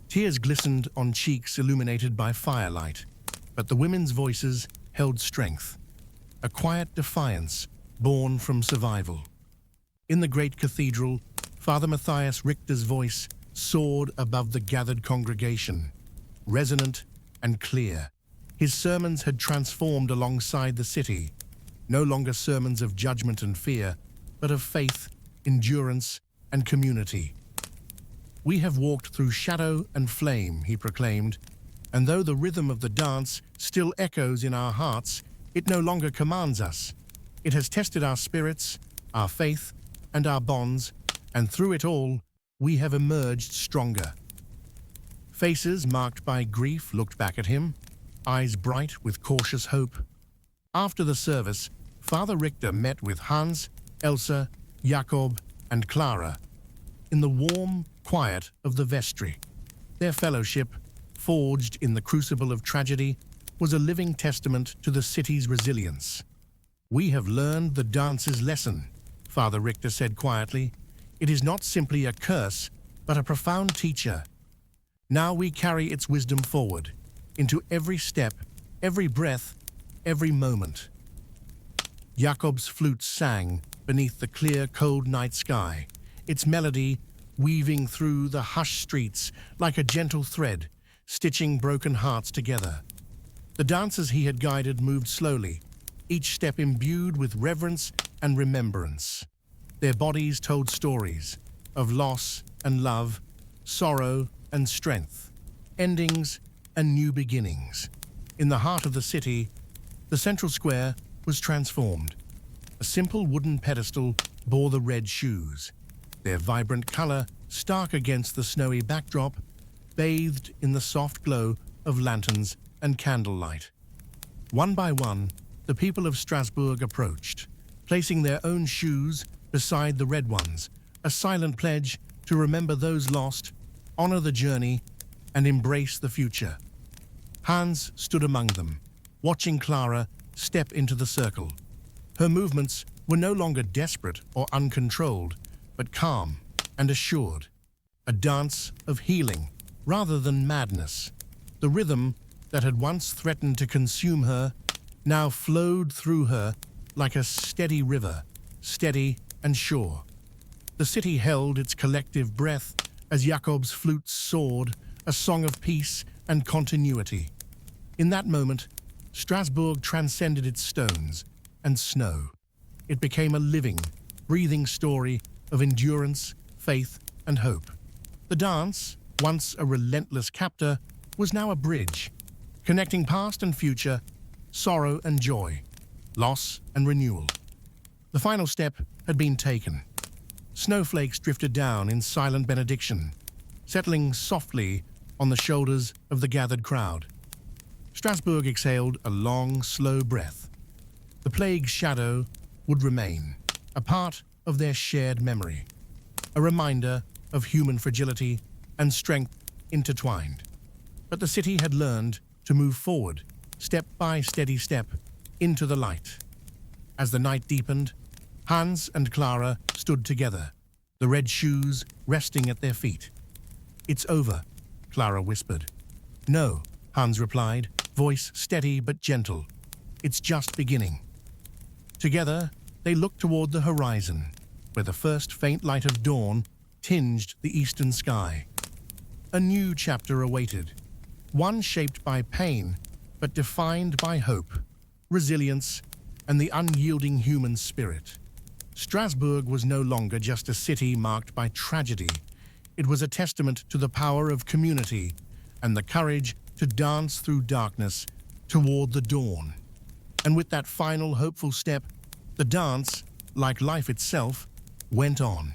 Tears glistened on cheeks illuminated by firelight, but the women's voices held strength, a quiet defiance born from survival. In the great cathedral, Father Matthias Richter's voice soared above the gathered congregation, resonant and clear. His sermons had transformed alongside the city, no longer sermons of judgment and fear, but of faith, endurance, and community. "We have walked through shadow and flame," he proclaimed, "and though the rhythm of the dance still echoes in our hearts, it no longer commands us. It has tested our spirits, our faith, and our bonds, and through it all, we have emerged stronger." Faces marked by grief looked back at him, eyes bright with cautious hope. After the service, Father Richter met with Hans, Elsa, Jakob, and Clara in the warm quiet of the vestry. Their fellowship, forged in the crucible of tragedy, was a living testament to the city's resilience. "We have learned the dance's lesson," Father Richter said quietly. "It is not simply a curse, but a profound teacher. Now we carry its wisdom forward, into every step, every breath, every moment. Jakob's flute sang beneath the clear, cold night sky, its melody weaving through the hushed streets like a gentle thread, stitching broken hearts together. The dancers he had guided moved slowly, each step imbued with reverence and remembrance. Their bodies told stories of loss and love, sorrow and strength, endings and new beginnings. In the heart of the city, the central square was transformed. A simple wooden pedestal bore the red shoes, their vibrant color stark against the snowy backdrop, bathed in the soft glow of lanterns and candlelight. One by one, the people of Strasbourg approached, placing their own shoes beside the red ones, a silent pledge to remember those lost, honor the journey, and embrace the future. Hans stood among them, watching Clara step into the circle. Her movements were no longer desperate or uncontrolled, but calm and assured. A dance of healing rather than madness. The rhythm that had once threatened to consume her now flowed through her like a steady river, steady and sure. The city held its collective breath as Jakob's flute soared, a song of peace and continuity. In that moment, Strasbourg transcended its stones and snow. It became a living, breathing story of endurance, faith, and hope. The dance, once a relentless captor, was now a bridge, connecting past and future, sorrow and joy, loss and renewal. The final step had been taken. Snowflakes drifted down in silent benediction, settling softly on the shoulders of the gathered crowd. Strasbourg exhaled a long, slow breath. The plague's shadow would remain, a part of their shared memory, a reminder of human fragility and strength intertwined. But the city had learned to move forward, step by steady step, into the light. As the night deepened, Hans and Clara stood together, the red shoes resting at their feet. "It's over," Clara whispered. "No," Hans replied, voice steady but gentle. "It's just beginning." Together, they looked toward the horizon, where the first faint light of dawn tinged the eastern sky. A new chapter awaited, one shaped by pain, but defined by hope, resilience, and the unyielding human spirit. Strasbourg was no longer just a city marked by tragedy. It was a testament to the power of community and the courage to dance through darkness toward the dawn. And with that final hopeful step, the dance, like life itself, went on.